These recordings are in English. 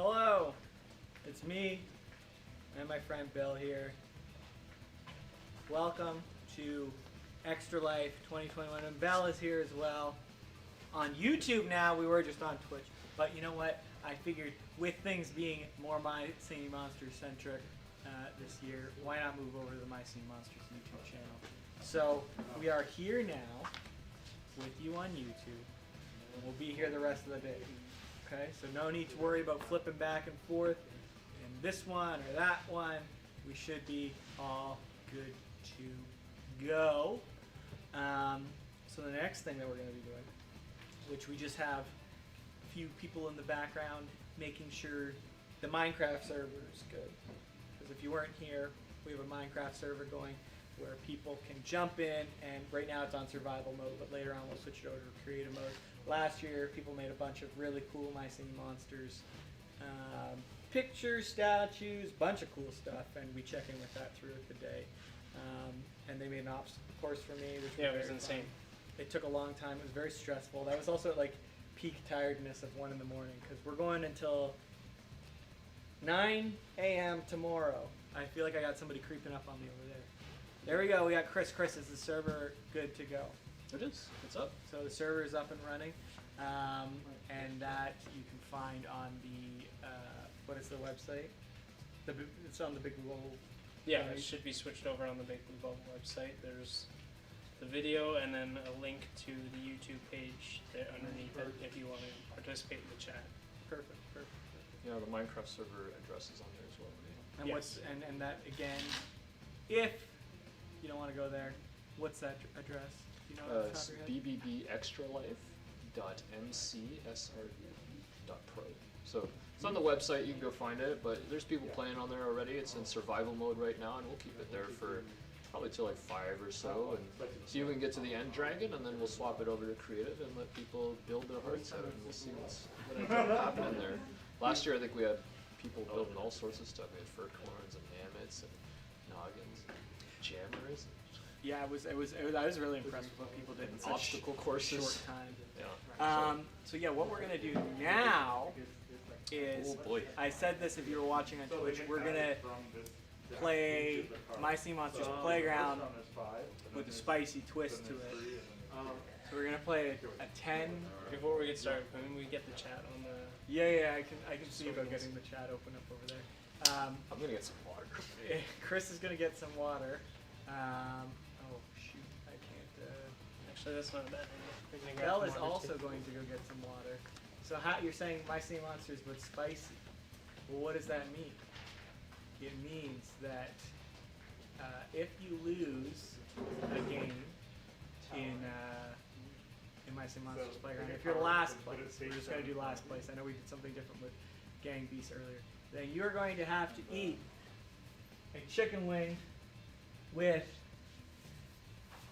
Hello, it's me and my friend Bill here. Welcome to Extra Life 2021, and Belle is here as well. On YouTube now, we were just on Twitch, but you know what? I figured with things being more My Singing Monsters centric this year, why not move over to the My Singing Monsters YouTube channel? So we are here now with you on YouTube, and we'll be here the rest of the day. Okay, so no need to worry about flipping back and forth in this one or that one. We should be all good to go. So the next thing that we're going to be doing, which we just have a few people in the background making sure the Minecraft server is good. Because if you weren't here, we have a Minecraft server going where people can jump in, and right now it's on survival mode, but later on we'll switch it over to creative mode. Last year, people made a bunch of really cool My Singing Monsters pictures, statues, bunch of cool stuff, and we check in with that throughout the day. And they made an obstacle course for me, which was insane. Fun. It took a long time. It was very stressful. That was also like peak tiredness of 1 in the morning, because we're going until 9 a.m. tomorrow. I feel like I got somebody creeping up on me over there. There we go. We got Chris. Chris, is the server good to go? It is. It's up. So the server is up and running, and that you can find on the what is the website? It's on the Big Blue Bubble. Yeah, it should be switched over on the Big Blue Bubble website. There's the video and then a link to the YouTube page there underneath it if you want to participate in the chat. Perfect. Yeah, the Minecraft server address is on there as well. And yes. and that again, if you don't want to go there, what's that address? You know, it's bbbextralife.mcsrv.pro. So it's on the website, you can go find it, but there's people playing on there already. It's in survival mode right now, and we'll keep it there for probably till like 5 or so, and see if we can get to the end dragon, and then we'll swap it over to creative and let people build their hearts out, and we'll see what ends up happening there. Last year I think we had people building all sorts of stuff. We had furcorns and mammoths and noggins and jammers. Yeah, I was really impressed with what people did in such obstacle courses. Short time. Yeah. So yeah, what we're gonna do now is, I said this if you were watching on Twitch, we're gonna play My Singing Monsters Playground with a spicy twist to it. So we're gonna play a 10. Before we get started, can we get the chat on the? Yeah, I can see about getting the chat open up over there. I'm gonna get some water. Chris is gonna get some water. Oh shoot, I can't. Actually, that's not a bad idea. Belle is also going to go get some water. So you're saying My Singing Monsters but spicy? Well, what does that mean? It means that if you lose a game in My Singing Monsters Playground, if you're last place, we're just going to do last place. I know we did something different with Gang Beasts earlier. Then you're going to have to eat a chicken wing with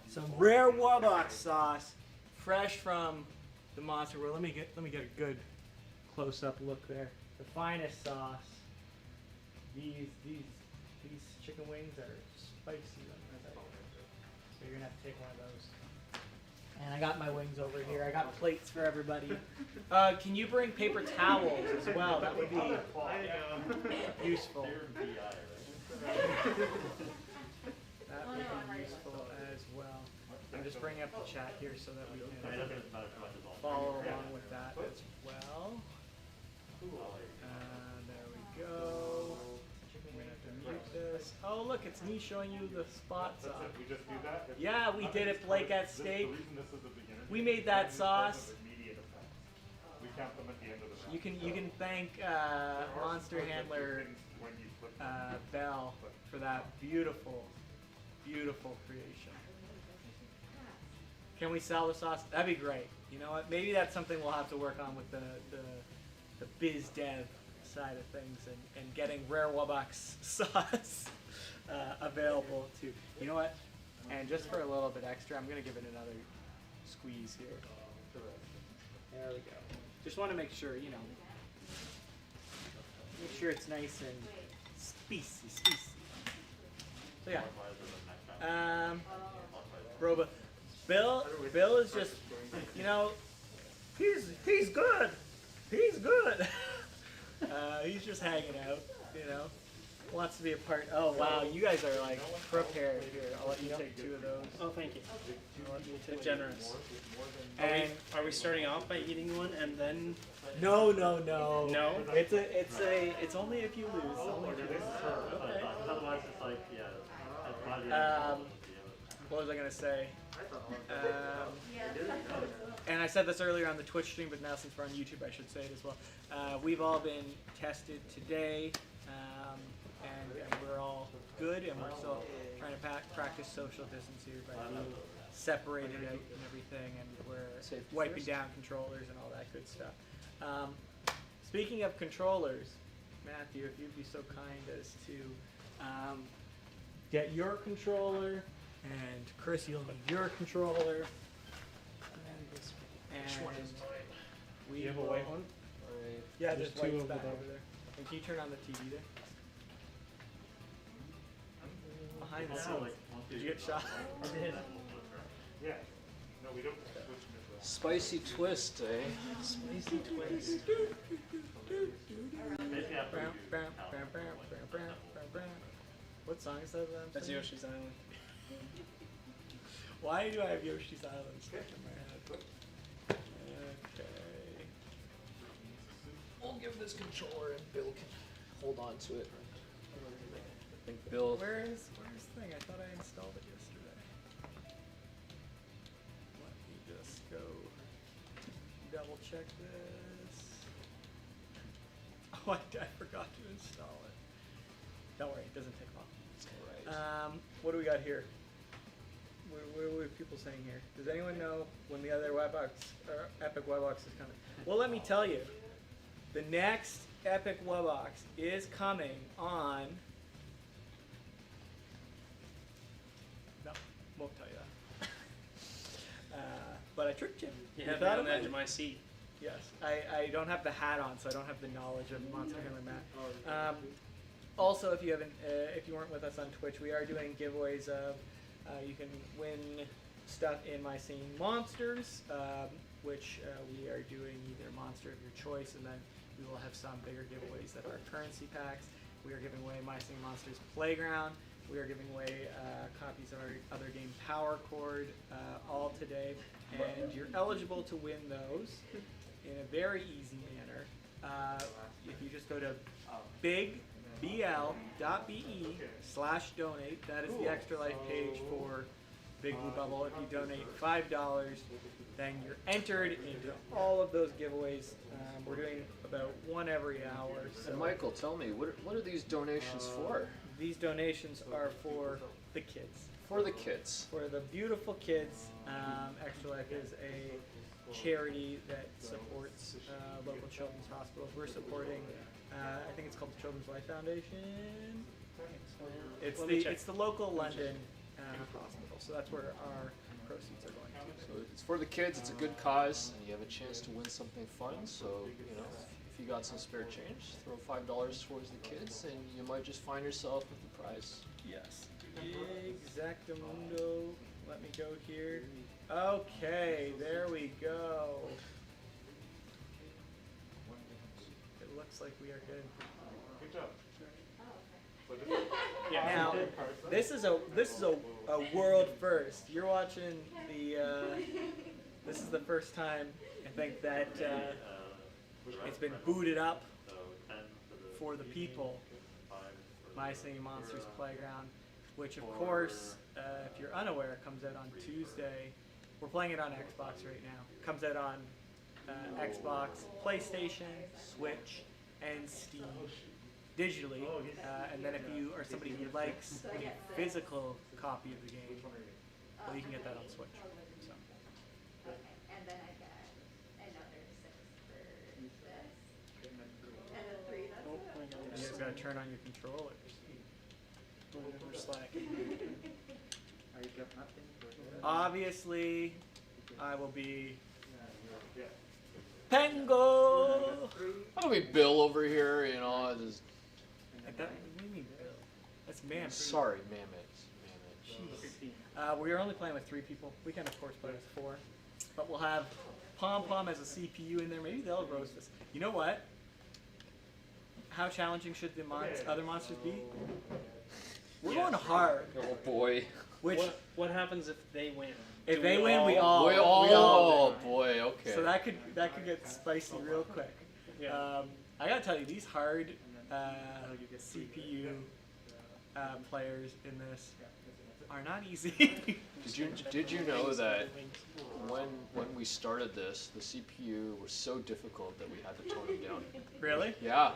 some rare Warbucks sauce, fresh from the Monster World. Let me get a good close-up look there. The finest sauce. These chicken wings are spicy. So you're gonna have to take one of those. And I got my wings over here. I got plates for everybody. Can you bring paper towels as well? That would be useful. That would be useful as well. I'm just bringing up the chat here so that we can follow along with that as well. There we go. We're gonna have to mute this. Oh look, it's me showing you the spots on. We just do that? Yeah, we did it, Blake at Steak. We made that sauce. We count them at the end of the round. You can thank Monster Handler Belle for that beautiful creation. Can we sell the sauce? That'd be great. You know what? Maybe that's something we'll have to work on with the biz dev side of things, and getting rare Warbucks sauce available too. You know what? And just for a little bit extra, I'm gonna give it another squeeze here. There we go. Just want to make sure, you know, make sure it's nice and spicy. So yeah. Roba. Bill is just, you know, he's good. He's good. he's just hanging out, you know. Wants to be a part. Oh wow, you guys are like prepared here. I'll let you take 2 of those. Oh, thank you. I'll let you You're take- generous. And Are we starting off by eating one and then? no. No? It's only if you lose. Only if you lose. Okay. Otherwise, it's like, yeah. What was I gonna say? And I said this earlier on the Twitch stream, but now since we're on YouTube, I should say it as well. We've all been tested today, and we're all good, and we're still trying to practice social distance here by being separated out and everything, and we're Safety wiping first. down controllers and all that good stuff. Speaking of controllers, Matthew, if you'd be so kind as to get your controller, and Chris, you'll need your controller. And we Do you have a will- white one? Yeah, There's there's white 2 over back there. over there. And can you turn on the TV there? Behind the scenes. Did you get shot? Yeah. No, we don't switch them into Spicy twist, eh? Spicy twist. What song is that? That's Yoshi's Island. Why do I have Yoshi's Island stuck in my head? Okay. We'll give this controller and Bill can hold on to it. I think Bill. Where's the thing? I thought I installed it yesterday. Let me just go double check this. Oh, I forgot to install it. Don't worry, it doesn't take long. Alright. What do we got here? What are people saying here? Does anyone know when the other Webbox or Epic Webbox is coming? Well, let me tell you. The next Epic Webbox is coming on. No, won't tell you that. But I tricked you. You You have me thought on the about edge it? of my seat. Yes, I don't have the hat on, so I don't have the knowledge of Monster Hammer Matt. Also, if you haven't, if you weren't with us on Twitch, we are doing giveaways of. You can win stuff in My Singing Monsters, which we are doing either monster of your choice, and then we will have some bigger giveaways that are currency packs. We are giving away My Singing Monsters Playground. We are giving away copies of our other game Power Chord all today, and you're eligible to win those in a very easy manner. If you just go to bigbl.be/donate, that is the Extra Life page for Big Blue Bubble. If you donate $5, then you're entered into all of those giveaways. We're doing about one every hour. So And Michael, tell me, what are these donations for? these donations are for the kids. For the kids. For the beautiful kids. Extra Life is a charity that supports local children's hospitals. We're supporting, I think it's called the Children's Life Foundation. It's Let me check. it's the local London hospital, so that's where our proceeds are going to. So it's for the kids, it's a good cause, and you have a chance to win something fun. So, you know, if you got some spare change, throw $5 towards the kids, and you might just find yourself with the prize. Yes. Exactamundo. Let me go here. Okay, there we go. It looks like we are good. Good job. Now, this is a world first. You're watching the. This is the first time I think that it's been booted up for the people. My Singing Monsters Playground, which of course, if you're unaware, comes out on Tuesday. We're playing it on Xbox right now. Comes out on Xbox, PlayStation, Switch, and Steam digitally. And then if you are somebody who likes a physical copy of the game, well, you can get that on Switch. So. And then I got another 6 for this. And then 3, that's Oh, it. my God, You just gotta turn on your controllers. we're slacking. Obviously, I will be Pengo. That'll be Bill over here, you know, just What do you mean, Bill? That's man. sorry, Mammoth. We are only playing with 3 people. We can of course play with 4, but we'll have Pom Pom as a CPU in there. Maybe they'll roast us. You know what? how challenging should the other monsters be? We're Yeah. going hard. Oh boy. Which, What happens if they win? if Do they we win, we all- all. Oh boy. Okay. So that could get spicy real quick. Yeah. I gotta tell you, these hard CPU players in this are not easy. Did you know that when we started this, the CPU was so difficult that we had to tone it down? Really? Yeah.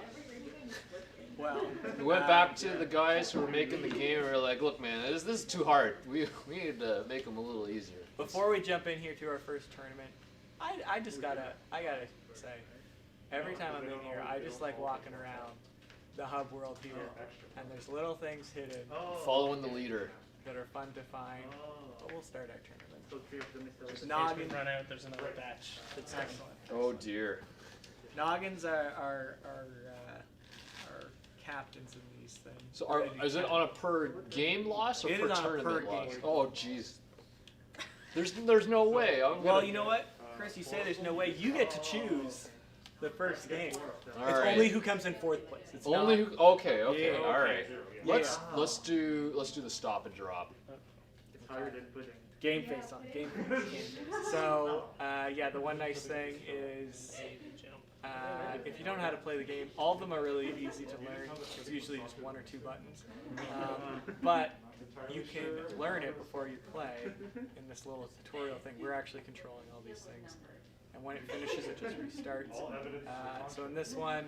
Well, We went back to the guys who were making the game and we were like, look man, this is too hard. We need to make them a little easier. before we jump in here to our first tournament, I gotta say, every time I'm in here, I just like walking around the hub world here, and there's little things hidden Following the leader. that are fun to find. But we'll start our tournament. Just in case Noggin. we run out, there's another batch. That's Excellent. Oh dear. Noggins are captains in these things. So is it on a per game loss or It per is on a per tournament loss? game. Oh jeez. There's no way. Well, you know what, Chris? You say there's no way. You get to choose the first game. All It's right. only who comes in fourth place. It's Only not, who? Okay. Yeah. All right. Yeah. Let's do the stop and drop. It's higher than pudding. game face on game face. So yeah, the one nice thing is if you don't know how to play the game, all of them are really easy to learn. It's usually just one or two buttons, but you can learn it before you play in this little tutorial thing. We're actually controlling all these things, and when it finishes, it just restarts. So in this one,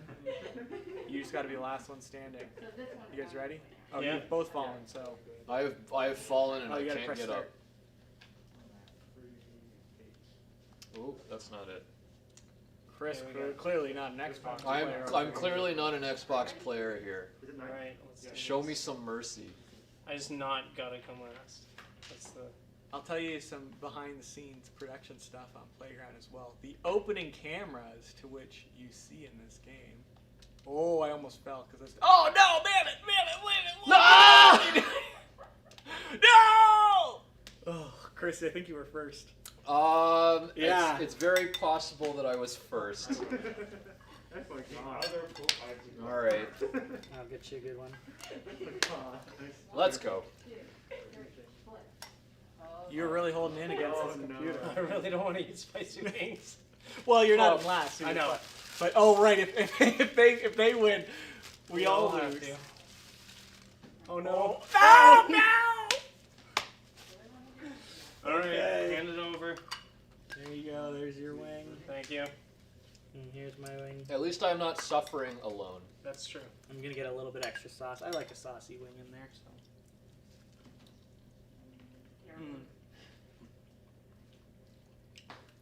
you just got to be the last one standing. You guys ready? Oh, Yeah. you've both fallen, so I have fallen and oh, I you gotta can't press get start. up. Oh, that's not it. Chris, clearly not an Xbox player. I'm clearly not an Xbox player here. Alright, let's do Show this. me some mercy. I just not gotta come last. That's the. I'll tell you some behind-the-scenes production stuff on Playground as well. The opening cameras to which you see in this game. Oh, I almost fell because it's. Oh no! Man it! No! Oh, Chris, I think you were first. Yeah. It's very possible that I was first. That's like All right, I'll get you a good one. let's go. You're really holding in against this computer. I really don't want to eat spicy wings. Well, you're not Oh, in last. So I you're know. fine. But oh right, if they win, we all have lose. to. Oh no! Oh no! All right, Okay. hand it over. There you go. There's your wing. Thank you. And here's my wing. At least I'm not suffering alone. That's true. I'm gonna get a little bit extra sauce. I like a saucy wing in there, so.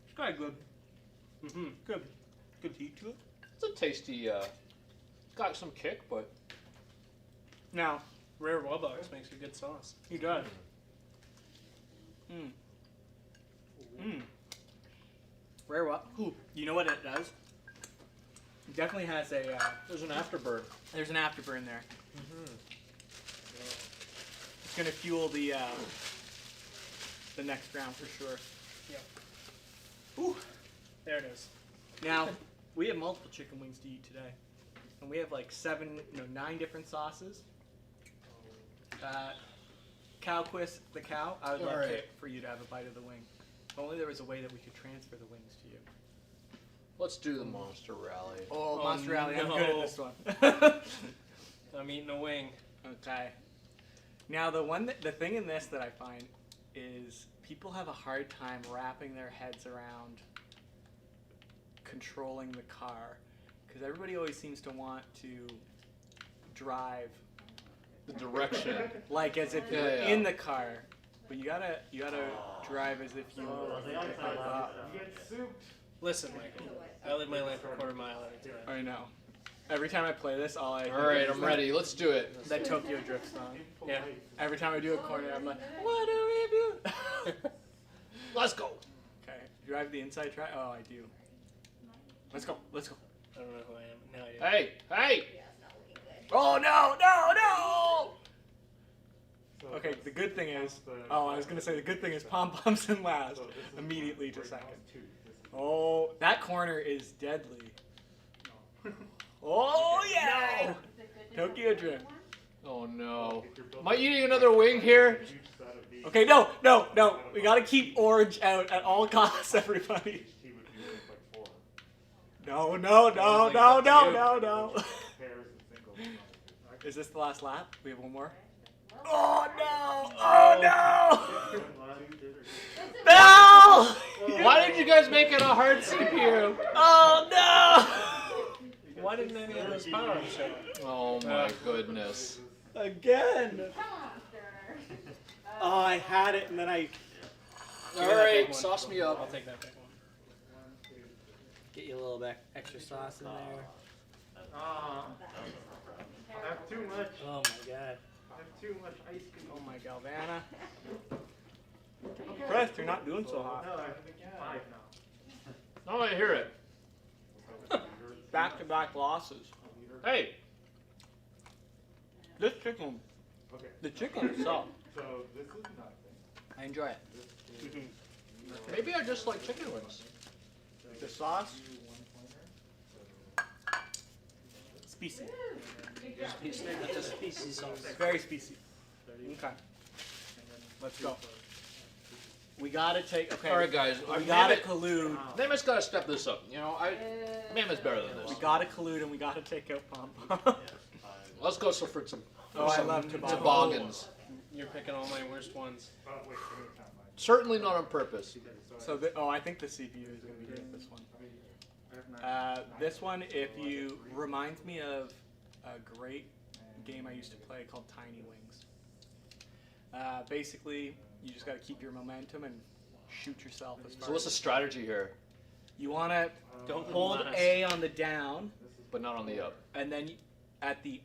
It's kind of good. Mm-hmm. Good heat to it. It's a tasty. Got some kick, but Now Rare Wellbox makes a good sauce. he does. Rare what? Ooh, you know what it does? It definitely has a. there's an afterburn. There's an afterburn there. It's gonna fuel the next round for sure. Yeah. Ooh. There it is. Now we have multiple chicken wings to eat today, and we have like 9 different sauces. Cowquist the cow. I would love Alright. for you to have a bite of the wing. If only there was a way that we could transfer the wings to you. Let's do the Monster Rally. Oh, Oh, Monster Rally, I'm good at no. this one. I'm eating a wing. Okay. Now the thing in this that I find is people have a hard time wrapping their heads around controlling the car, because everybody always seems to want to drive The direction. like as if you're Yeah. in the car, but you gotta drive as if you were up. Listen, Michael. I live my life a quarter mile at a time. I know. Every time I play this, all I All right, I'm ready. Let's do it. That Tokyo Drift song. Yeah. Every time I do a corner, I'm like, what do we do? Let's go. Okay, do I have the inside track? Oh, I do. Let's go. Let's go. I don't know who I am. Now I do. Hey, hey. Oh no, no, no! Okay, the good thing is, oh, I was gonna say the good thing is Pom Pom's in last, immediately to second. Oh, that corner is deadly. Oh yeah! Tokyo Drift. Oh no. Am I eating another wing here? Okay, no. We gotta keep orange out at all costs, everybody. No. Is this the last lap? We have one more. Oh no! No! Why did you guys make it a hard CPU? Oh no! Why didn't any of those power-ups show up? Oh my goodness. Again. Come on, Sterner. Oh, I had it and then I Alright, sauce me I'll up. take that big one. get you a little bit extra sauce in there. I have too much. Oh my god. I have too much ice cream. Oh my Galvana. Impressed, you're not doing so hot. No, I have 5 now. Oh, I hear it. Back-to-back losses. Hey, This chicken, Okay. the chicken itself, So this is nothing. I enjoy it. maybe I just like chicken wings. The sauce, spicy. That's a species sauce. Very spicy. Okay. Let's go. We gotta take. Okay. All right, guys. We gotta collude. Mammoth's got to step this up. You know, Mammoth's better than this. We gotta collude and we gotta take out Pom Pom. Let's go so for some, Oh, I some love toboggans. toboggans. You're picking all my worst ones. Wait, give me time. Certainly not on purpose. So, I think the CPU is gonna be good at this one. This one, reminds me of a great game I used to play called Tiny Wings. Basically, you just got to keep your momentum and shoot yourself as far So what's the as strategy here? you want to. Don't Hold last. A on the down, But not on the up. and then at the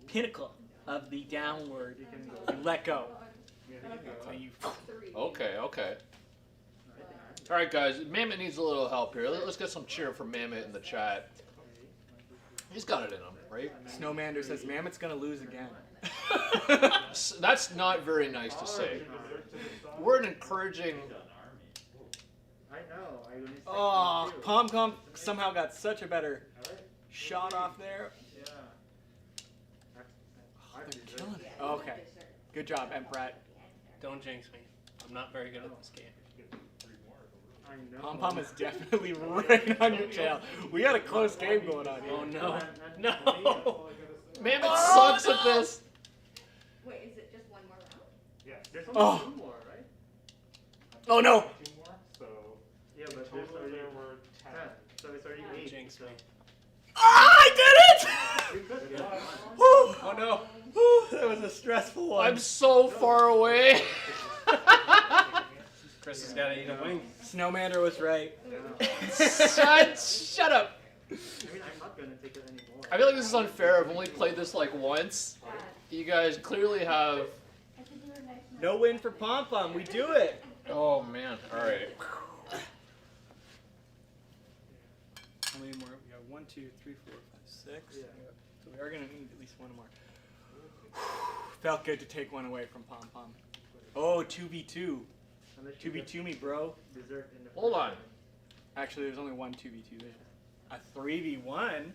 pinnacle of the downward, you let go. And you, Okay. All right, guys. Mammoth needs a little help here. Let's get some cheer from Mammoth in the chat. He's got it in him, right? Snowmander says Mammoth's gonna lose again. That's not very nice to say. We're an encouraging. I know. I only Oh, Pom Pom somehow got such a better shot off there. Yeah. Oh, they're killing it. Okay, good job, Emperor. Don't jinx me. I'm not very good at this game. I know. Pom Pom is definitely right on your tail. We got a close game going on here. Oh no. No. Mammoth sucks at this. Wait, is it just one more round? Yeah. There's Oh. only 2 more, right? Oh no! 2 more. So yeah, but there's already there were 10. So it's already 8. Jinx me. I did You could it! Woo. Oh no! Woo. That was a stressful one. I'm so far away. Chris has got to eat a wing. Snowmander was right. Shut up. I mean, I'm not gonna take it anymore. I feel like this is unfair. I've only played this like once. You guys clearly have. No win for Pom Pom. We do it. Oh man. All right. How many more? We got 1, 2, 3, 4, 5, 6. Yeah. So we are gonna need at least one more. Felt good to take one away from Pom Pom. Oh, 2v2. 2v2 me, bro. Dessert in the Hold on. Actually, there's only one 2v2 there. A 3v1?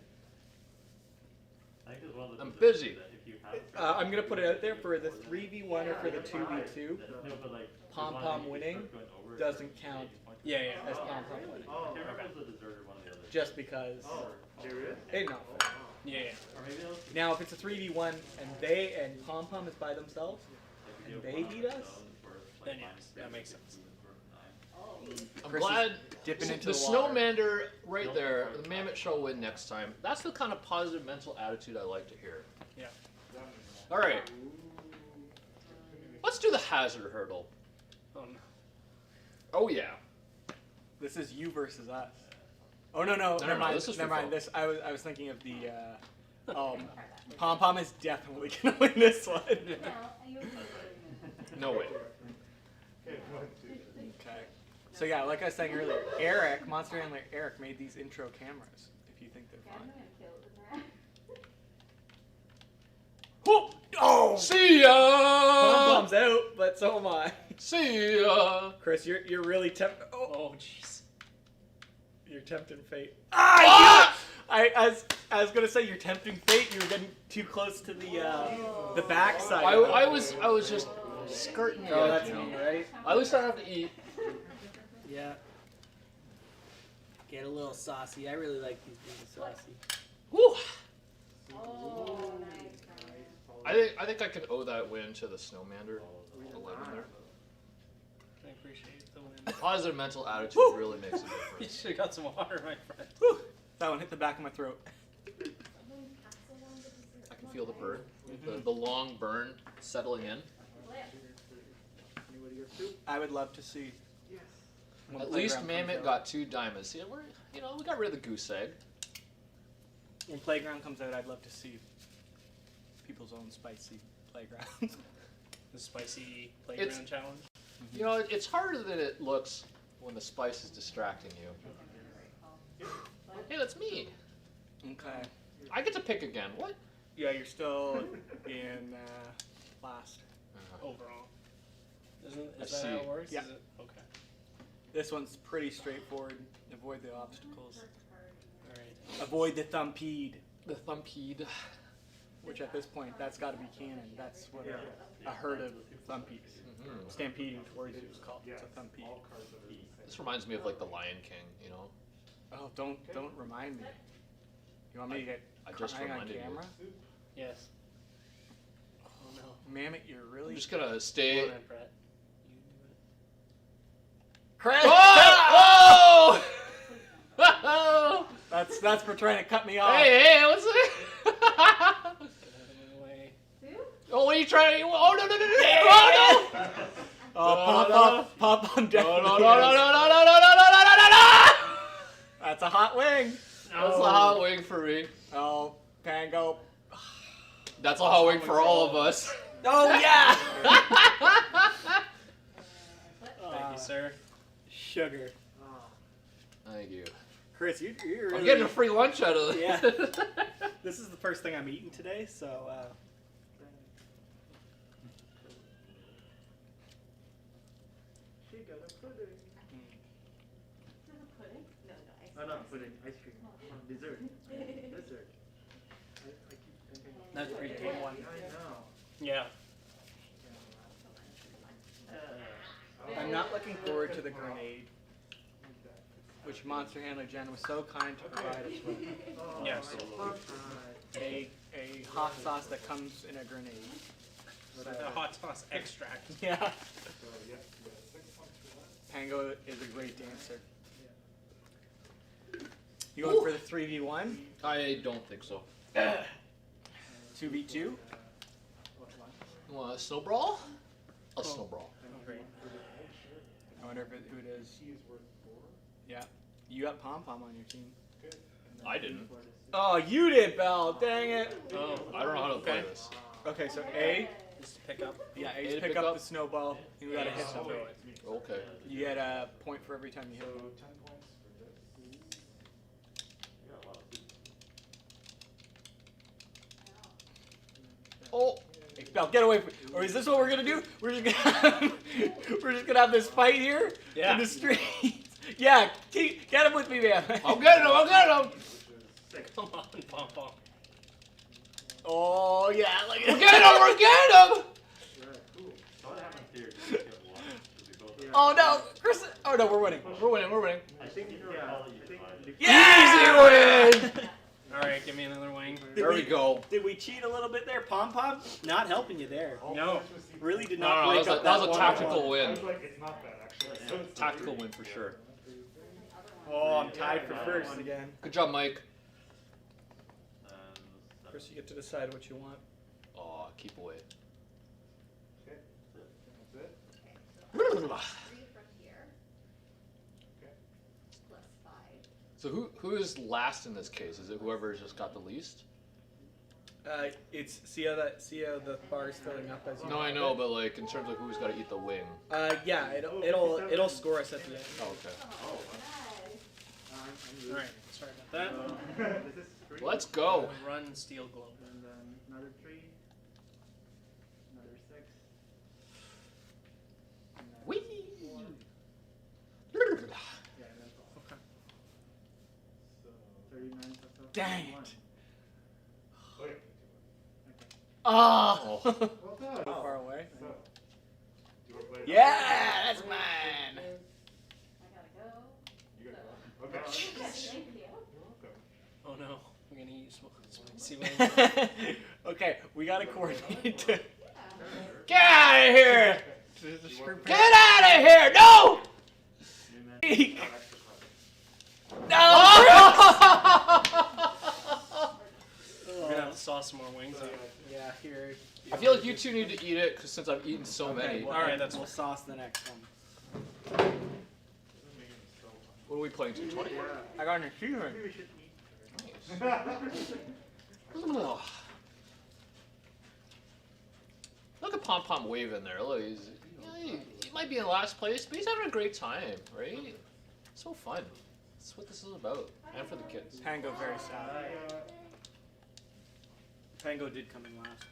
I'm busy. I'm gonna put it out there for the 3v1 or for the 2v2. Pom Pom winning doesn't count Yeah. as Pom Pom winning. Oh, Just because there is? it's not fair. Yeah. Now, if it's a 3v1 and Pom Pom is by themselves and they beat us, Then yes, that makes sense. I'm Chris is glad dipping into the the water. Snowmander right there. The Mammoth shall win next time. That's the kind of positive mental attitude I like to hear. Yeah. All right. Let's do the hazard hurdle. Oh no. Oh yeah. This is you versus us. Oh no, never mind. This is Never for mind. fun. This I was thinking of the Pom Pom is definitely gonna win this one. No way. Okay, 1, 2, 3. Okay. So yeah, like I was saying earlier, Eric, Monster Handler Eric, made these intro cameras. If you think they're fun. Oh! See ya. Pom Pom's out, but so am I. See ya. Chris, you're really tempted. Oh, Oh jeez. you're tempting fate. Ah! I I was gonna say you're tempting fate. You were getting too close to the backside. I was just skirting the Oh, edge, that's you know? me, right? At least I have to eat. Yeah. Get a little saucy. I really like these being saucy. Woo! Oh, nice. I think I could owe that win to the Snowmander. 11 there. I appreciate the win. Positive mental attitude really makes a You difference. should have got some water, my friend. Whew. That one hit the back of my throat. I can feel the burn, the long burn settling in. Anybody get 2? I would love to see. Yes. when At least Playground comes Mammoth out. got 2 diamonds. See, we got rid of the goose egg. When Playground comes out, I'd love to see people's own spicy playgrounds. The spicy playground It's- challenge. You know, it's harder than it looks when the spice is distracting you. Hey, that's me. Okay. I get to pick again. What? Yeah, you're still in last. Overall. Is I that how see. it works? Yeah. Is it? Okay. This one's pretty straightforward. Avoid the obstacles. Alright. Avoid the thumpede, The thumpede. which at this point, that's got to be canon. That's what a herd of thumpies stampeding towards you is called. It's a thumpede. This reminds me of like the Lion King, you know? Oh, don't remind me. You want me to get I just crying on reminded you. camera? Yes. Oh no. Mammoth, you're really I'm just gonna Go stay. on then, Brett. You do it. Chris! Oh! Oh! That's for trying to cut me off. Hey, what's it? Get out of my way. Oh, what are you trying to? Oh no no no no! Oh Pop, I'm no! definitely. No no no no no no no no no no no no! That's a hot wing. That's a hot wing for me. Oh, Pango. That's a hot wing for all of us. Oh yeah. Thank you, sir. Sugar. Thank you. Chris, you're really. I'm getting a free lunch out of it. Yeah. This is the first thing I'm eating today, so. She got a pudding. Pudding? No, ice Oh, not pudding, ice cream. Dessert. Dessert. I keep thinking. That's pretty tame one. I know. Yeah. I'm not looking forward to the grenade, which Monster Handler Jen was so kind to provide us with. Oh, Yes. A hot sauce that comes in a grenade. The hot sauce extract. Yeah. Pango is a great dancer. You going for the 3v1? I don't think so. 2v2? You want a snow brawl? A snow brawl. Great. I wonder who it is. Yeah. You got Pom Pom on your team. I didn't. Oh, you did, Belle. Dang it. Oh, I don't know how to play Okay. this. Okay, so A. just to pick up. Yeah, A A to to pick pick up up. the snowball. You gotta hit to something. throw it. Okay. You get a point for every time you hit it. Oh. Hey, Belle, get away from. Or is this what we're gonna do? We're just gonna we're just gonna have this fight here Yeah. in the streets. Yeah, get him with me, man. I'm getting him. I'm getting him. Come on, Pom Pom. Oh yeah, like We're getting him. We're getting him. Oh no, Chris. Oh no, we're winning. We're winning. We're winning. I think, yeah. Yeah! Easy win. Alright, give me another wing. There we go. Did we cheat a little bit there, Pom Pom? Not helping you there. No. Really did No, not no, break that up was a one-on-one. tactical win. It's not bad, actually. Tactical win for sure. Oh, I'm tied for first again. Good job, Mike. Chris, you get to decide what you want. Oh, keep away. Okay, so 3 from here. Plus 5. So who is last in this case? Is it whoever just got the least? It's see how the bar is filling up as you. No, I know, but like in terms of who's got to eat the wing. Yeah, it'll score us at the end. Oh, okay. Alright, sorry about that. This is 3. Let's go. Run Steel Globe. And then another 3. Another 6. And then Whee! 4. Yeah, and then 12. Okay. So 39 plus 12. Dang 41. it! Oh. Oh. Well done. Far away. So, do you wanna play it Yeah, out? that's mine. I gotta go. You gotta go. Okay. Thank you. You're welcome. Oh no, we're gonna eat spicy wings. Okay, we gotta coordinate to Yeah. get out of here. You want- Get out of here! No! Extra credit. No! We're gonna have to sauce some more wings. So, Yeah, here. I feel like you two need to eat it because since I've eaten so many. Well, Alright, that's we'll fine. sauce the next one. doesn't make it so fun. What are we playing? 220? I got an achievement. Maybe we should eat. Nice. Ugh. Look at Pom Pom Wave in there. Look, he's, he might be in last place, but he's having a great time, right? So fun. That's what this is about, and for the kids. Pango very sad. Pango did come in last.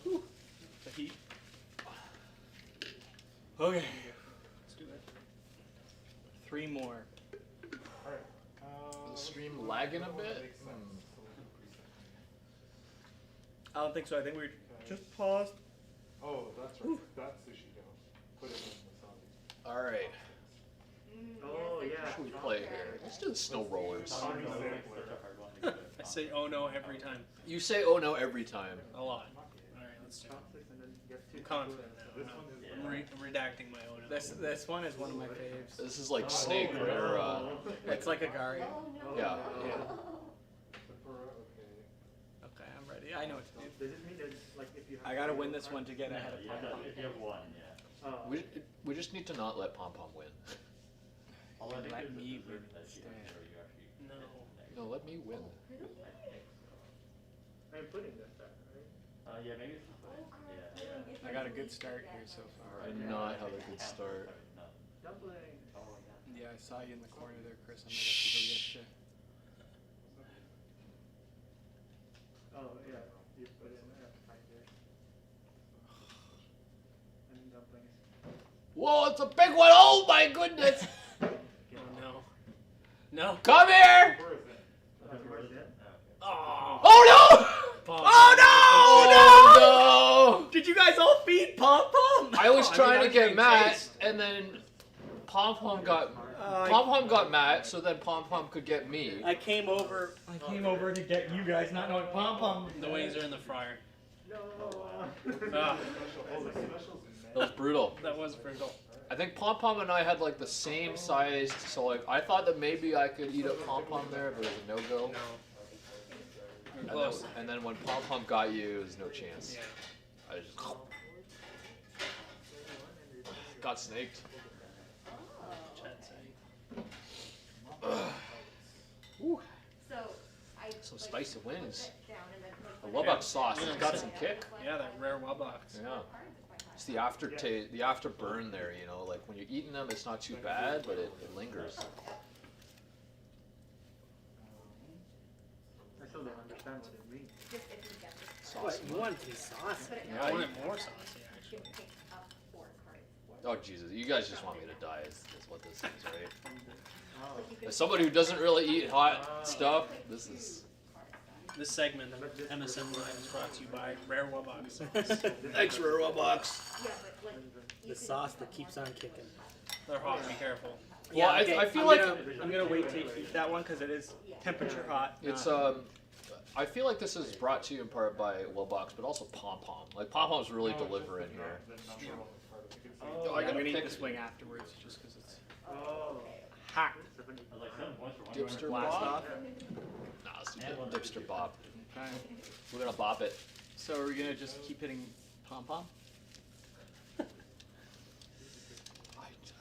Whew. The heat. Okay. Let's do it. 3 more. Alright. Is the stream lagging a bit? Makes sense. I don't think so. I think we just paused. Oh, that's right. That's sushi dough. Put it in the wasabi. All right. Oh, yeah. What should we play here? Let's do the snow rollers. I say oh no every time. You say "oh no" every time. A lot. Alright, let's do it. I'm confident now. I'm redacting my oh no. This one is one of my faves. This is like Snake or It's like a Gary. Oh, no. yeah. Okay, I'm ready. I know what to do. Does it mean that, like, if you have I gotta win this one to get ahead of Pom Pom. If you have one, yeah. Oh. We just need to not let Pom Pom win. Although I think Let there's a me certain win that you instead. know, you actually No. No, let me win. I'm putting this back, right? Yeah, maybe it's not funny. Yeah. I got a good start here so far. I did not have a good start. Dumpling. Yeah, I saw you in the corner there, Chris. I'm gonna have to go get you. Oh, yeah. You put it in there. I have to find it. And dumplings. Whoa, it's a big one! Oh my goodness! Oh no. No. Come here! Where is it? Where is it? Oh. Oh no! Pom. Oh no! Did you guys all feed Pom Pom? I was I trying mean, to get getting Matt, chased. and then Pom Pom got Matt, so then Pom Pom could get me. I came over to get you guys, not knowing Pom Pom. The wings are in the fryer. No. Ah. Oh, the specials in That was brutal. That was brutal. I think Pom Pom and I had like the same size, so like I thought that maybe I could eat up Pom Pom there, but it was a no-go. No. We're And close. then when Pom Pom got you, it was no chance. Yeah. I just got snaked. Chat saying. Woo. So I Some like, spicy put wings. it down and then The put it Lubbock sauce has Yeah. got some kick. Yeah, that rare Wubbox. Yeah. It's the aftertaste, the afterburn there, you know, like when you're eating them, it's not too bad, but it lingers. I still don't understand what it means. Just if you get this What, Sauce. you want some sauce? Put it Yeah, I you- wanted more saucy You actually. can pick up 4 cards. Oh Jesus, you guys just want me to die is what this is, right? Oh. Like you could As somebody who doesn't really eat hot stuff, this is... This segment of MSN Live is brought to you by Rare Wubbox sauce. Thanks, Rare Box. Yeah, but like you The could- sauce that keeps on kicking. They're hot, be careful. Well, I feel like I'm gonna wait to eat that one because it is temperature hot. it's I feel like this is brought to you in part by Wellbox, but also Pom Pom. Like Pom Pom's really delivering here. Oh, I I'm gotta gonna eat pick- this wing afterwards just because it's Oh. hot. I was like 7 points for one. Dipster Blast Bob? off. Nah, let's do Dipster Bob. Okay. We're gonna bop it. So are we gonna just keep hitting Pom Pom?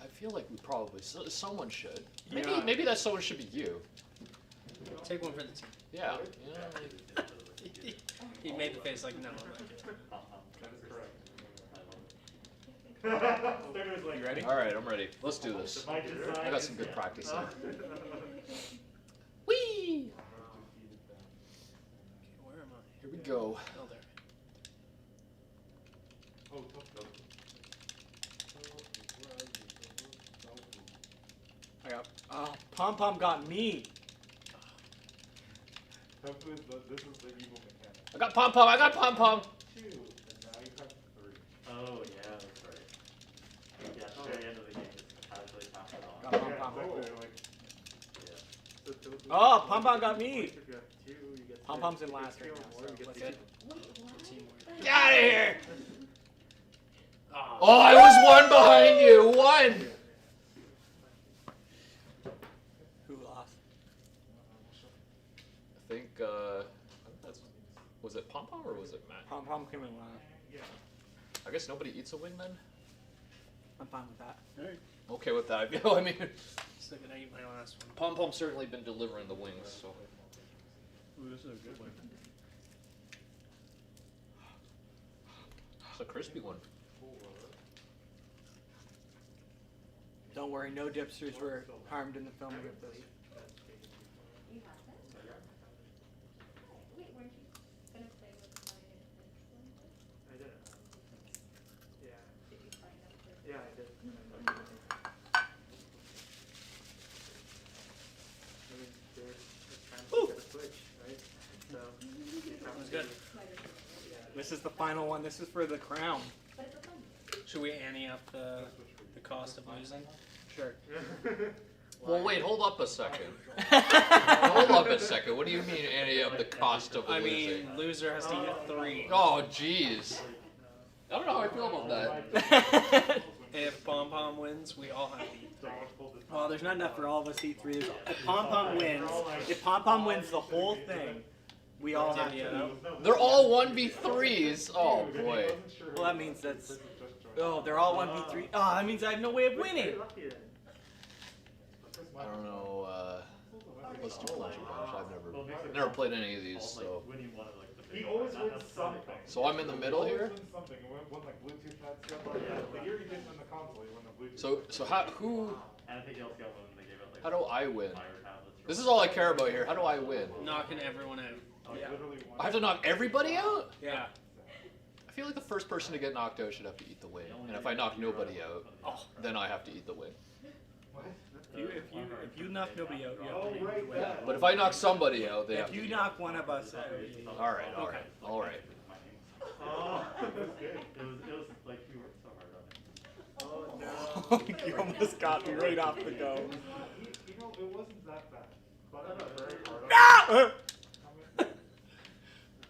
I feel like we probably someone should. Maybe Yeah. maybe that someone should be you. Take one for the team. Yeah. You know, like, He made the face like no. You ready? all right, I'm ready. Let's do this. My design I got some is- good practice in. Whee! Where am I? Here we go. Oh, there. Oh, tough though. I got. Oh, Pom Pom got me. Hopefully this is the evil mechanic. I got Pom Pom. I got Pom Pom. 2, and now you have 3. Oh, yeah, that's right. Yeah, at the very end of the game, it's casually passed it Got on. Pom Yeah, Pom. exactly. Like, Yeah. so those- Oh, Pom Pom got me. If you have 2, you get Pom 6. Pom's in If you last get right 2 now, or more, so you get let's 6. get- Teamwork. Get out of here! Oh, I was one behind you. One. Who lost? I think that's, was it Pom Pom or was it Matt? Pom Pom came in last. I guess nobody eats a wing then. I'm fine with that. Okay with that. I mean, Still gonna eat my last one. Pom Pom's certainly been delivering the wings. So. Ooh, this is a good one. It's a crispy one. Don't worry, no dipsters were harmed in the filming of this. You have that? Wait, weren't you gonna play with my I did. Yeah. Did you sign up for? Yeah, I did. I mean, they're trying to get a Switch, right? So, That was good. This is the final one. This is for the crown. But it's a fun. Should we ante up the cost of losing? Sure. Well, wait. Hold up a second. Hold up a second. What do you mean, Annie? Of the cost of I losing? mean, loser has to get 3. Oh, jeez. I don't know how I feel about that. If Pom Pom wins, we all have to eat. Well, there's not enough for all of us to eat 3. If Pom Pom wins, the whole thing, we all have to eat. They're all 1v3s. Oh boy. Well, that means that's. Oh, they're all 1v3. Oh, that means I have no way of winning. I don't know. Let's do Clash of Clans. I've never played any of these, so. Winning one of like the He big always ones, wins that's something. So I'm in the middle here. Something. He won like Bluetooth headset. Yeah, the year he didn't win the console, he won the Bluetooth. So who? And I think he also got one when they gave out like How do I win? fire tablets. This is all I care about here. How do I win? Knocking everyone out. Yeah. Literally won. I have to knock everybody out? Yeah. I feel like the first person to get knocked out should have to eat the wing. And if I knock nobody out, then I have to eat the wing. If you knock nobody out, you have Oh, to eat right, the win. that. But if I knock somebody out, they have If to you eat. knock one of us out, you eat. All right, all right, all right. Oh, that's good. It was like we worked so hard on it. Oh, no. You almost got me right off the go. You know, it wasn't that bad. But I was very hard on No! it.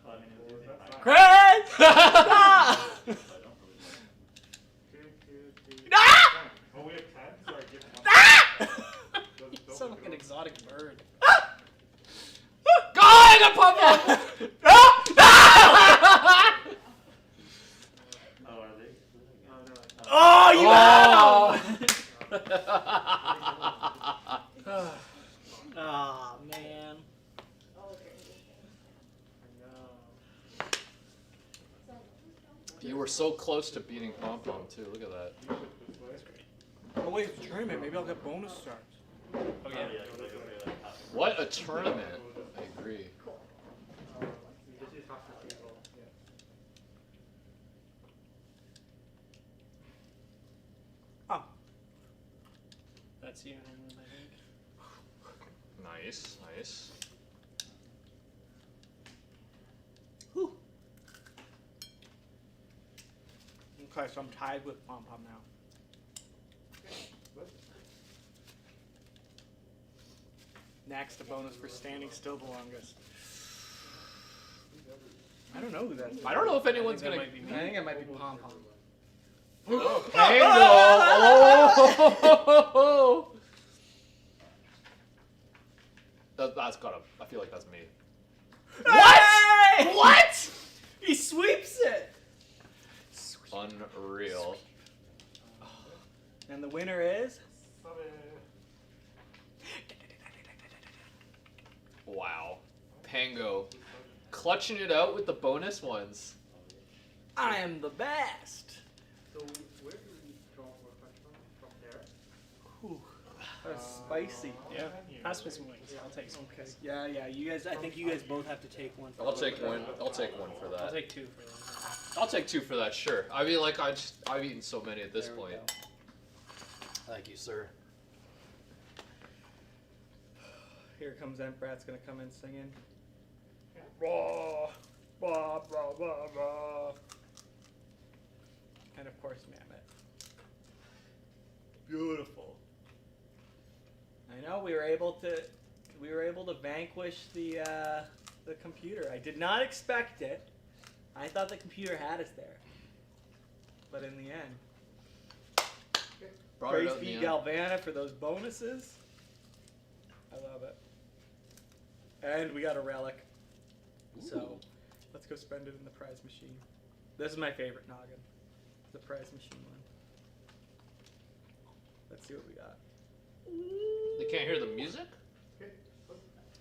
Well, I mean, it was using my Chris! Stop! I don't really know. 啊 2, 2, 3. 10. Oh, we have 10? Sorry, give him one. You sound like an exotic bird. Go! I got Pom Pom! Oh, are they? Oh, you had Oh. him! Oh, man. You were so close to beating Pom Pom too. Look at that. Oh, wait, it's a tournament. Maybe I'll get bonus stars. Oh, Oh, yeah. yeah, because I go through like half. What a tournament! I agree. You just use half the people. Yeah. Oh, That's you, Henry, I think. Nice, nice. whew. Okay, so I'm tied with Pom Pom now. Next, a bonus for standing still the longest. I don't know who that is. I don't know if anyone's That gonna. might be me. I think it might be Pom Pom. Pango! Oh! That's gotta. I feel like that's me. What? What? He sweeps it! Unreal. And the winner is? Wow. Pango. Clutching it out with the bonus ones. I am the best! So, where do we draw more from there? Whew. That's spicy. Yeah. Pass me some wings. I'll take some. Okay. Yeah, you guys, I think you guys both have to take one. I'll take one. I'll take one for I'll that. take 2 for that. I'll take 2 for that. Sure. I mean, like I've eaten so many at this There we point. go. Thank you, sir. Here comes Emprat's gonna come in singing. Raw, raw, raw, raw, raw. And of course, Mammoth. Beautiful. I know we were able to vanquish the computer. I did not expect it. I thought the computer had us there, but in the end, Brought it praise out in be the end. Galvana for those bonuses. I love it. And we got a relic. So Ooh. let's go spend it in the prize machine. This is my favorite noggin. The prize machine one. Let's see what we got. They can't hear the music?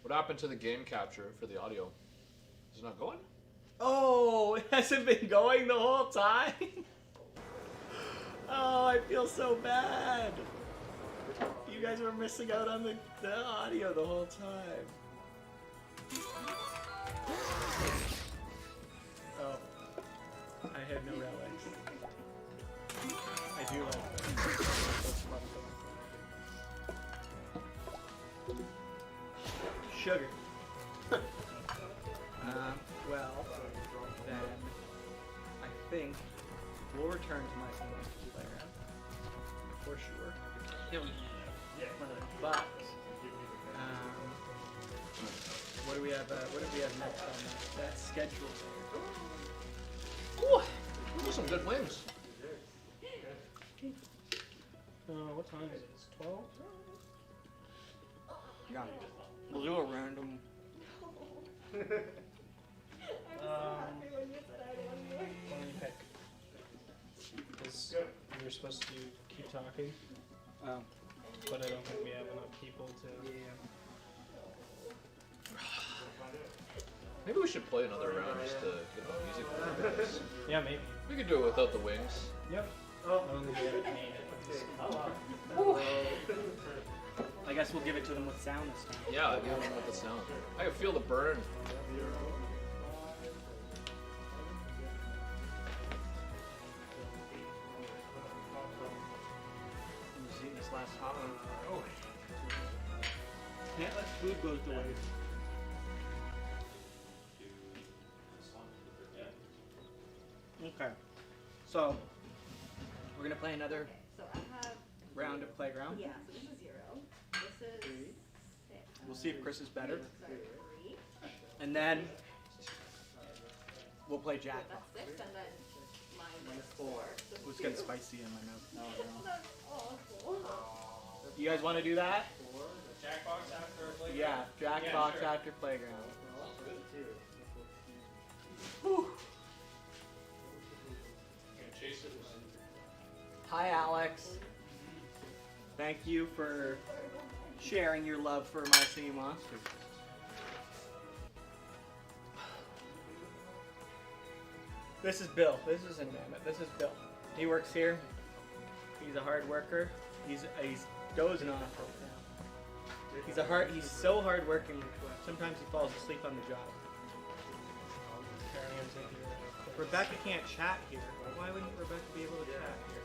What happened to the game capture for the audio? Is it not going? Oh, it hasn't been going the whole time? Oh, I feel so bad. You guys were missing out on the audio the whole time. Oh, I had no relics. I do like that. That's fun. Sugar. Well, then I think we'll return to My Singing Monsters Playground for sure. But what do we have? What do we have next on that schedule? Ooh, those are some good wings. What time is it? It's 12? Yeah, we'll do a random. I'm so happy when you said I won you. What do you pick? Because you're supposed to keep talking, Oh, but I don't think we have enough people to. yeah. Maybe we should play another round just to get the music going. Yeah, maybe. We could do it without the wings. Yep. I don't think we have it made. I guess we'll give it to them with sound this time. Yeah, I don't know what the sound. I can feel the burn. You see this last hot one? Oh. Can't let food go to waste. Okay. So, we're gonna play another So I have, round of Playground. yeah, so this is 0. This is 6. We'll see if Chris is better. Sorry, 3. And then we'll play So Jack. that's 6, and then mine is 4. So Let's get spicy in my mouth. That's awful. You guys want to do that? Jackbox after Playground? Yeah, Jackbox Yeah, sure. after Playground. Whew. Hi, Alex. Thank you for sharing your love for My Singing Monsters. This is Bill. This isn't Mammoth. This is Bill. He works here. He's a hard worker. He's dozing off right now. He's so hard working. Sometimes he falls asleep on the job. Apparently I'm taking it out. Rebecca can't chat here. Why wouldn't Rebecca be able to chat here?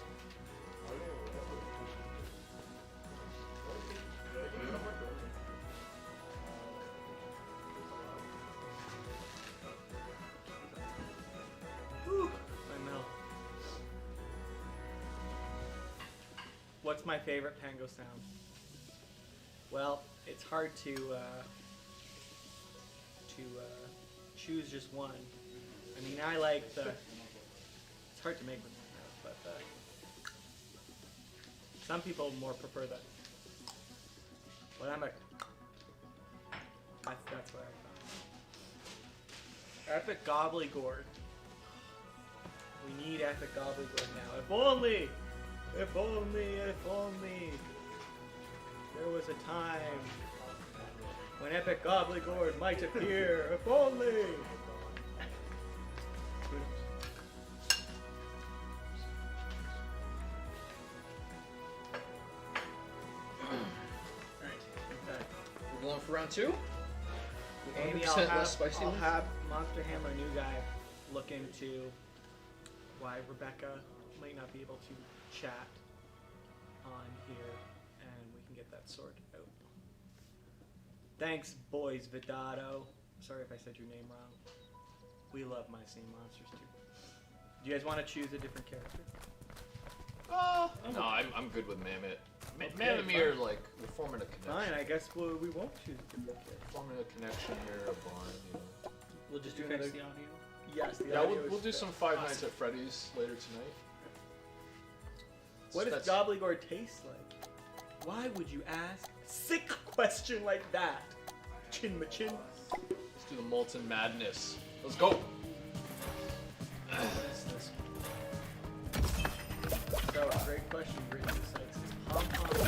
Whew, my mouth. What's my favorite Pango sound? Well, it's hard to choose just one. I mean, I like the. It's hard to make with my mouth, but some people more prefer that. But I'm a. That's what I found. Epic Gobbledygourd. We need epic Gobbledygourd now. If only, if only, if only there was a time when epic Gobbledygourd might appear. If only. We're going for round 2? Amy, 100% less spicy. I'll have Monster Hammer New Guy look into why Rebecca might not be able to chat on here, and we can get that sorted out. Thanks, boys, Vidato. Sorry if I said your name wrong. We love My Singing Monsters too. Do you guys want to choose a different character? No, I'm good with Mammoth. Okay, Mammoth and me fine. are like, we're forming a connection. Fine, I guess we won't choose a different character. Forming a connection here, a bond, you know. We'll just Did do you fix another. the audio? Yes, the Yeah, audio we'll is do fixed. some Five Nights at Freddy's later tonight. What does That's- Gobbledygore taste like? Why would you ask? Sick question like that. Chin ma chin. Let's do the Molten Madness. Let's go! What is this? So, great question, Brittany. This says, pom pom have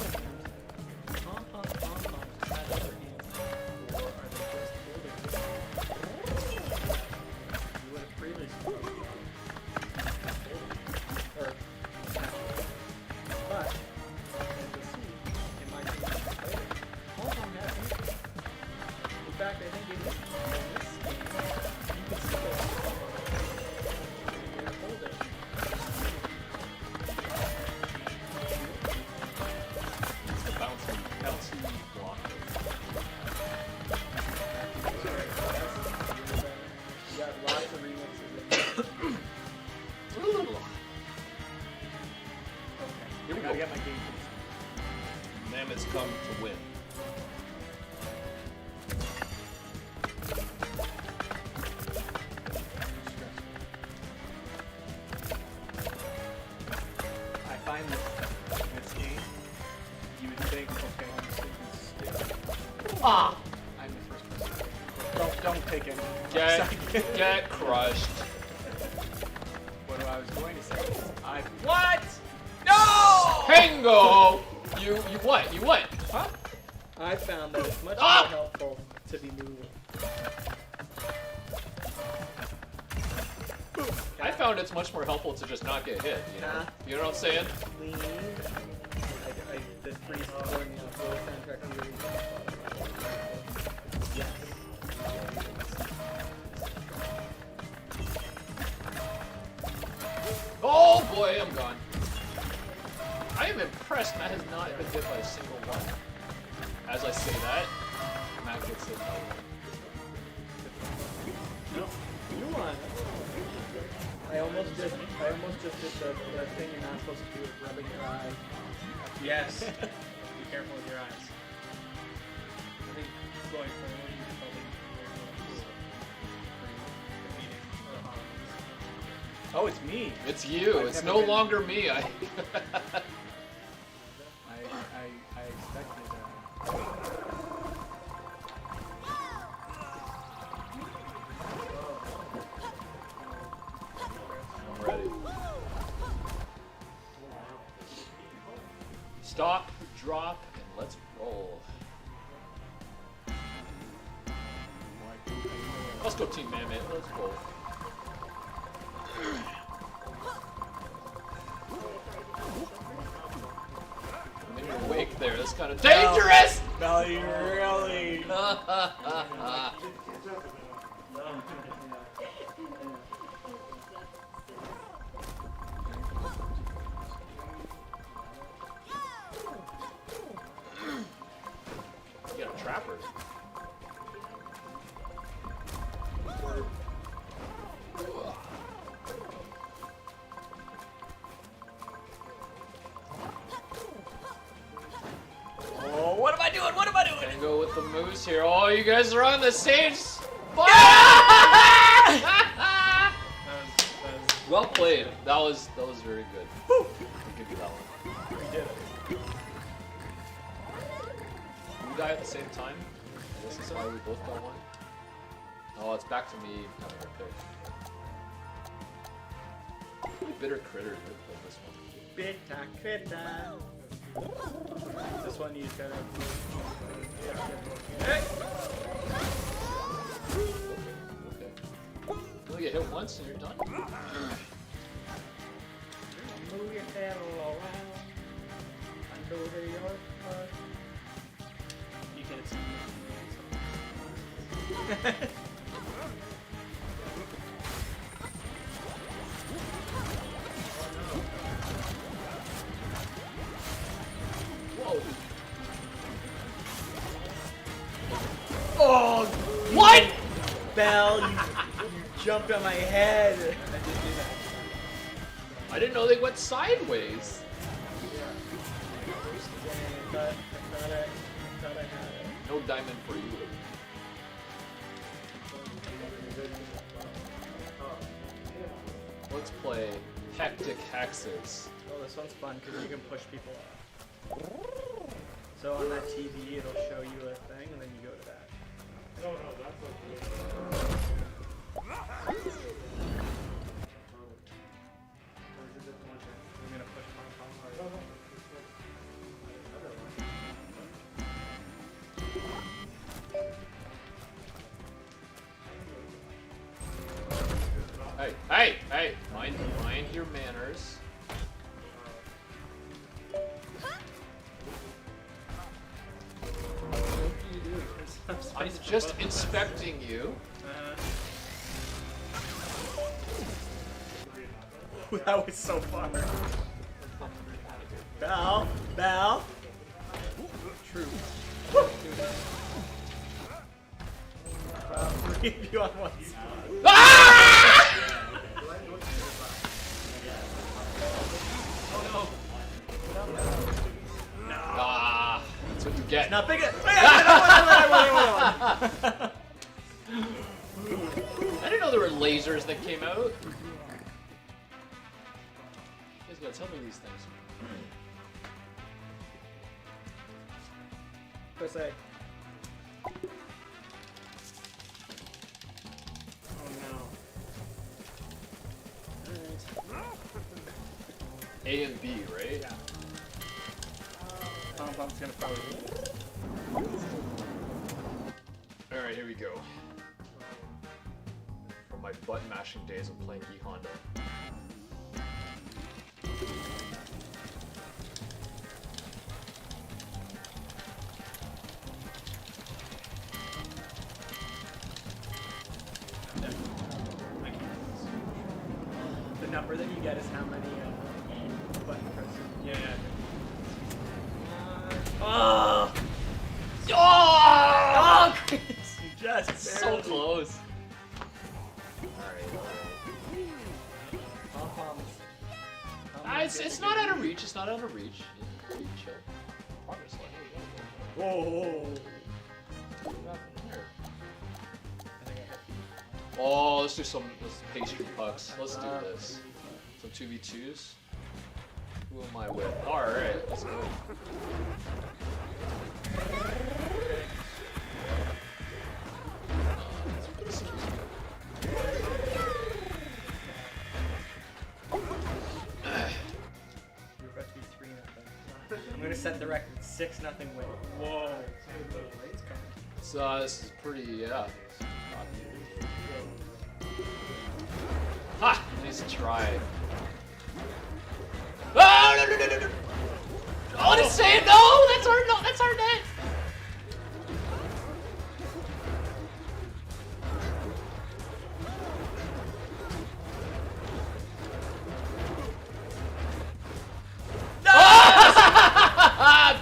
their hands, or are they just holding them? You would have previously spoken about or but as you'll see in my team later, pom pom has hands. In fact, I think in this game, you can see those. They're holding. It's the bouncy block. You got lots of remixes in there. Here we I gotta go. get my game face. Mammoths come to win. I find this game, you would think, okay, I'm sleeping still. Ah! I'm the first person. Don't take any. Get crushed. What I was going to say is, What? No! Bingo! You what? You what? Huh? I found that it's much Ah! more helpful to be moving. I found it's much more helpful to just not get hit, you know? Nah. You know what I'm saying? Clean. The freeze supporting the full soundtrack really. Yes. Oh boy, I'm gone. I am impressed Matt has not been hit by a single one. As I say that, Matt gets hit by one. You won. I almost just did the thing you're not supposed to do with rubbing your eye. Yes. Be careful with your eyes. I think going forward, you should probably Oh, it's me. It's you. I've It's never no been- longer me. I expected I'm ready. Stop, drop, and let's roll. Let's go Team Mammoth. Let's go. I'm in your wake there. That's kind of dangerous! Belly, really? You got a trapper. Oh, what am I doing? What am I doing? Gonna go with the moose here. Oh, you guys are on the stage. That was Well played. That was very good. Whew. I'll give you that one. We did it. We die at the same time. This is why we both got one. Oh, it's back to me. Kind of right there. Really bitter critters that play this one. Bitta critta. This one you just gotta. Okay. Okay. You only get hit once and you're done. Move your tail around. Under your heart. you can see. Whoa. fell. You jumped on my head. I did do that. I didn't know they went sideways. Dang, I thought I had it. No diamond for you. Let's play Hectic Hexes. Oh, this one's fun because you can push people off. So on that TV, it'll show you a thing, and then you go to that. No, that's okay. I'm gonna push pom pom hard. Hey! Mind your manners. I'm just inspecting you. That was so far. Bell. True. Three of you on one side. Ah! Ah, that's what you get. Not big enough. I didn't know there were lasers that came out. You guys gotta tell me these things. Press A. A and B, right? Yeah. Pom pom's gonna probably win. Alright, here we go. From my button mashing days of playing E Honda. The number that you get is how many button presses. Yeah. Oh! Oh! Oh, Chris! You just So barely. close. Alright. It's not out of reach. It's not out of reach. You chill. Progress line. Whoa! Oh, let's do some pastry pucks. Let's do this. Some 2v2s. Who am I with? Alright, let's go. You're about to be 3-0. I'm gonna set the record 6-0 win. Whoa! It's coming. So this is pretty, yeah. Ha! Nice try. Oh, no. Oh, it's saying no! That's our net!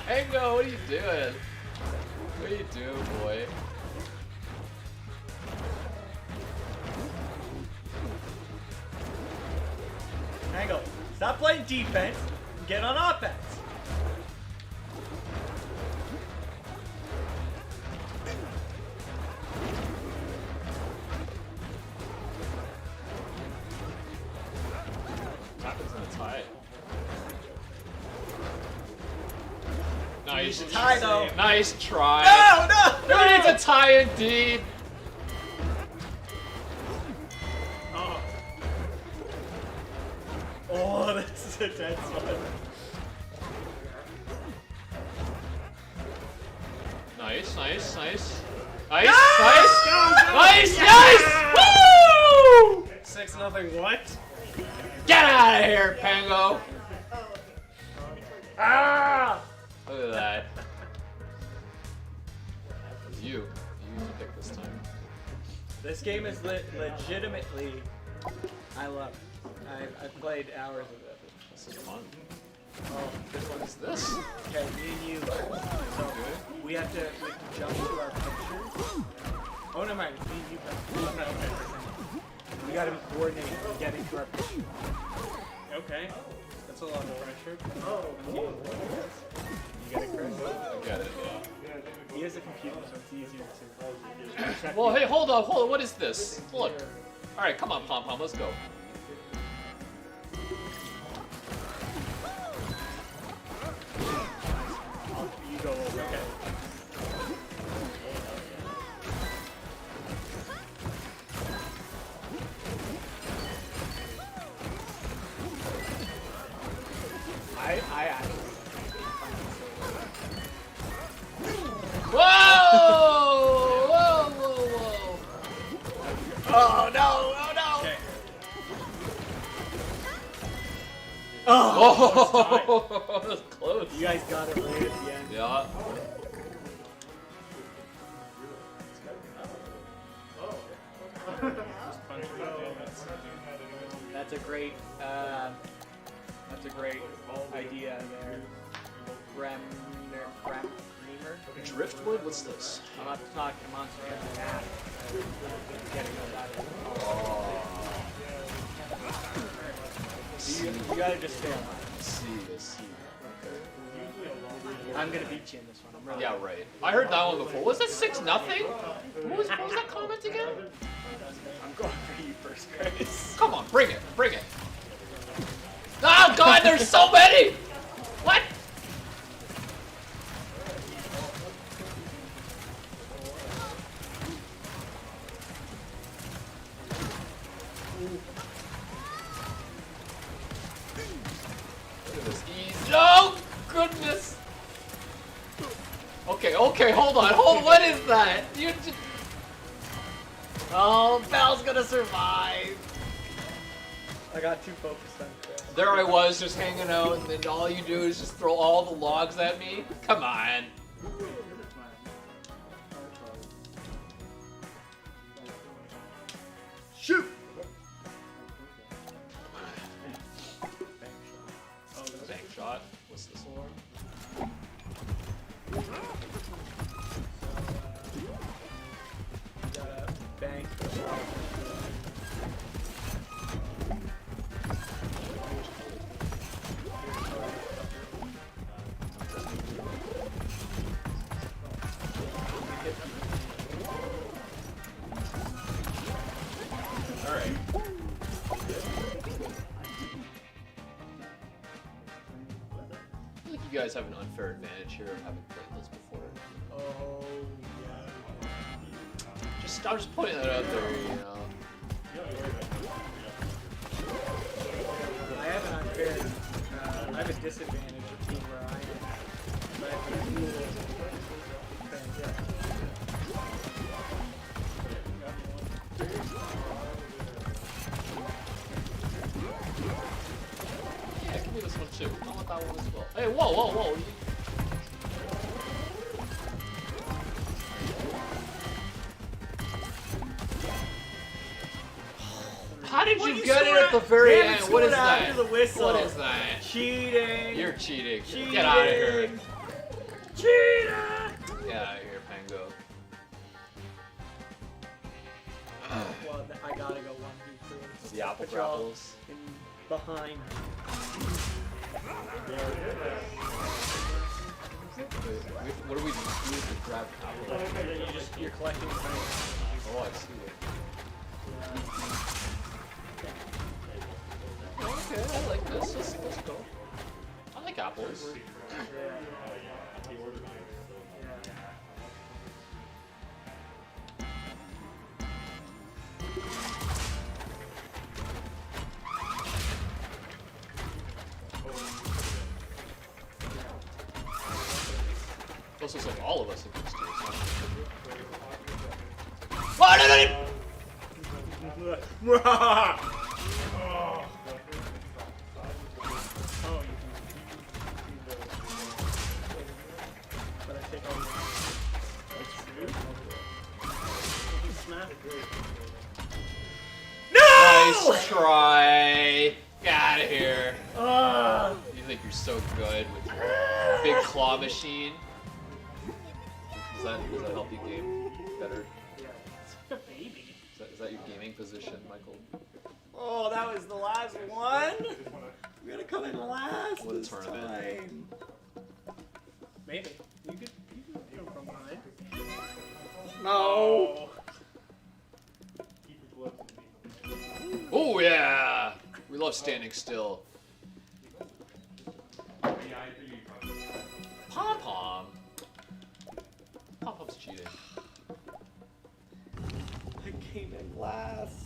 Pango, what are you doing? What are you doing, boy? Angle, stop playing defense and get on offense. Happens in a tie. Nice Tie, though. Nice try. No! Who needs a tie indeed? Oh, this is a tense one. Nice. Nice. Woo! 6-0 what? Get out of here, Pango! Ah! Look at that. It was you picked this time. This game is legitimately, I love it. I've played hours of it. This is fun. Oh, this one What is this? Okay, me and you. So we have to jump to our pictures. Oh, no, mind. Me and you. gotta be coordinated and getting to our pitch. Okay. That's a lot of pressure. Oh, cool. You get it, Chris? I got it. He has a computer, so it's easier to check. Well, hey, hold on. What is this? Look. All right, come on, Pom Pom, let's go. You go over. Okay. I actually. Whoa! Whoa! Whoa! Whoa! Oh no! Oh no! Okay. Oh! that was close. You guys got it right at the end. Yeah. Just punch me. That's a great idea there. Bremer. Driftwood? What's this? I'll have to talk to Monster Hunter Matt. Getting that. You gotta just stay alive. Let's see. I'm gonna beat you in this one. I'm really Yeah, right. I heard that one before. Was that 6-0? What was that comment again? I'm going for you first, Chris. Come on, bring it. Oh God, there's so many! What? Look at this easy. Oh goodness! Okay, hold on. What is that? You just... Oh, Val's gonna survive. I got too focused on Chris. There I was, just hanging out, and then all you do is just throw all the logs at me? Come on. Shoot! Oh, the bank shot. What's this for? Bank. Alright. I feel like you guys have an unfair advantage here of having played this before. Oh, I'm just pointing that out there, you know. I have an unfair. I have a disadvantage of being where I am. But I have a cool. Yeah, give me this one too. I want that one as well. Hey, whoa! How did you get it at the very end? What is that? After the whistle. What is that? Cheating. You're cheating. Cheating. Get out of here. Cheating. Get out of here, Pango. Well, I gotta go 1v3. The apple Put y'all grapples. in behind. Wait, what do we do to grab apple? You're collecting points. Oh, I see it. Okay, I like this. Let's go. I like apples. This looks like all of us against you. Huh? Nice try. Get out of here. You think you're so good with your big claw machine? Does that help you game better? A baby. Is that your gaming position, Michael? Oh, that was the last one. We're gonna come in last What a this tournament. time. Maybe. You could come from behind. No. Oh yeah! We love standing still. Pom Pom. Pom Pom's cheating. I came in last.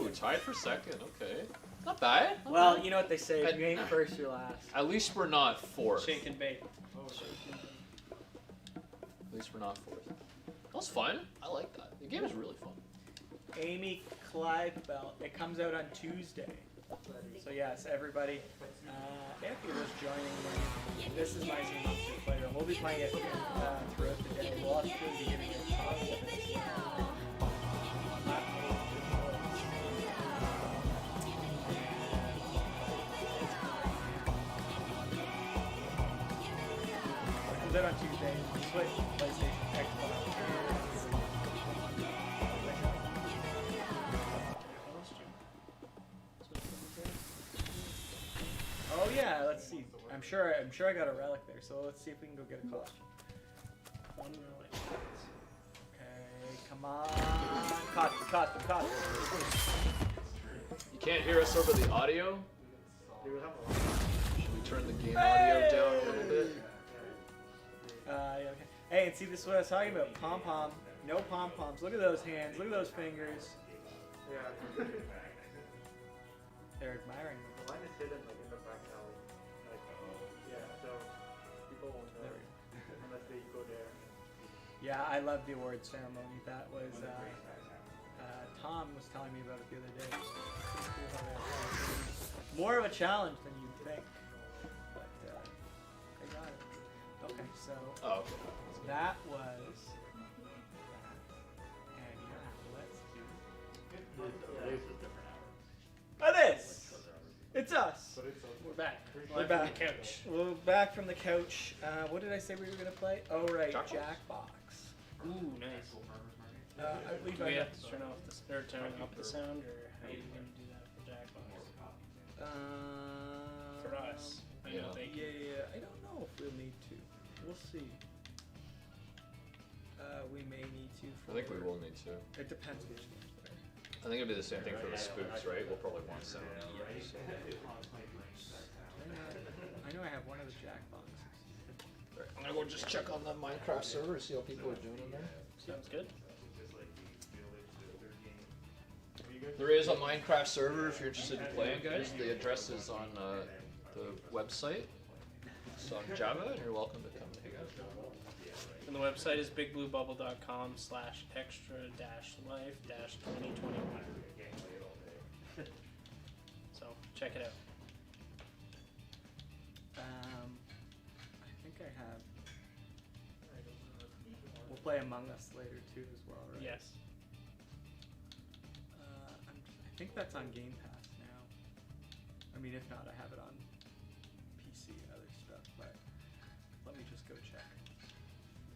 Ooh, tied for second. Okay, not bad. Not Well, bad. you know what they say. If you ain't first, you're last. At least we're not fourth. Shake and bake. At least we're not fourth. That was fun. I like that. The game is really fun. Amy Kleibelt. It comes out on Tuesday. So yes, everybody, if you're just joining me, this is My Singing Monsters Playground. We'll be playing it throughout the day. We'll also be giving you a talk of it. It comes out on Tuesday. Switch, PlayStation, Xbox. Oh yeah, let's see. I'm sure I got a relic there. So let's see if we can go get a costume. One relic. Okay, come on. Costume. You can't hear us over the audio. Do we have a lot? Should we turn the game audio down a little bit? Yeah, okay. Hey, and see, this is what I was talking about. Pom pom. No pom poms. Look at those hands. Look at those fingers. Yeah. They're admiring them. The line is hidden like in the back alley. Like, yeah, so people won't know unless they go there. Yeah, I love the award ceremony. That was Tom was telling me about it the other day. Pretty cool how they have it. More of a challenge than you'd think, but they got it. Okay, so Oh, okay. that was that. And now let's do this. It's us. We're back. We're Live back. from the couch. We're back from the couch. What did I say we were gonna play? Oh right, Jackbox? Jackbox. Ooh, nice. I believe Do I we got. have to turn off or turn up the sound, or how are you gonna do that for Jackbox? For us, I Yeah. don't think. Yeah, I don't know if we'll need to. We'll see. We may need to. I think we will need to. It depends which games there. I think it'll be the same thing for the spooks, right? We'll probably want sound. I know I have one of the Jackboxes. I'm gonna go just check on the Minecraft server, see how people are doing in there. Sounds good. There is a Minecraft server if you're interested in playing, guys. The address is on the website. It's on Java, and you're welcome to come and hang out. And the website is bigbluebubble.com/extra-life-2021. So check it out. I think I have. We'll play Among Us later too, as well, right? Yes. I think that's on Game Pass now. I mean, if not, I have it on PC and other stuff. But let me just go check.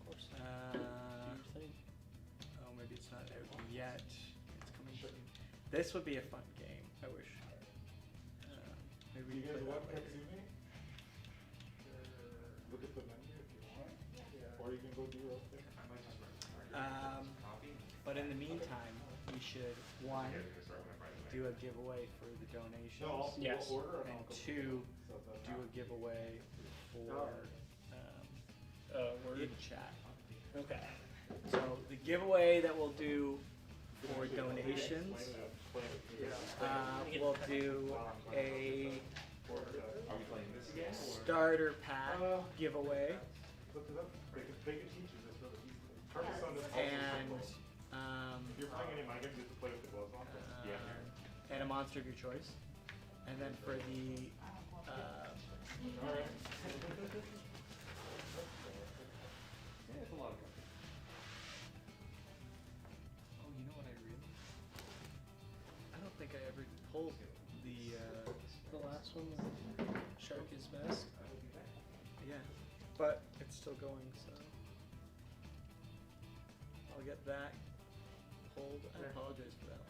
Of course. Oh, maybe it's not out yet. It's coming soon. This would be a fun game. I wish. Maybe we can play that later. Look at the menu if you want. Or you can go do your own thing. But in the meantime, we should one do a giveaway for the donations, Yes. We'll order and alcohol. two So that's do a giveaway for Word. in chat. Okay. So the giveaway that we'll do for donations, we'll do a starter pack giveaway, Look it up. They can teach you this really easily. Purpose on this and If you're playing any mind games, you have to play with the gloves on. and a monster of your choice. And then for the Alright. Yeah, it's a lot of fun. oh, you know what I don't think I ever pulled the The last one, Shark is best. yeah, but it's still going, so I'll get that pulled. I apologize for that one.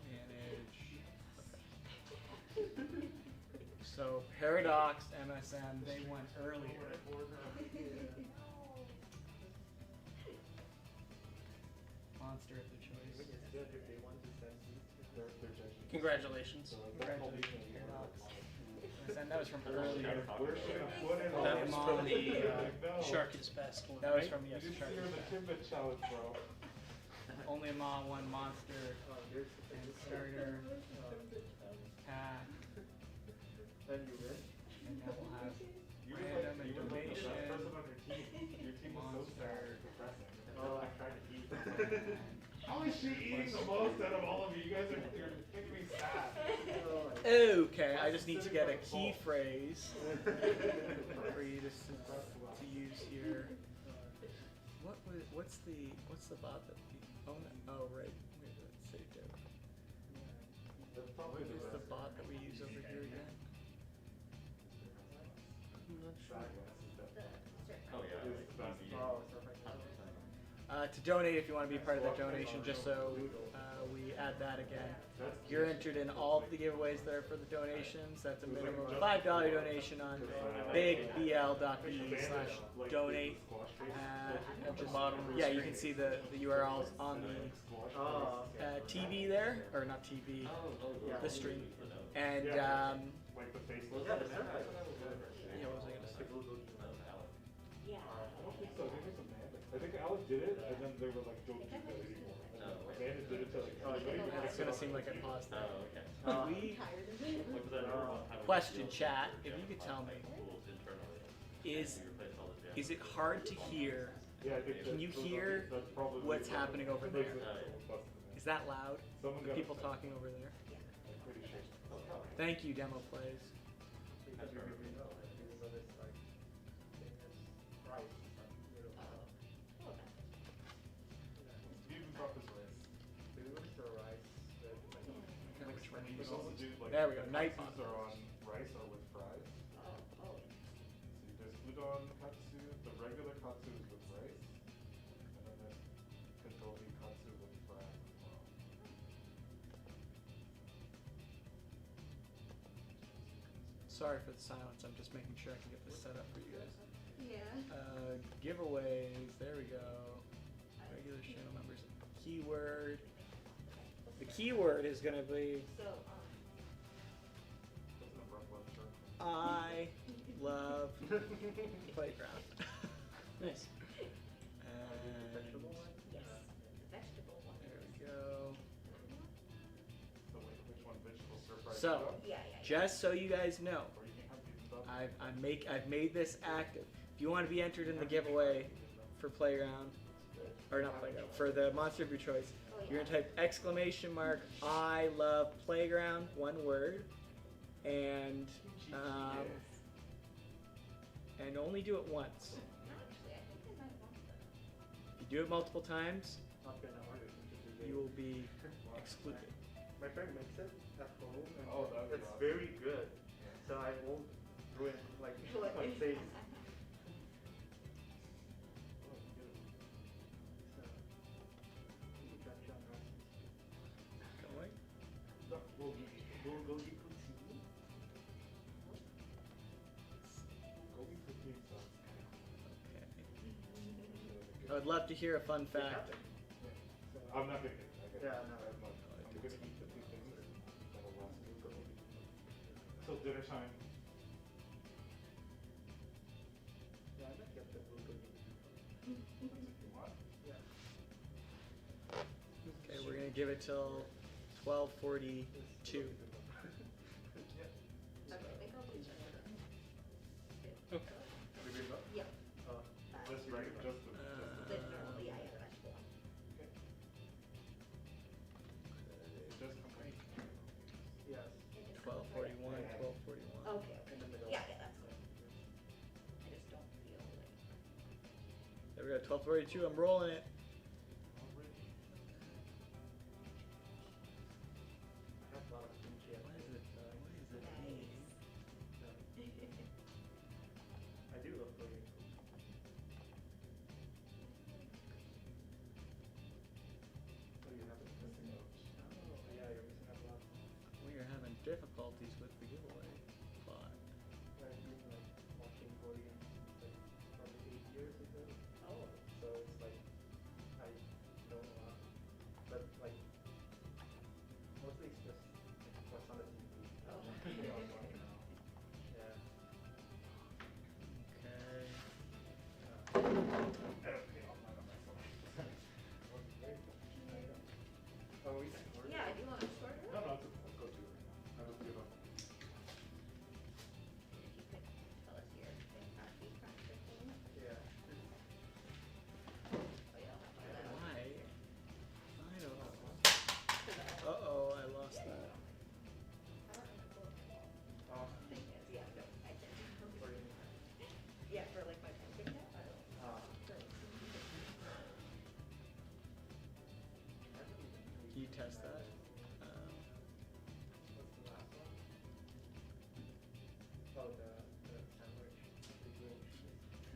Manage. Okay. So Paradox, MSM, they went earlier. Monster of the choice. Congratulations. Congratulations, Paradox. MSM, that was from earlier. Where should I put it? That was from the No. Shark is Best one, That was right? from You yes, didn't Shark. see her in the Timbit challenge, bro. Only Amon, one monster, and starter, pack, Then you win. and now we'll have You random and were like the donation, best person on your team. Your team was so sad. monster, Depressing. Oh, I'm trying to eat. and How is she eating the most out of all of you? You guys are you're making me sad. okay, I just need to get a key phrase for you to use here. What's the bot that oh right, wait, let's save it. That's probably What is the best. bot that we use over here again? Oh, yeah. It's the best. Oh, stuff like that. To donate if you want to be part of that donation, just so we add that again. You're entered in all of the giveaways that are for the donations. That's a minimum of $5 donation on bigbl.me/donate. At the bottom, yeah, you can see the URLs on the Oh, okay. TV there, or not TV, the stream. And Like the faceless. Yeah, the surface. yeah, what was I gonna say? Yeah. I don't think so. I think it's a man. I think Alex did it, and then they were like, don't do that anymore. Amanda did it to like, It's gonna seem like I paused that. Oh, okay. We Like, was that everyone having question to chat. If you could tell me, tools internally? is You replace all the jams. is it hard to hear? yeah, I think Can you that's- hear that's probably what's happening over there? Is that loud? Someone The got people upset. talking over there. I'm pretty sure. Thank you, demo plays. Because you really know, like, even though it's like, famous rice, like, you know, Even drop his rice. foods or rice, that, like, Which one You can also do like. There we go, night katsus bot. are on rice or with fries. So there's udon katsu, the regular katsu is with rice, and then there's kantobi katsu with fries as well. Sorry for the silence. I'm just making sure I can get this set up for you guys. Yeah. Giveaways. There we go. Regular channel members. Keyword. The keyword is gonna be So, That's an abrupt one, sure. I love playground. Nice. And vegetable one? yes, the vegetable one. there we go. So which one, vegetable stir fry? So, pizza? Yeah. just so you guys know, Or you can have bibimbap. I've made this active. If you want to be entered in the giveaway for Playground, or not Playground, for the Monster of your choice, you're gonna type !! I love Playground, one word, and only do it once. Actually, I think I might want that. If you do it multiple times, Not gonna order it. you will be excluded. My friend makes it at home, and Oh, that'd be it's awesome. very good. So I won't ruin like my face. So, you can try rice. Going. Bulgogi poutine. Gobi poutine sounds Okay. good. I would love to hear a fun fact. I'm not gonna get it. Yeah, no. I'm gonna eat the two things that'll last me till dinner time. Yeah, I might get the bulgogi. That's if you want. Yeah. Okay, we're gonna give it till 12:42. Okay, I think I'll do that. Okay. Bibimbap? Yep. Oh, Just right, just the. The normally I have a vegetable one. Just complete. yes. 12:41. 12:41. Okay, In the middle. yeah, that's good. I just don't feel like. There we go. 12:42. I'm rolling it. I have a lot of kimchi at What is home, it? so What is it? I do love bulgogi.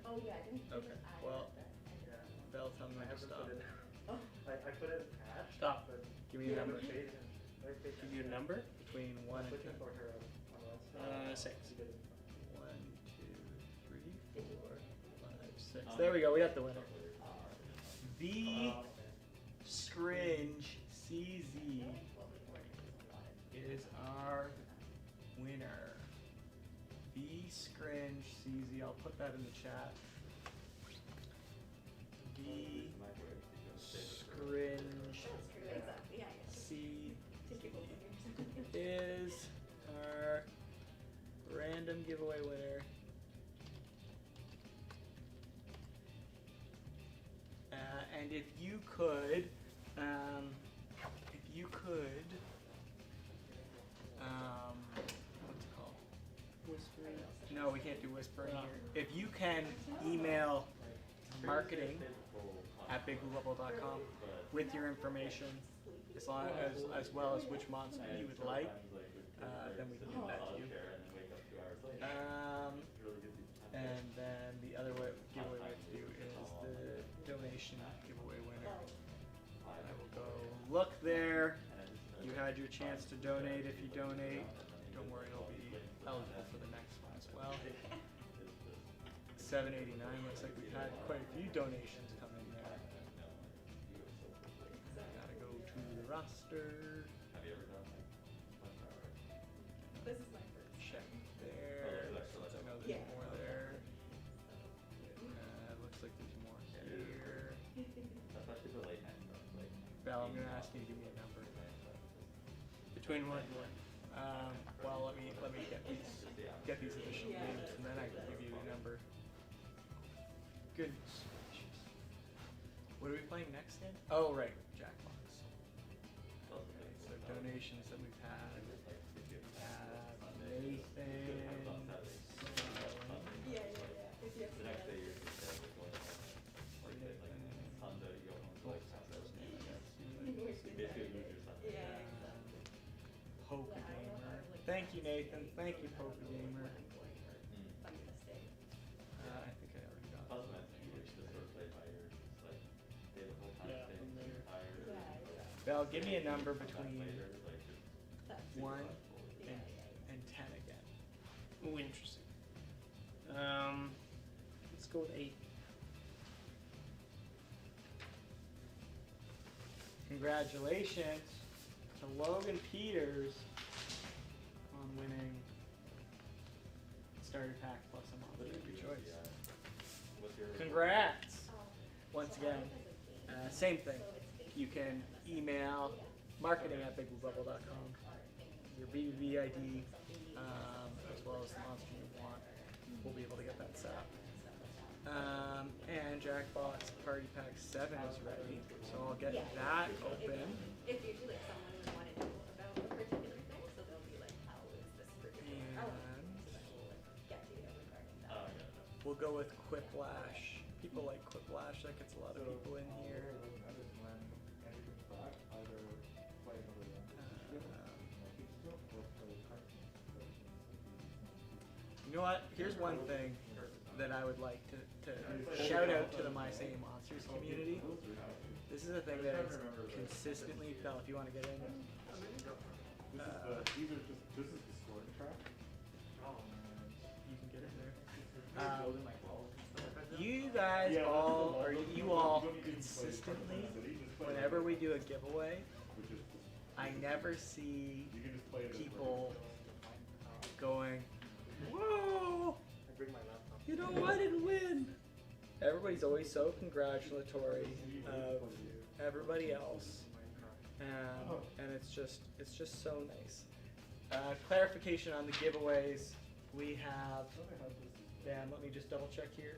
Oh, yeah, I didn't. Okay, well, Bell, tell me I when to haven't stop. put it. I put it attached. Stop. But Give me a number. Give you a number? Between 1 and 10. Looking for her on 6. 1, 2, 3, 4, 5, 6. There we go. We got the winner. The Scringe CZ is our winner. The Scringe CZ. I'll put that in the chat. The Scringe CZ is our random giveaway winner. And if you could, what's it called? Whispering. No, we can't do whispering here. If you can email marketing@bigbluebubble.com with your information, as well as which monster you would like, then we can give that to you. And then the other giveaway we have to do is the donation giveaway winner. I will go look there. You had your chance to donate. If you donate, don't worry, you'll be eligible for the next one as well. 789. Looks like we've had quite a few donations come in there. Gotta go to the roster. This is my first. Check there. I know there's more there. Looks like there's more here. Val, I'm gonna ask you to give me a number. Between what and what? Well, let me get these additional names, and then I can give you a number. Goodness gracious. What are we playing next then? Oh, right, Jackbox. Okay, so donations that we've had. Nathan. Poker Gamer. Thank you, Nathan. Thank you, Poker Gamer. I think I already got it. Val, give me a number between 1 and 10 again. Ooh, interesting. Let's go with 8. Congratulations to Logan Peters on winning Starter Pack plus a monster of your choice. Congrats! Once again, same thing. You can email marketing@bigbluebubble.com, your BBB ID, as well as the monster you want. We'll be able to get that set up. And Jackbox Party Pack 7 is ready, so I'll get that open. If usually someone would want to know about a particular thing, so they'll be like, how is this particular element? So then we'll get to you regarding that. We'll go with Quiplash. People like Quiplash, that gets a lot of people in here. You know what? Here's one thing that I would like to shout out to the My Singing Monsters community. This is a thing that is consistently, Bell, if you want to get in. This is the scoring track. You can get in there. You guys all, or you all consistently, whenever we do a giveaway, I never see people going, whoa, you know, I didn't win. Everybody's always so congratulatory of everybody else, and it's just so nice. Clarification on the giveaways, we have, Dan, let me just double check here.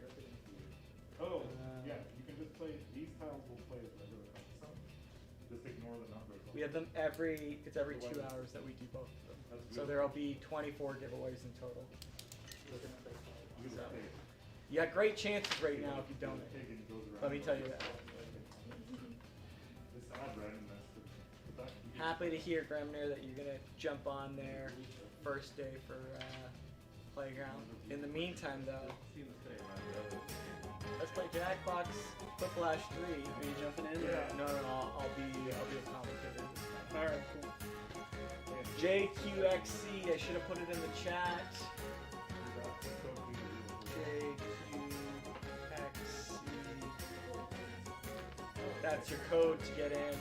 Oh, yeah, you can just play, these tiles will play as regular custom. Just ignore the numbers. We have them every 2 hours that we do both of them. So there'll be 24 giveaways in total. So, you got great chances right now if you donate. Let me tell you that. Happy to hear, Gremner, that you're gonna jump on there first day for Playground. In the meantime, though, let's play Jackbox Quiplash 3. Are you jumping in? No, I'll be a commentator. Alright, cool. JQXC, I should have put it in the chat. JQXC. That's your code to get in.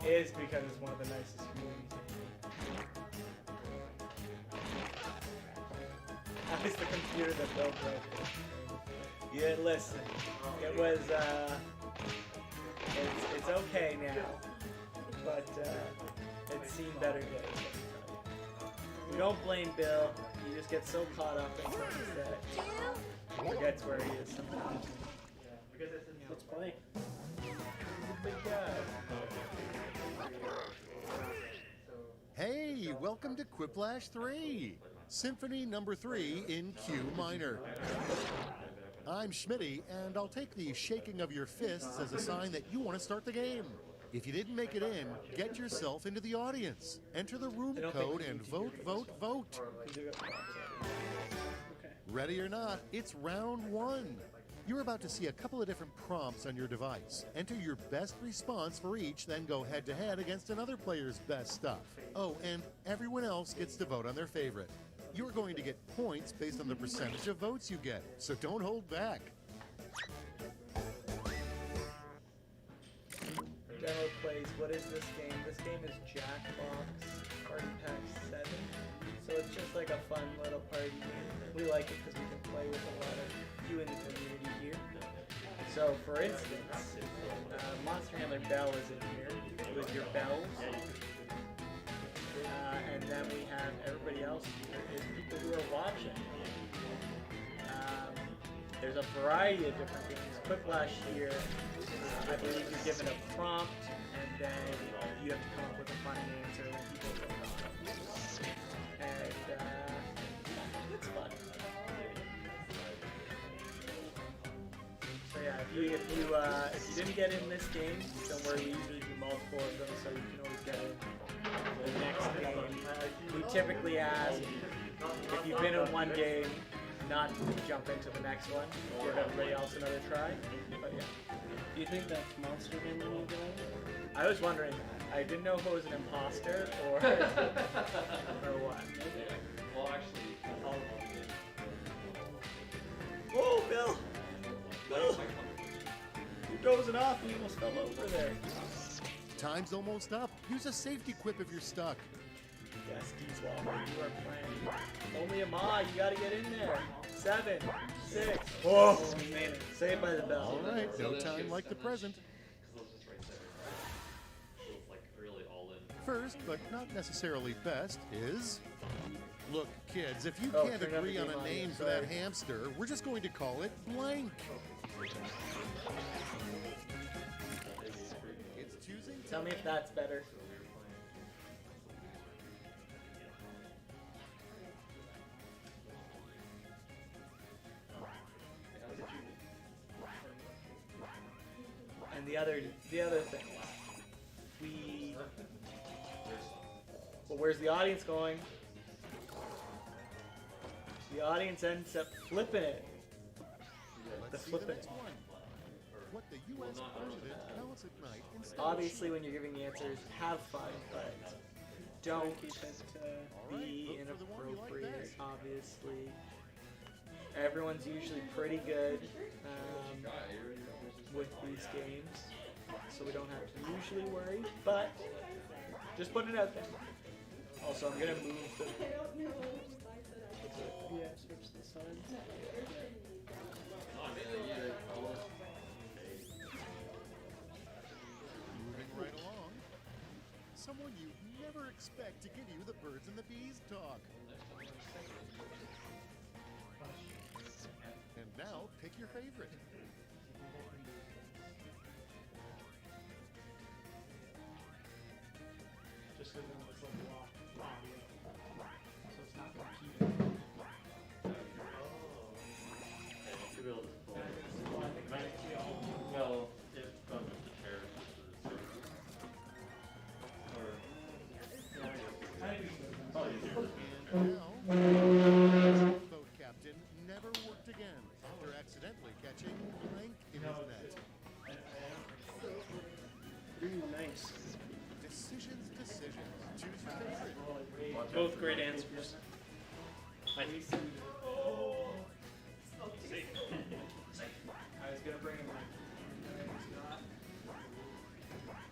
It is because it's one of the nicest communities. That is the computer that built it. Yeah, listen. It was, it's okay now, but it's seen better days. We don't blame Bill. He just gets so caught up in things that he forgets where he is sometimes. Let's play. He's a big guy. Hey, welcome to Quiplash 3, Symphony number 3 in Q minor. I'm Schmitty, and I'll take the shaking of your fists as a sign that you want to start the game. If you didn't make it in, get yourself into the audience. Enter the room code and vote, vote, vote. Ready or not, it's round 1. You're about to see a couple of different prompts on your device. Enter your best response for each, then go head-to-head against another player's best stuff. Oh, and everyone else gets to vote on their favorite. You're going to get points based on the percentage of votes you get, so don't hold back. Demo plays, what is this game? This game is Jackbox Party Pack 7. So it's just like a fun little party game. We like it because we can play with a lot of you in the community here. So for instance, Monster Handler Bell is in here with your bells. And then we have everybody else here is people who are watching. There's a variety of different games. Quiplash here, I believe you're given a prompt, and then you have to come up with a funny answer when people vote on it. And it's fun. So yeah, if you didn't get in this game, don't worry. We usually do multiple of them, so you can always get in the next game. We typically ask if you've been in one game, not to jump into the next one. Give everybody else another try. But yeah. Do you think that's Monster Handler will go? I was wondering. I didn't know if it was an imposter or or what. Well, actually, Whoa, Bill! Bill! You're dozing off. You almost fell over there. Time's almost up. Use a safety quip if you're stuck. Yes, Deeswalker, you are playing. Only a ma, you gotta get in there. 7, 6. Whoa! We made it. Saved by the bell. All right, no time like the present. First, but not necessarily best, is... Look, kids, if you can't turn agree on everything a on, name for sorry. that hamster, we're just going to call it blank. It's choosing. Tell me if that's better. And the other thing, well, where's the audience going? The audience ends up flipping it. Let's see the next one. What the U.S. president counts at night instead. Obviously, when you're giving answers, have fun, but don't be inappropriate. Obviously, everyone's usually pretty good with these games, so we don't have to usually worry. But just put it out there. Also, I'm gonna move the. Yeah, switch the sides. Moving right along. Someone you'd never expect to give you the birds and the bees talk. And now, pick your favorite. Just because it looks like audio. So it's not computer. Well, if from the chair. Or, Now, boat captain never worked again after accidentally catching blank in his net. Ooh, nice. Decisions. Choose your favorite. Both great answers. I I was gonna bring him like. It's not.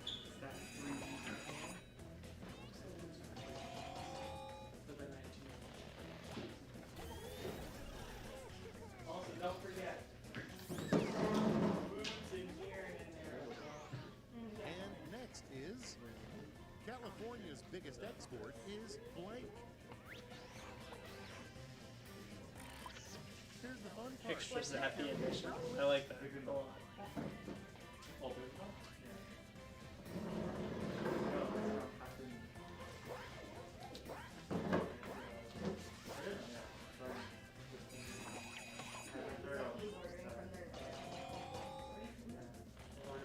It's that 3D hand. For the 19. Also, don't forget. Boots in here and in there as well. And next is California's biggest export is blank. Here's the fun part. Extra zappy edition. I like that a lot.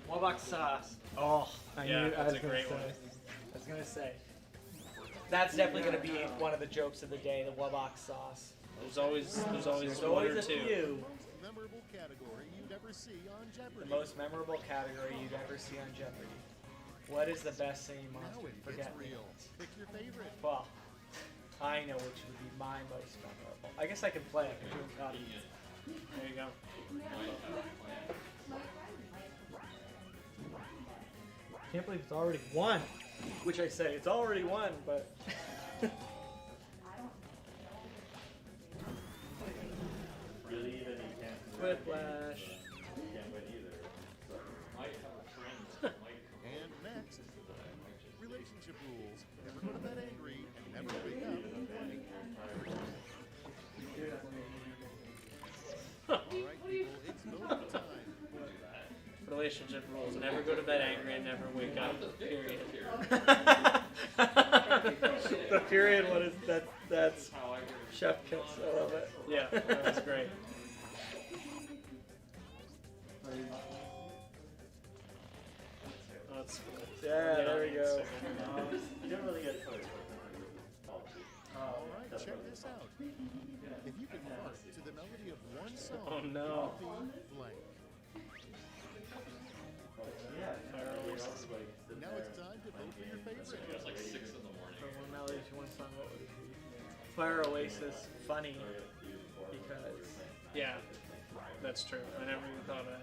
Wobbox sauce. Oh, I Yeah, knew that's I was a gonna great say. one. I was gonna say. That's definitely gonna be one of the jokes of the day. The Wobbox sauce. There's always There's one always or a two. few. Most memorable category you'd ever see on The Jeopardy. most memorable category you'd ever see on Jeopardy. What is the best singing Now monster? it Forget gets me. real. Pick your favorite. Well, I know which would be my most memorable. I guess I can play it. Doing copy. There you go. Can't believe it's already won. Which I say it's already won, but Really, even you can't. Quiplash. You can't win either. So. Might have a friend that might come And next, relationship rules. Never go to bed angry and never wake up blank. All right, people, it's voting time. Relationship rules. Never go to bed angry and never wake up. Period. The period one is that's chef kiss. I love it. Yeah, that was great. That's Yeah, there we go. You don't really get a choice. All right, check this out. If you can fart to the melody of one song, Oh no. you'll be blank. Now it's time to vote for your favorite. It's like 6 in the morning. For one melody to one song, what would it be? Fire Oasis, funny, because Yeah, that's true. I never even thought of that.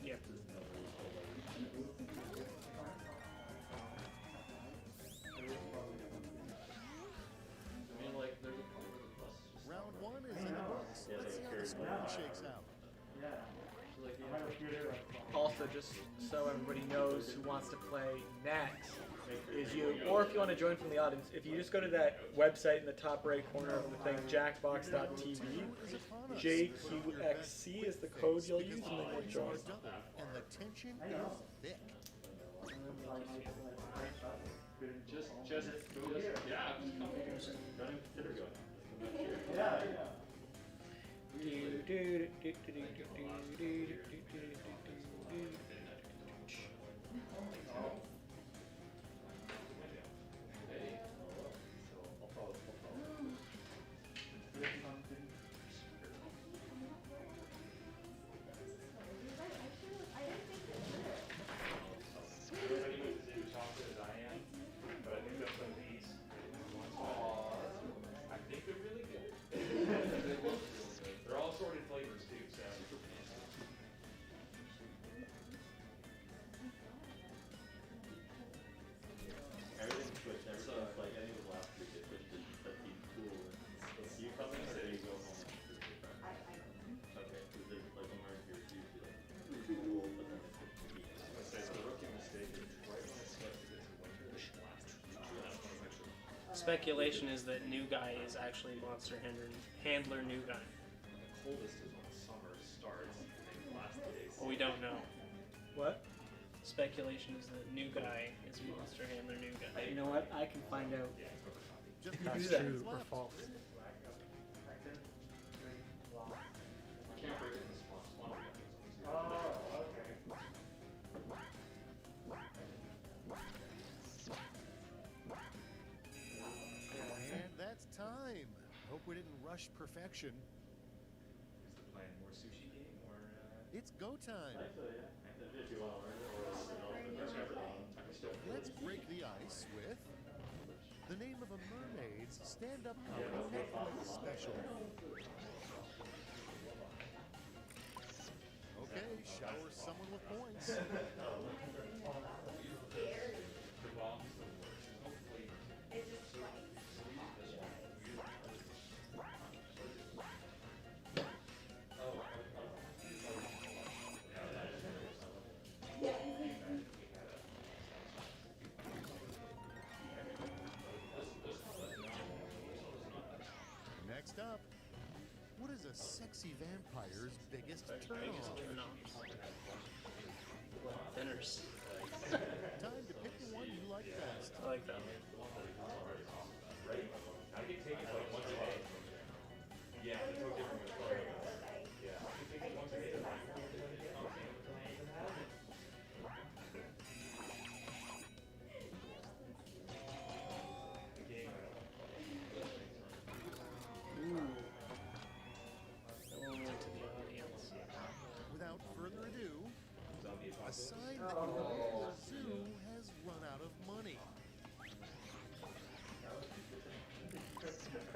Yep. I mean, like, there's a point where the bus just Round one is in the books. Let's see how the scoring shakes out. also just so everybody knows who wants to play next is you, or if you want to join from the audience, if you just go to that website in the top right corner of the thing, jackbox.tv, JQXC is the code you'll use, and then you'll join. And the tension is thick. just yeah, just come here. Don't even consider going. They're all sorted flavors too, so. Everything's switched. Everything's like, I think it was last week, they switched it to Team Cool. You come in or do you go home? Okay, because there's like when we're here, it's usually like cool, but then it's like heat. It's a rookie mistake. Right when it starts to get to winter, they blast. That's when it's actually Speculation is that new guy is actually Monster Handler new guy. the coldest is when summer starts and they last days. Well, we don't know. What? Speculation is that new guy is Monster Handler new guy. You know what? I can find out. Just That's do true that. or false. Can't break it in the spawn. Oh, okay. didn't rush perfection. Is the plan more sushi game or? It's go time. Actually, yeah. If you want to learn it, or Let's break the ice with the name of a mermaid's stand-up comedy Netflix special. Okay, shower someone with points. The bomb's the worst. No flavor. It's just like, Next up, what is a sexy vampire's biggest turn-off? Thinners. Time to pick the one you like best. I like that one. Right? I can take it like once a day. Yeah, it's no different with Florida. Yeah. I can take it once a day. That one went to the audience. Without further ado, Zombie a apocalypse. sign that your local zoo has run out of money.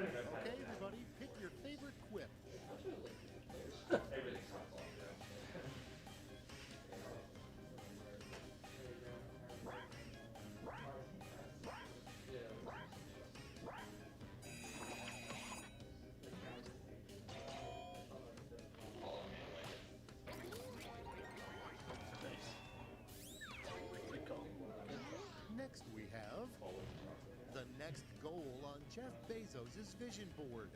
Okay, everybody, pick your favorite quip. Everything's hot. Good call. Next we have the next goal on Jeff Bezos' vision board.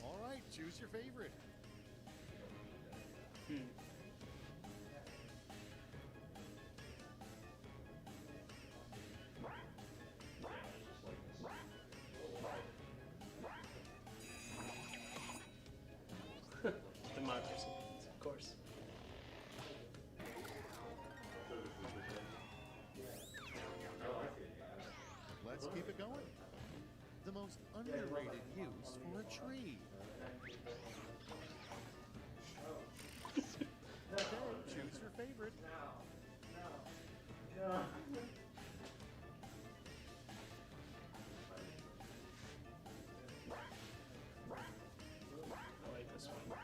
All right, choose your favorite. Democracy, of course. Let's keep it going. The most underrated use for a tree. Okay, choose your favorite. I like this one.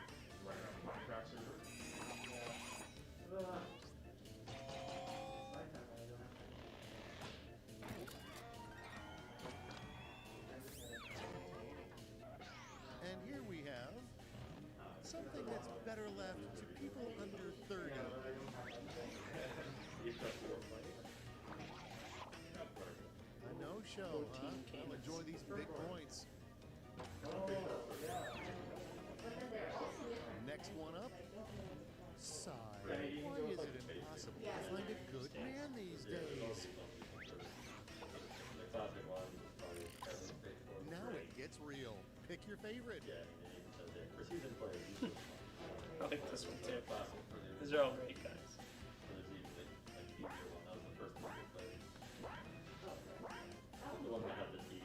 And here we have something that's better left to people under 30. A no-show, huh? 14 I'll enjoy these big points. Next one up. Sigh. Why is it impossible to find a good man these days? Now it gets real. Pick your favorite. I like this one too. These are all great guys. The one that had the TV.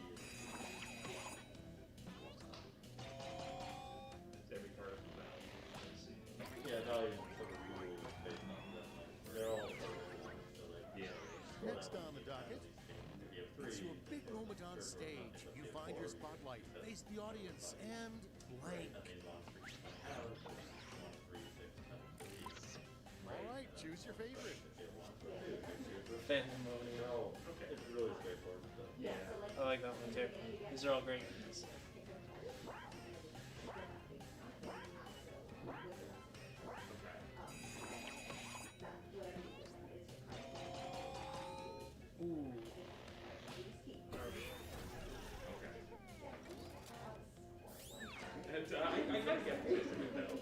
Every card is value. Yeah, value sort of rules based on them. They're all sort of so like Next on the docket, you have it's three. your big moment on stage. You find your spotlight, face the audience, and blank. All right, choose your favorite. Pandemonium. It's really straightforward stuff. Yeah, I like that one too. These are all great guys. Ooh. And I gotta get this though.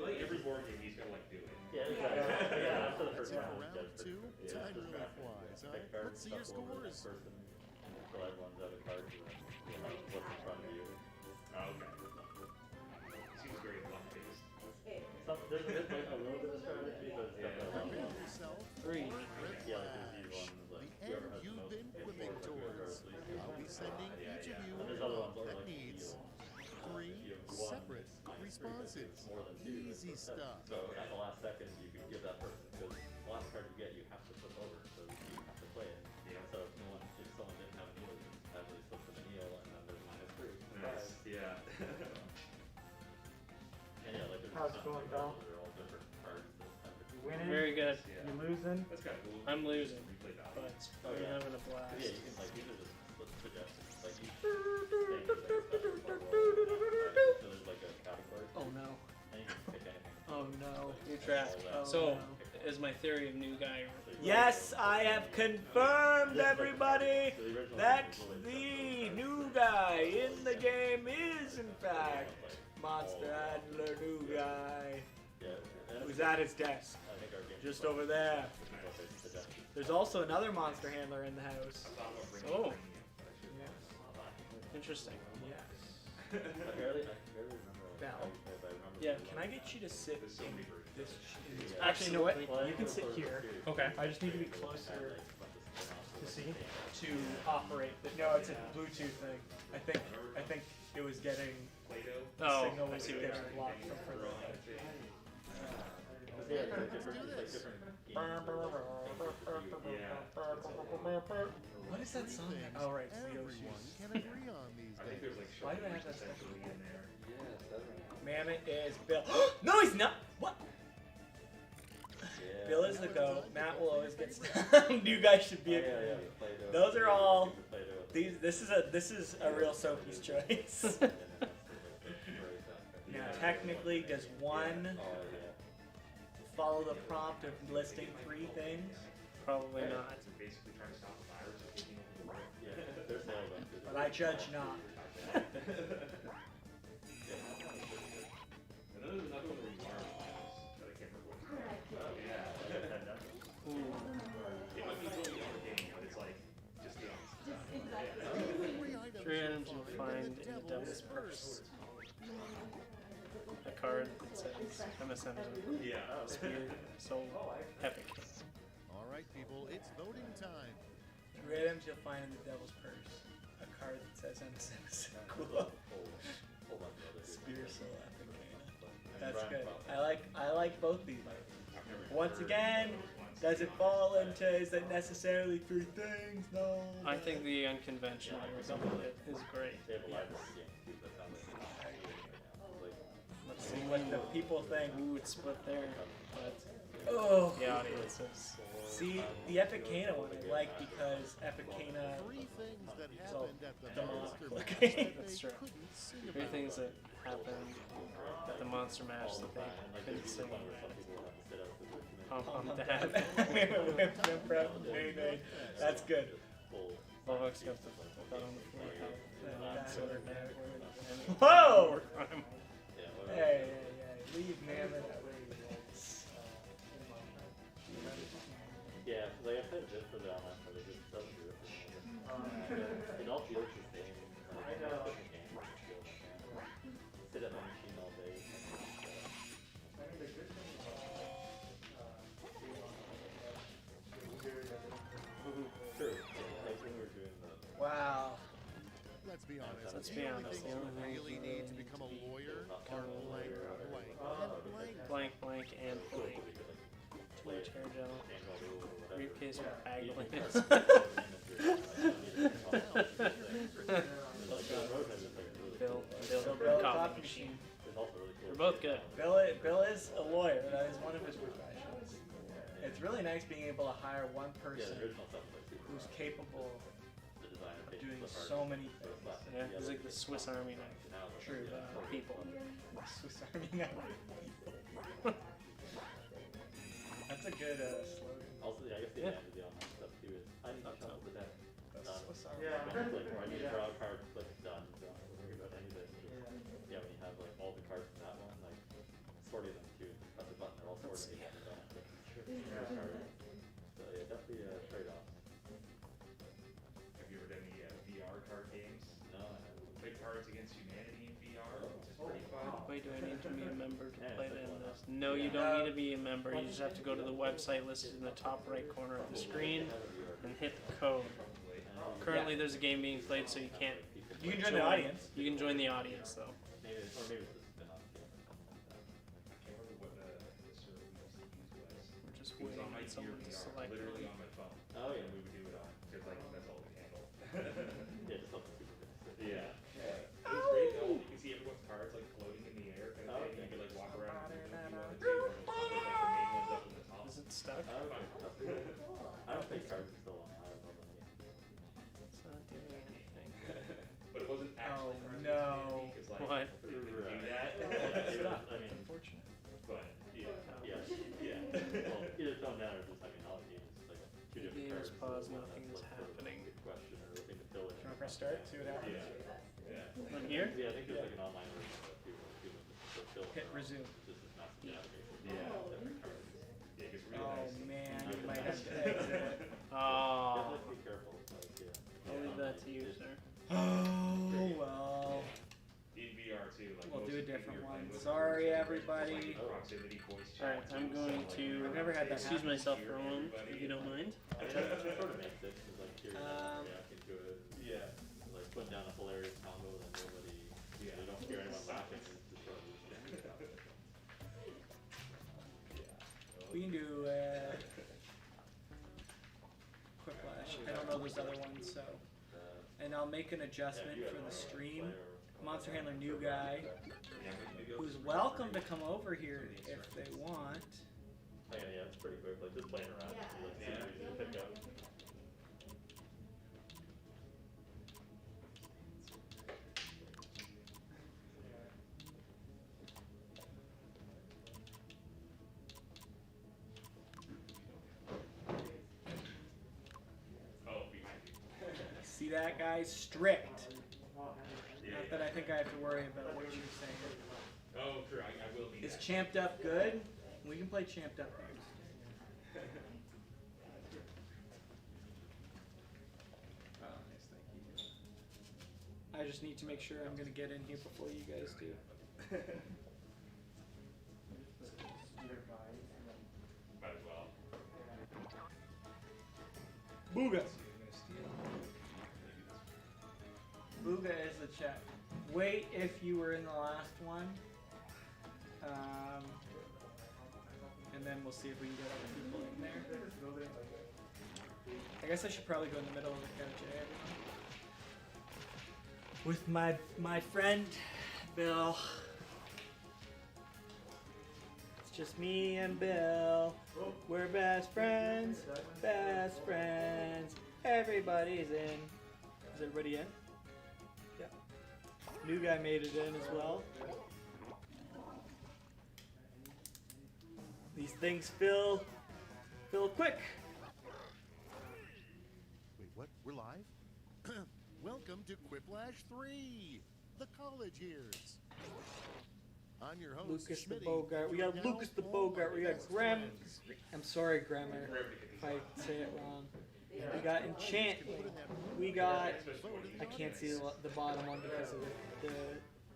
Like every board game he's gonna like do it. Yeah, exactly. Yeah, after the That's first it round. for round yeah, two. yeah, Time just really back. flies, huh? Pick cards, Let's see your shuffle over that scores. person until everyone's out of cards and you know what's in front of you. Oh, okay. Seems very luck-based. There's a little bit of strategy, but it's definitely Prepare yourself for Three. red yeah, like flash. there's these ones like The whoever end has the you've most been points quipping for every card, towards. at least responses. more than 2. Easy stuff. So at the last second, you could give that person, because the last card you get, you have to flip over, so you have to play it. Yeah. So if someone didn't have a Neil, you just casually flip to the Neil, and then there's -3. Nice. Yeah. And yeah, like there's How's it not going, like Val? they're all different cards. That have You winning? Very good. Yeah. You losing? That's kind of cool. I'm losing, Replay value. but Oh, I'm yeah. having a blast. Yeah, you can like these are just suggestions. Like each thing is like a special card roll. So there's like a category, Oh no. and you can pick anything. Oh no. You're trapped. Oh, So, no. is my theory of new guy. Yes, I have confirmed, everybody, So the original that thing was the really new guy in the game is, in fact, Monster Handler new guy, Yeah, and who's at his desk, I think our game just over there. suggestions. There's also another Monster Handler in the house. Oh, Yes. interesting. Yes. I barely remember. Like, Val. if I remember. Yeah. Can I get you to sit in this? Yeah. Actually, you know what? Absolutely. You can sit here. Okay. I just need to be closer to see to operate. No, it's a Bluetooth thing. I think it was getting the Oh, signal I was see what you're getting saying. blocked from further away. Yeah, it's like different games. What is that song? Oh right, it's the Everyone Yoshi's. can agree on these I think days. there's like Why do I have that stuff special in there. Mammoth is Bill. No, he's not. What? Yeah. Bill is the goat. Matt will always get stuck. You guys should be. Yeah. Those are all. These. This is a real Sophie's choice. Now, technically, does one follow the prompt of listing 3 things? Probably not. It's basically trying to stop the virus from taking over the world. Yeah, there's no of them. But I judge not. And then there's another one where you learn files that I can't remember what it's called. Yeah. Ooh. It might be a totally different game, but it's like just the Every item 3 you'll items you'll find in the devil's purse. A card that says MSN Yeah. Spear, so epic. All right, people, it's voting time. 3 items you'll find in the devil's purse. A card that says MSN. Cool. Spear Soul Epic. That's good. I like both these. Once again, does it fall into, is it necessarily 3 things? No. I think the unconventional result is great. They have a library game too, that sounds like Let's see what the people think. Ooh, it's split there. But Oh. the audience is. See, the Epicana one I like because Epicana. 3 things that So, happened at the demonic Monster looking. Mash that That's they true. couldn't sing 3 about. things that happened at the Monster Mash that they couldn't sing on that. That's good. Volvox got the thought on the floor. That's So what they're it mad. matters. Whoa! Hey, leave Mammoth. Yeah, because like I said, just for the online play, it just doesn't do it for me. It all feels the same. I know. Sit at my machine all day. True. Like when we were doing the. Wow. Let's be honest. Let's the be only honest, things the you only really things need you to need become to a be lawyer are blank, blank, and blank. Blank, blank, and blank. Two chair gel. Briefcase with bag limits. Bill, coffee machine. They're both good. Bill is a lawyer. That is one of his professions. It's really nice being able to hire one person who's capable of doing so many things. Yeah, he's like the Swiss Army knife. True. People. Swiss Army knife. That's a good slogan. Also, yeah, I guess the Yeah. advantage of the online stuff too is I didn't come up with that. Swiss Army Yeah. knife. Like where I need to draw a card, click done. Don't have to worry about any of this. Yeah, when you have like all the cards from that one, like sorting them too. Press a button, they're all sorted. You don't have to So yeah, definitely a trade-off. Have you ever done any VR card games? No, I haven't. Play Cards Against Humanity in VR, which is pretty fun. Wait, do I need to be a member to play that in this? No, you don't need to be a member. You just have to go to the website listed in the top right corner of the screen and hit the code. Currently, there's a game being played, so you can't. You can join the audience. You can join the audience, though. Maybe it's a spin-off game. someone to select literally one. on my phone. Oh yeah. And we would do it on, because like that's all we can handle. Yeah, just something super basic. Yeah. It was great though. You can see everyone's cards like floating in the air kind of Oh, thing. okay. You could like walk around and move if you wanted to. Or just put like the main ones up in the top. Is it stuck? Oh, okay. That's cool. I don't think cards are still on. I don't know them. It's not doing anything. But it wasn't actually Oh, cards. no. Because like What? you could do that. I mean, Unfortunate. But yeah. yeah. Well, either don't matter. Just I mean, all the games is like two The different game is cards. paused, One nothing that's is like sort of happening. a good question or looking to fill in. Can I press start? See what happens? Yeah. On here? Yeah, I think there's like an online version of it too, where people just fill Hit in resume. just this massive database. Yeah. Different cards. Yeah, it gets real Oh nice. man, you might have to exit. You Oh. have to be careful. Like, yeah. I'll leave that to you, sir. Oh well. In VR too, like We'll most do a of the people different you're one. playing with Sorry, are everybody. like proximity voice Alright, chat I'm too, going so, like, to I've never had that excuse happen. myself for a moment, if you don't mind. I mean, it sort of makes sense because like you're reacting to it. Yeah. Like putting down a hilarious combo that nobody, Yeah. you don't hear anyone laughing. It's just sort of just We can do Quiplash. I don't know those other ones, so. And I'll make an adjustment for the stream. Monster Handler new guy, who's welcome to come over here if they want. Yeah, it's pretty quick. Like just playing around. You like see what you can pick up. Oh, behind you. See that, guys? Strict. Not that I think I have to worry about what you're saying. Oh, true. I will be. Is Champ'd Up good? We can play Champ'd Up games. Oh, nice, thank you. I just need to make sure I'm gonna get in here before you guys do. Might as well. Booga! Booga is the chat. Wait if you were in the last one. And then we'll see if we can get other people in there. I guess I should probably go in the middle of the couch, everyone. With my friend, Bill. It's just me and Bill. We're best friends. Best friends. Everybody's in. Is everybody in? Yeah. New guy made it in as well. These things fill quick. Wait, what? We're live? Welcome to Quiplash 3, the college years. I'm your host, Lucas the Schmitty. Bogart. We got Now Lucas the all Bogart. my We got best Graham. friends. I'm sorry, Grammar, if I say it wrong. We got Enchantment. We got. I can't see the bottom one because of the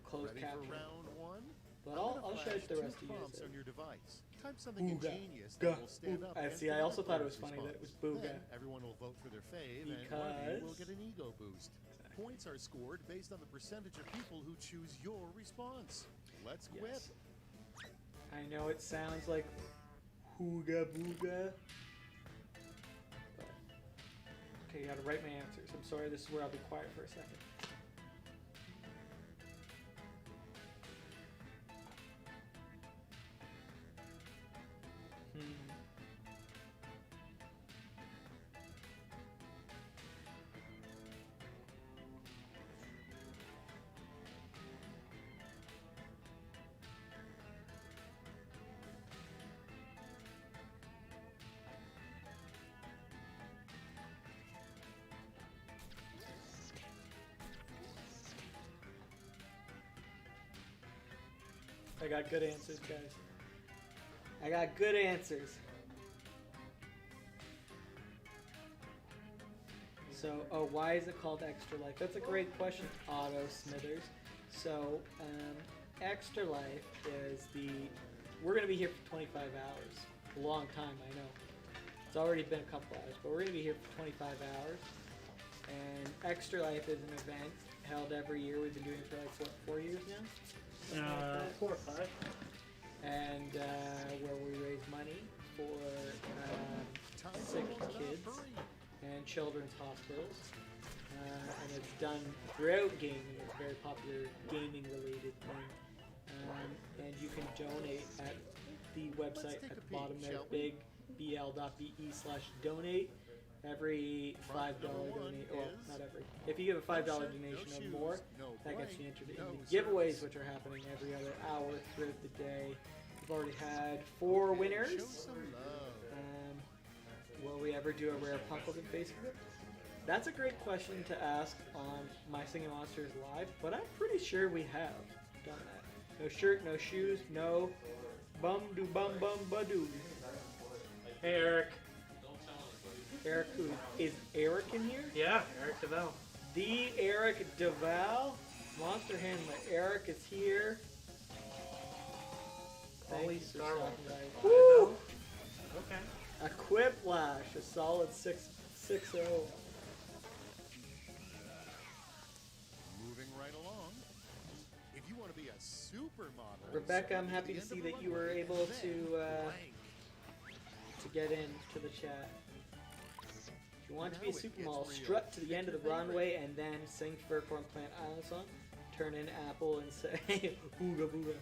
closed Ready caption. for round one? But I'm I'll gonna show you flash the two rest of you prompts guys. on your device. Type something Booga. ingenious Ga. that will stand up. I against see, I another also thought it was player's funny that it was response. Booga. Then everyone will vote for their fave, and one of you will Because- get an ego boost. Points are scored based on the percentage of people who choose your response. Let's quip. Yes. I know it sounds like hooga booga. But, okay, you gotta write my answers. I'm sorry, this is where I'll be quiet for a second. I got good answers, guys. I got good answers. So, why is it called Extra Life? That's a great question, Otto Smithers. So, Extra Life is we're going to be here for 25 hours. A long time, I know. It's already been a couple hours, but we're going to be here for 25 hours. And Extra Life is an event held every year. We've been doing it for like, what, 4 years now? Something like that. 4 or 5. And where we raise money for sick kids and children's hospitals. And it's done throughout gaming. It's a very popular gaming-related thing. And you can donate at the website at the bottom there, bigbl.be/donate. Every $5 donate, well, not every. If you give a $5 donation or more, that gets you entered in the giveaways, which are happening every other hour throughout the day. We've already had 4 winners. Will we ever do a rare Pumpkin face grip? That's a great question to ask on My Singing Monsters Live, but I'm pretty sure we have done that. No shirt, no shoes, no bum do bum bum ba-doo. Hey, Eric. Eric, who is Eric in here? Yeah, Eric DeVal. The Eric DeVal, Monster Handler. Eric is here. Holy Thanks for Star Wars. stopping by. Woo! Okay. A Quiplash, a solid 6.60. Moving right along. If you want to be a supermodel, Rebecca, I'm happy to see that you were able to get into the chat. If you want to be a supermodel, strut to the end of the runway and then sing Furcorn Plant Island song. Turn in Apple and say booga booga.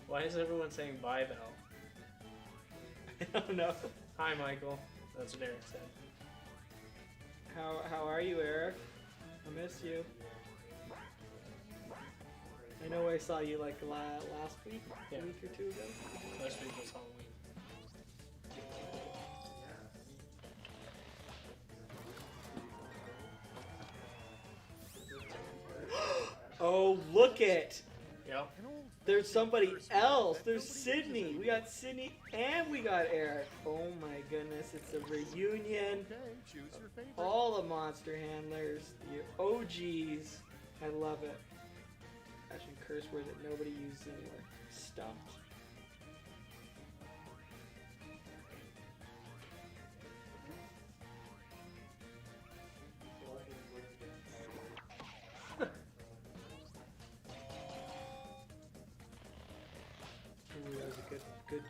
Why is everyone saying bye, Val? I don't know. Hi, Michael. That's what Eric said. How are you, Eric? I miss you. I know I saw you like last week, Yeah. a week or two ago. Last week was Halloween. Oh, look it! Yep. There's somebody else. There's Sydney. We got Sydney and we got Eric. Oh my goodness, it's a reunion. Okay, choose your favorite. All the monster handlers, the OGs. I love it. Actually, curse word that nobody uses anymore. Stumped. Ooh, that was a good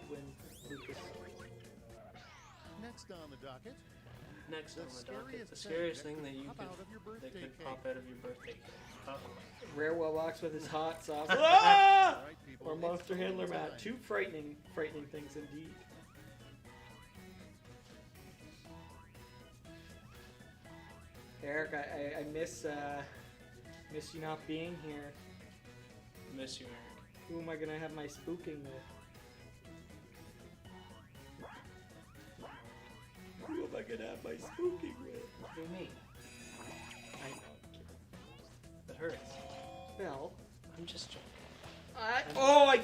win, Lucas. Next on the docket, Next The on the docket, the scariest scariest thing that you pop could out of your birthday that could cake. pop out of your birthday cake. Rare Wellbox with his hot sauce. Ah! All right, people, Or it's Monster Handler time. Matt. Two frightening things indeed. Eric, I miss you not being here. Miss you, Eric. Who am I gonna have my spooking with? Who am I gonna have my spooking with? Do me. I know. That hurts. Well, I'm just joking.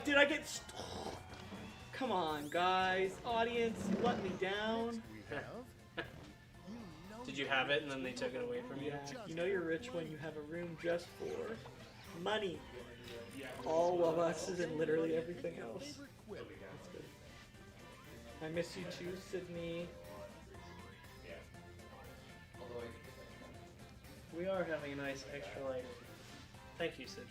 did I get? Come on, guys, audience, you let me down. We have. Did you have it and then they took it away from you? Yeah, you know you're rich when you have a room just for money. All Wellboxes and literally everything else. That's good. I miss you too, Sydney. We are having a nice extra life. Thank you, Sidney.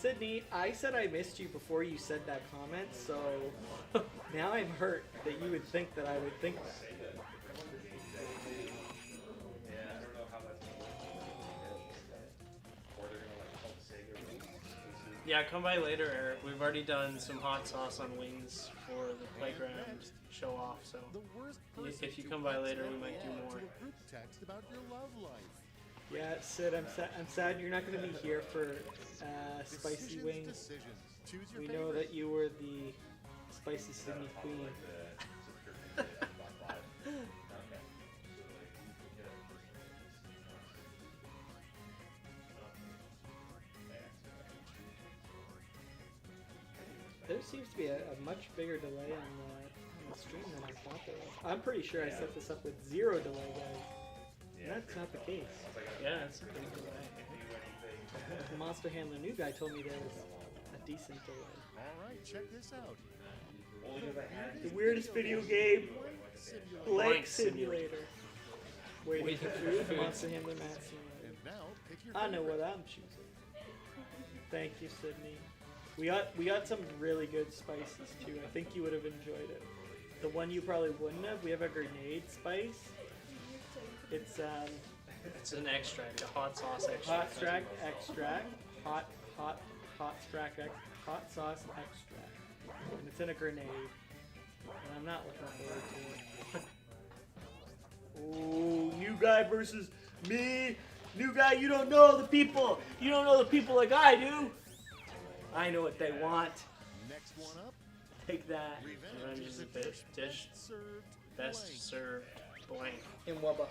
Sydney, I said I missed you before you said that comment, so now I'm hurt that you would think that I would think that. Yeah, come by later, Eric. We've already done some hot sauce on wings for the playground show off, so The worst if person you to come by later, WhatsApp we might do to more. a group text about your love life. Yeah, Sid, I'm sad you're not going to be here for spicy Decisions, wings. decisions. Choose your We favorite. know that you were the spicy Sydney queen. There seems to be a much bigger delay on the stream than I thought there was. I'm pretty sure I set this up with 0 delay, guys. And that's not the case. Yeah, it's a pretty good way. The Monster Handler new guy told me there was a decent delay. All right, check this out. The weirdest video game, Simulator. Blank Simulator. Waiting for food, the Monster Handler Matt Simulator. And now, pick your I know favorite. what I'm choosing. Thank you, Sydney. We got some really good spices too. I think you would have enjoyed it. The one you probably wouldn't have. We have a grenade spice. It's It's an extract, a hot sauce extract. hot extract, hot sauce extract, and it's in a grenade. And I'm not looking forward to it. Ooh, new guy versus me. New guy, you don't know the people. You don't know the people like I do. I know what they want. Next one up, Take that. Revenge is a dish served best blank. served blank In what box?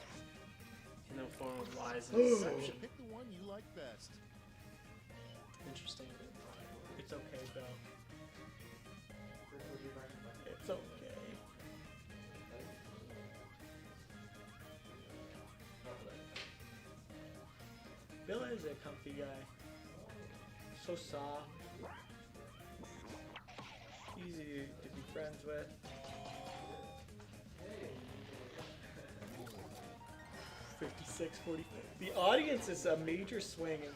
in the form of lies and deception. Pick the one you like best. Interesting. It's okay, Bill. It's okay. Bill is a comfy guy. So soft. Easy to be friends with. $56.45. The audience is a major swing in this.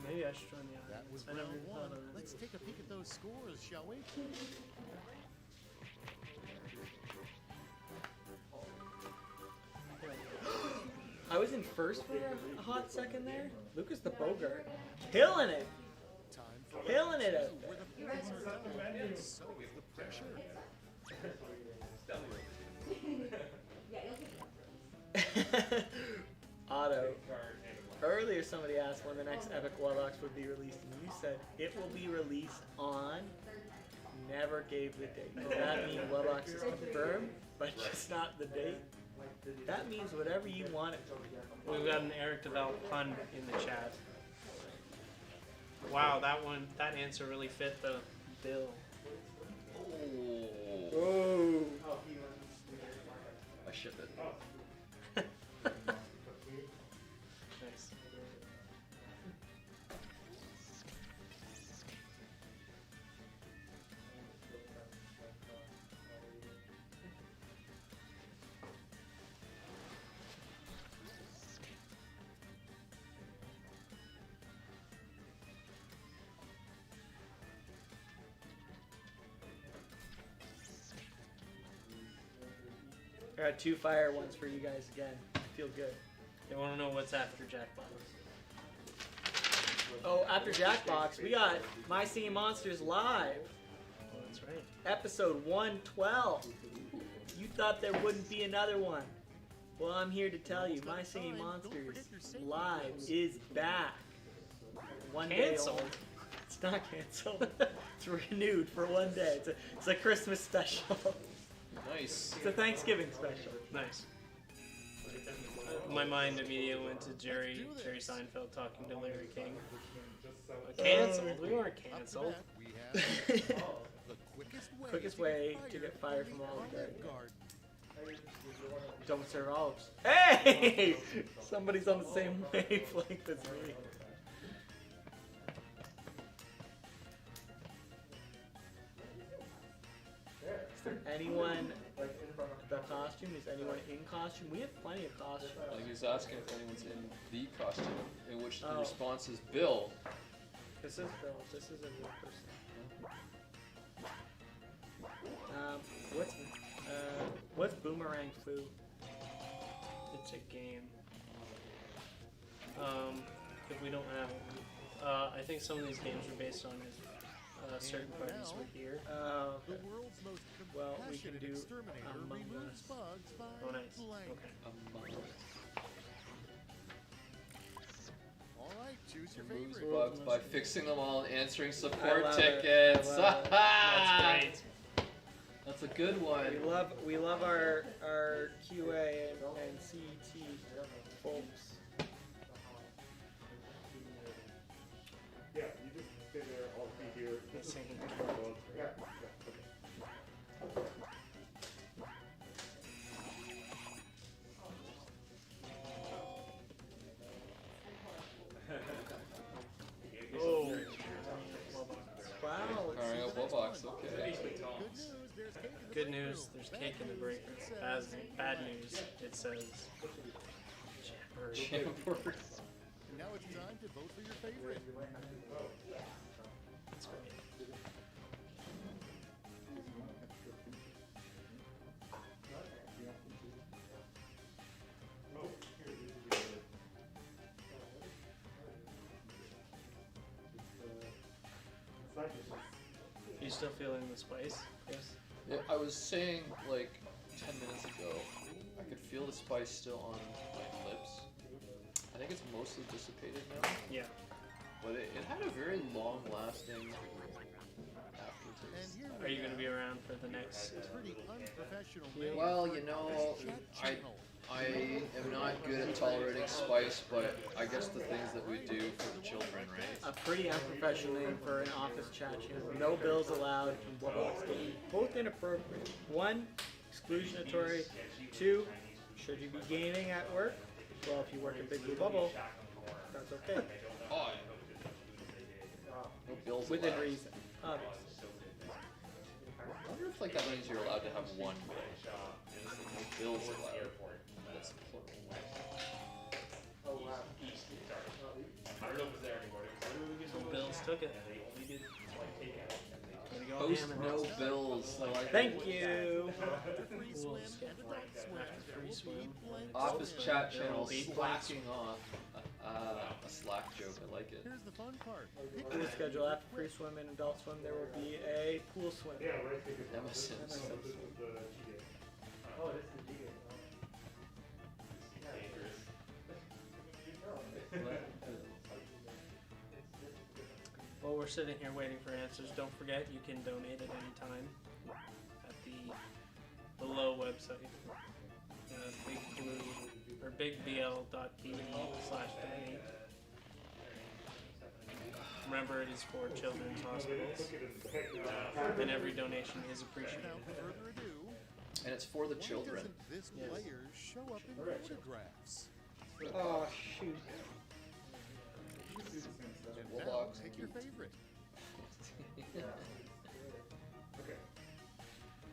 Maybe I should join the That audience. was I never round even one. thought of it. Let's take a peek at those scores, shall we? I was in first for a hot second there. Lucas the Bogart. Killing it. Time for Killing it out where the points are done, and so is the pressure. there. Otto. Earlier somebody asked when the next Epic Warlocks would be released, and you said it will be released on. Never gave the date. Does that mean Warlocks is confirmed, but just not the date? That means whatever you want it to be. We've got an Eric DeVal pun in the chat. Wow, that answer really fit the bill. Oh. I ship it. Nice. I got 2 fire ones for you guys again. I feel good. You want to know what's after Jackbox? Oh, after Jackbox, we got My Singing Monsters Live, Oh, that's right. episode 112. You thought there wouldn't be another one. Well, I'm here to tell you, My Singing Monsters Live is back. One day Canceled? only. It's not canceled. It's renewed for one day. It's a Christmas special. Nice. It's a Thanksgiving special. Nice. My mind immediately went to Jerry Seinfeld talking to Larry King. Canceled? We weren't Up to canceled. bat, we have the Quickest way to get fired from Olive Garden. Garden. Don't serve olives. Hey! Somebody's on the same wavelength as me. Is there anyone the costume? Is anyone in costume? We have plenty of costumes. I think he's asking if anyone's in the costume, in which the Oh. response is Bill. This is Bill. This is a real person. What's Boomerang Foo? It's a game. If we don't have it. I think some of these games are based on certain parties were here. The world's most Well, we can compassionate do exterminator Among removes Us. bugs by Oh, nice. blank. Okay. All right, choose your Removes favorite. bugs by fixing them all and answering support love it. tickets. I love it. That's great. That's a good one. We love our QA and CET folks. Yeah, you just stay there, I'll be here. Let's see. Yeah, okay. Oh. Wow. it's- Alright, well, box, okay. Good news, there's cake in the Good break news, there's room. cake in the break room. Bad news, it says Jamboree. Jamboree. Now it's time to vote for your favorite. That's great. Oh, here, this is the it's not just You still feeling the spice? Yes. Yeah, I was saying like 10 minutes ago, I could feel the spice still on my lips. I think it's mostly dissipated now, Yeah. but it had a very long-lasting And aftertaste. here Are we you going to have be around for the next? a pretty unprofessional Yeah. name Well, for you an know, office chat I channel. I am not good at tolerating spice, but I guess the things that we do for the children, right? A pretty unprofessional name for an office chat channel. No bills allowed. Both inappropriate. 1, exclusionatory. 2, should you be gaming at work? Well, if you work at Big Blue Bubble, that's okay. Oh, no bills Within allowed. reason, obviously. I wonder if like that means you're allowed to have one bill. No bills allowed. That's plural. Oh wow. I don't know if it's there anymore. So Bills took it. Way to go, Post Hammond. no bills. I like Thank it. you. After free Cool. swim and adult swim, After there free will swim. be plenty Office of chat swim. channel Eight slacking off. A Slack joke. I like it. Here's the fun part. Pick Pool your schedule after free swim and adult swim. There will be a pool swim. yeah, right. Because Emma this Sims. is the G-Day. Oh, this is Giga. While we're sitting here waiting for answers, don't forget you can donate at any time at the below website. Big Blue or bigbl.be/donate. Remember, it is for children's hospitals, and every donation is appreciated. Without further ado, And it's for the why children. doesn't this Yes. player show up in photographs? Oh shoot. And Well, now, dogs pick and your cute. favorite. Okay.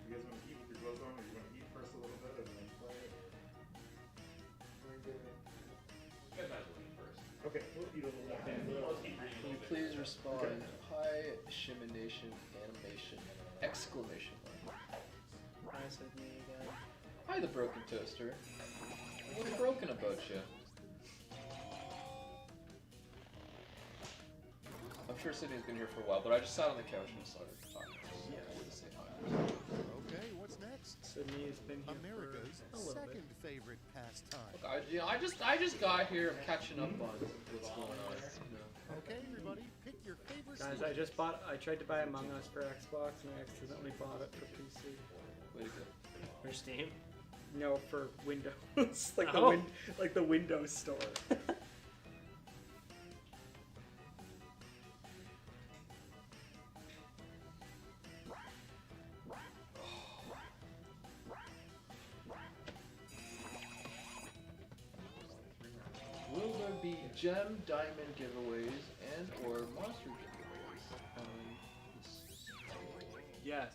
You guys want to eat with your gloves on, or you want to eat first a little bit and then play it? You guys might as well eat first. Okay, we'll eat a little bit. Can you please respond? Hi, Shimination Animation! Exclamation mark. I said me again. Hi, the Broken Toaster. What's broken about you? I'm sure Sydney's been here for a while, but I just sat on the couch and decided to talk. Yeah, I wanted to say hi. Okay, what's next? Sydney's been here America's for a little bit. second favorite pastime. Look, I just got here. I'm catching up on what's going on. You know. Okay, everybody, pick your favorite Guys, snack. I tried to buy Among Us for Xbox and I accidentally bought it for PC. Way to go. For Steam. No, for Windows. Oh. Like the Windows store. Will there be gem, diamond giveaways and or monster giveaways? Yes.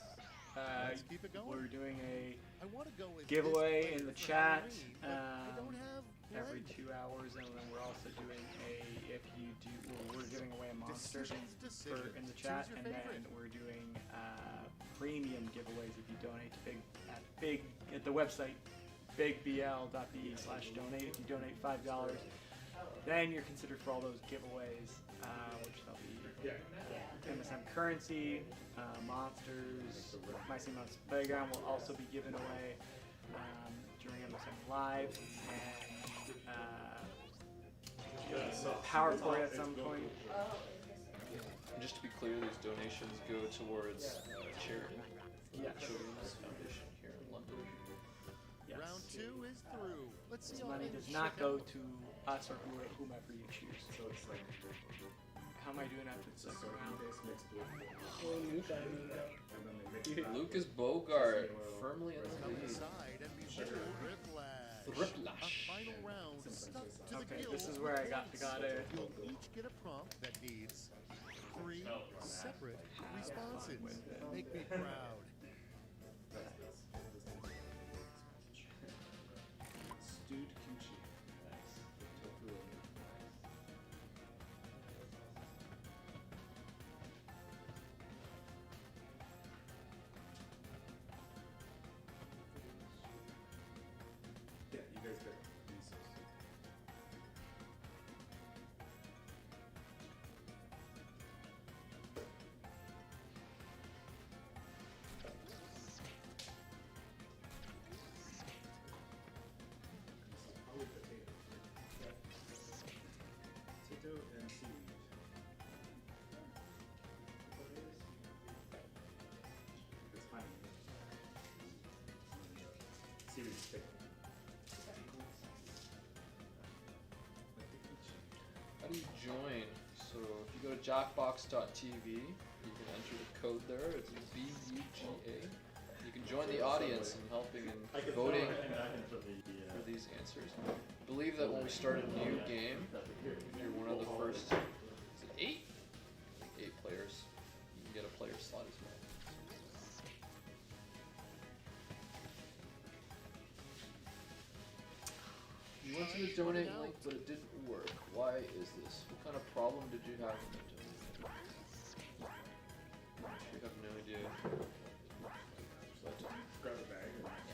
Let's keep it going. We're doing a I want to go with giveaway this in the player for chat Halloween, but I don't have every one. 2 hours, and then we're also doing we're giving away a monster Decisions. in the chat, Choose your and then favorite. we're doing premium giveaways if you donate to at the website bigbl.be/donate. If you donate $5, then you're considered for all those giveaways, which they'll be MSM currency, monsters. My Singing Monsters Playgound will also be given away during MSM Live, and PowerPoint at some point. And just to be clear, these donations go towards charity for Yes. the Children's Foundation here in London. Yes. Round 2 is through. Let's see This how money things does not shake go out. to us or whomever you choose. How am I doing after the second round? Lucas Bogart firmly in the Come lead. inside and behold Quiplash. Quiplash. A final round stuck to the Okay, gills. this is where I got it. You'll each get a prompt that needs 3 separate responses. Make me proud. Stewed kimchi. Nice. Tofu. received. It's funny. Series pick. How do you join? So if you go to jackbox.tv, you can enter the code there. It's BUGA. You can join the audience in helping and I could voting throw it back into the, for these answers. I believe that when we start a new game, if you're one of the first, is it 8? I think 8 players, you can get a player slot as well. You went to the donate link, but it didn't work. Why is this? What kind of problem did you have with it? I have no idea. Grab a bag.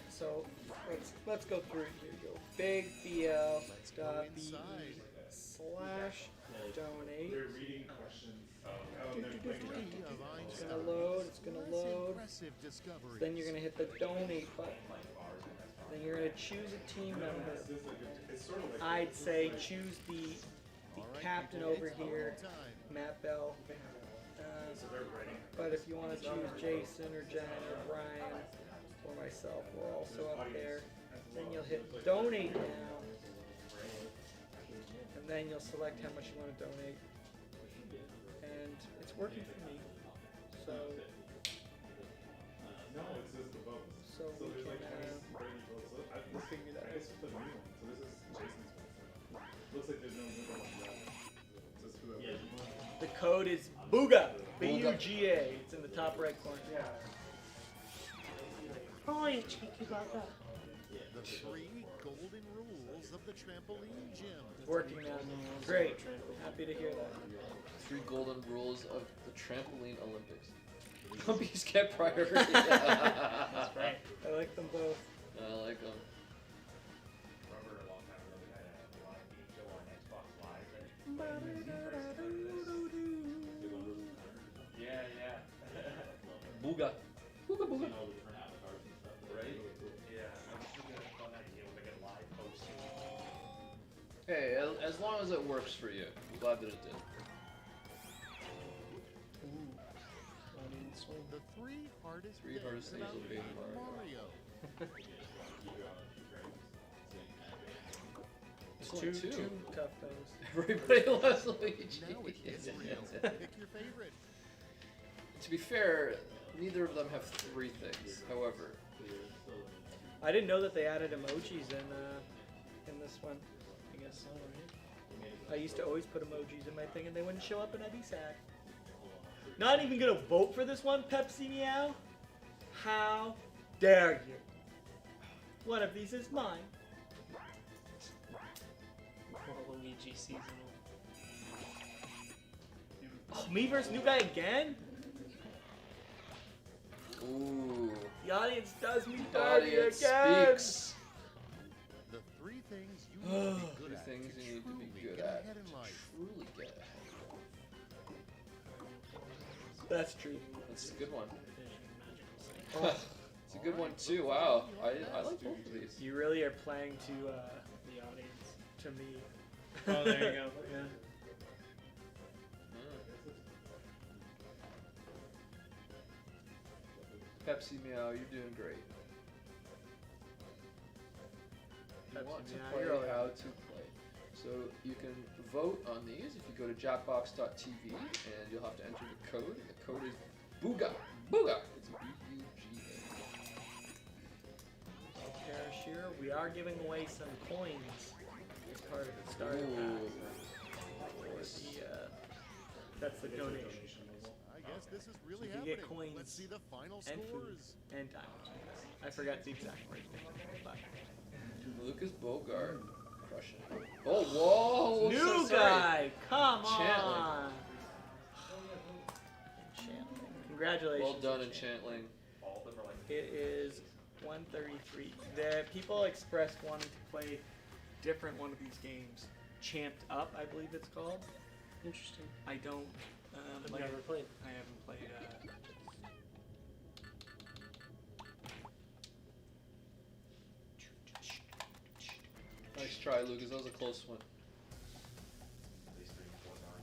So let's go through it. Here you go. Big BL Let's go inside. /donate. They're reading questions. Oh, they're playing It's gonna load. It's gonna load. Impressive discovery. Then you're gonna hit the donate button. Then you're gonna choose a team member. It's sort of like I'd say choose the All right, captain people, over it's here, voting time. Matt Bell. so they're writing. But if you want to choose Jason or Jen or Brian or myself, we're also up there. Then you'll hit donate now. And then you'll select how much you want to donate. And it's working for me. So No, it says the votes. So we there's like can, 30 votes. So we'll figure that out. It's the new one. So this is Jason's one. Looks like there's no middle one left. It says whoever. the code is Booga. B-U-G-A. It's in the top right corner. Oh, you cheeky bugger. The 3 golden rules of the trampoline gym. It's working now. Great. Happy to hear that. 3 golden rules of the trampoline Olympics. Puppies get priority. That's right. I like them both. I like them. Remember a long time ago we had a live game show on Xbox Live, right? Yeah. Booga. Booga booga. Right? Yeah. I'm just thinking of a fun idea with like a live posting. Hey, as long as it works for you. I'm glad that it did. The 3 hardest Three hardest things about will be Mario. It's Two only 2. tough things. Everybody loves Luigi. Now it gets real. Pick your favorite. To be fair, neither of them have 3 things. However, I didn't know that they added emojis in this one. I guess so, right? I used to always put emojis in my thing and they wouldn't show up and I'd be sad. Not even gonna vote for this one, Pepsi Meow? How dare you? One of these is mine. Luigi seasonal. Oh, me versus new guy again? ooh, The audience does me the dirty audience again. speaks. The 3 things you need to be good 3 at. things to you need to be truly good get at. ahead in life. Truly get ahead. That's true. That's a good one. It's a good one too. Wow, I like both of these. You really are playing to The audience. to me. Oh, there you go. Yeah. Pepsi Meow, you're doing great. You Pepsi want to Meow, play you're all how to play. So you can vote on these if you go to jackbox.tv and you'll have to enter the code. The code is Booga. Booga. It's B-U-G-A. Cashier, we are giving away some coins as part of the starter Ooh. pack. For the, that's the donation. I guess this is really So you happening. get coins Let's see the final And food. scores. And time. I forgot the exact word. But Lucas Bogart. Crushing. Oh, whoa! new so sorry. guy! Come Chantling. on! Chantling. Congratulations. Well done, Enchantling. All of them are like It is 1:33. The people expressed wanting to play different one of these games. Champ'd Up, I believe it's called. Interesting. I don't. I've like, never played. I haven't played. Nice try, Lucas. That was a close one. these 3 and 4 are.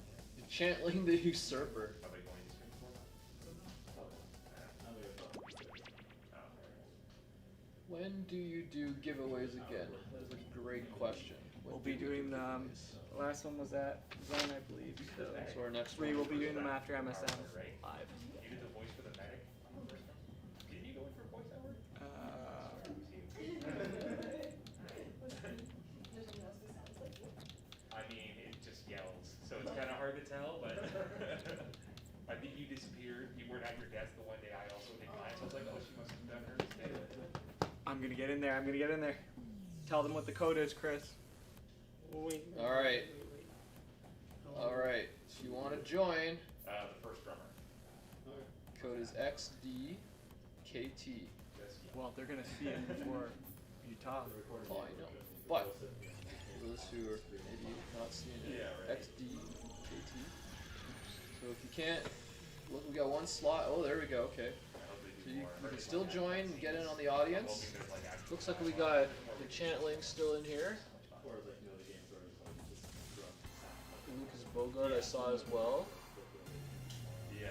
Chantling the Usurper. Are they going to stream for that? When do you do giveaways again? That is a great question. When We'll do be we do doing giveaways? the last one was at Zone, I believe. So So our next we one. will be doing them after MSM Right? live. You did the voice for the medic on the first one? Didn't you go in for voice that work? I mean, it just yells, so it's kind of hard to tell, but I think you disappeared. You weren't at your desk the one day I also did mine, so I was like, oh, she must have done hers too. I'm gonna get in there. I'm gonna get in there. Tell them what the code is, Chris. Wait. Alright. Alright. If you want to join, The first drummer. code is XDKT. Well, they're gonna see it before you talk. Oh, I know. But for those who are maybe not seeing it, Yeah, right. XDKT. So if you can't, look, we got one slot. Oh, there we go. Okay. So you can still join and get in on the audience. Looks like we got the Chantling still in here. Lucas Bogart I saw as well. Yeah.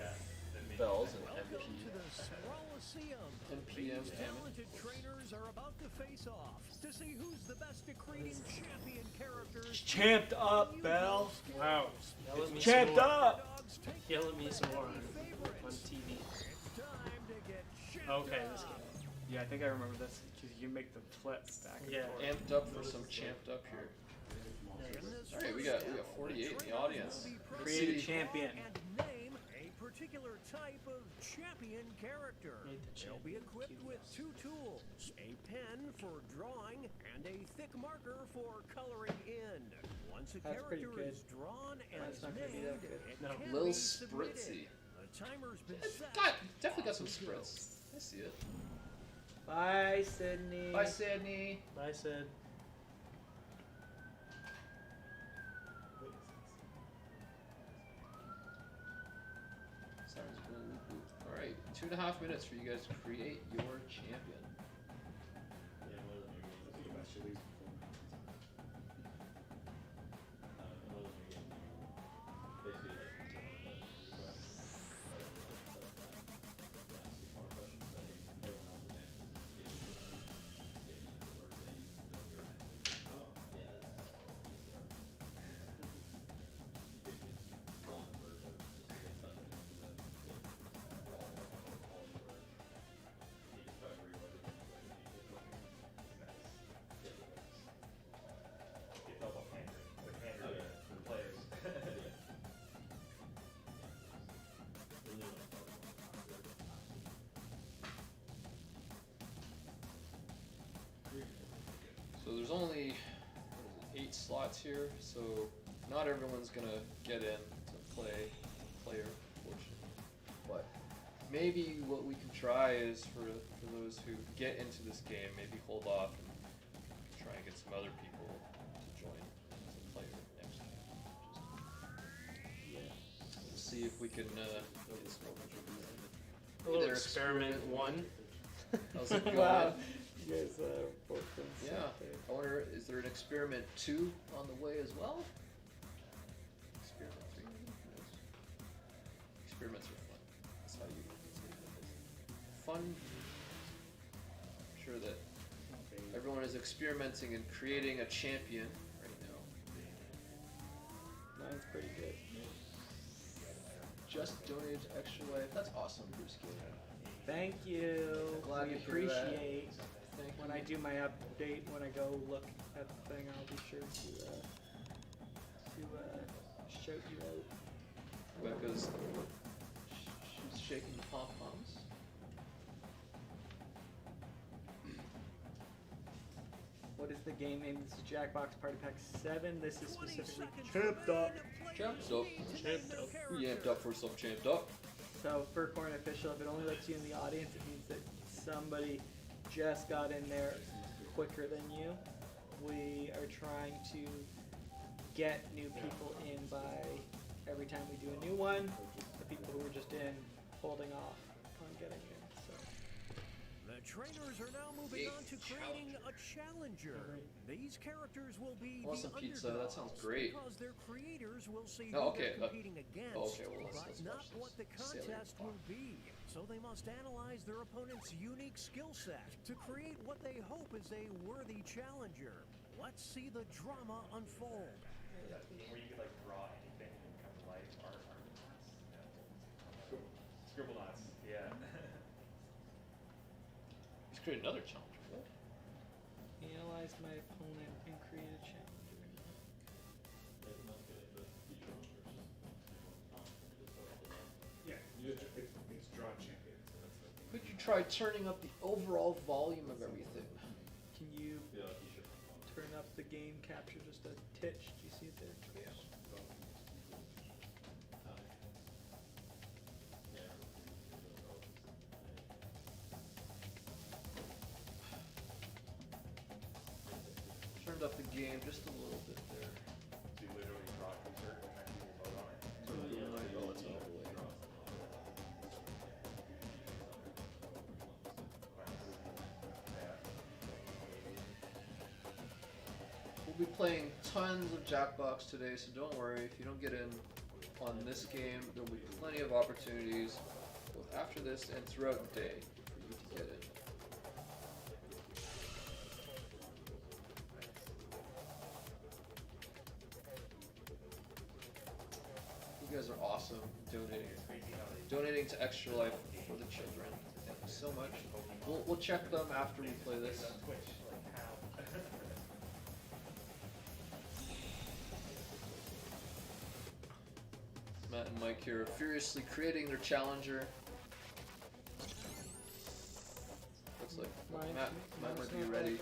Bells and Welcome to the Swallow-seum. NPM. These talented trainers are about to face off to see who's the best at creating champion characters. Champ'd Up, Bell. Wow. Yell at me Champ'd some more. Up. Yell at me some more on TV. It's time to get champed Okay, this up. game. Yeah, I think I remember this. 'Cause you can make the flips back and Yeah. forth. Amped up for some Champ'd Up here. In this Alright, we got 48 in the audience. Create a Let's see. champion. and name a particular type of champion character. Made the They'll be champion equipped cute. with two tools, a pen for drawing and a thick marker for coloring in. Once a That's pretty character good. is drawn and That's not gonna be named, that good. it No. can Lil be submitted. Spritzy. A timer's been It's set. definitely got some spritz. I see it. Bye, Sydney. Bye, Sydney. I said. Sirens go whoop whoop. Alright, 2.5 minutes for you guys to create your champion. So there's only 8 slots here, so not everyone's gonna get in to play player, unfortunately. But maybe what we can try is for those who get into this game, maybe hold off and try and get some other people to join as a player next game. We'll see if we can get some A little experiment one. How's it going? Wow. You guys both been Yeah. sent there. I wonder, is there an experiment 2 on the way as well? Experiment 3? Experiments are fun. That's how you fun. I'm sure that everyone is experimenting and creating a champion right now. Mine's pretty good. Just donated Extra Life. That's awesome, Bruce. Thank you. Glad we to hear that. appreciate. Thank When you. I do my update, when I go look at the thing, I'll be sure to shout you out. Becca's she's shaking the pom poms. What is the game name? This is Jackbox Party Pack 7. This is 20 specifically seconds Champ'd Up. Champ'd Up. Champ'd Up. We amped up for some Champ'd Up. So for Corn Official, if it only lets you in the audience, it means that somebody just got in there quicker than you. We are trying to get new people in by every time we do a new one. The people who were just in holding off on getting in. So The trainers are now moving on to creating a challenger. These characters will be I want the some pizza, underdogs that sounds great. because their creators will see Oh, who okay, they're competing against, okay, well, let's but not watch what the this. Salient contest plot. will be. So they must analyze their opponent's unique skill set to create what they hope is a worthy challenger. Let's see the drama unfold. That game where you could like draw anything and come to life. Art knots? No. Scribble knots. Yeah. He's created another challenger. What? Analyze my opponent and create a challenger. Yeah, it's draw champion. So that's the thing. Could you try turning up the overall volume of everything? Can you turn up the game capture just a titch? Do you see it there? Turned up the game just a little bit there. So you literally draw a insert and then people vote on it. Oh, it's all the way. We'll be playing tons of Jackbox today, so don't worry. If you don't get in on this game, there'll be plenty of opportunities both after this and throughout the day for you to get in. You guys are awesome donating to Extra Life for the children. Thank you so much. We'll check them after we play this. Matt and Mike here are furiously creating their challenger. Looks like Matt might be ready.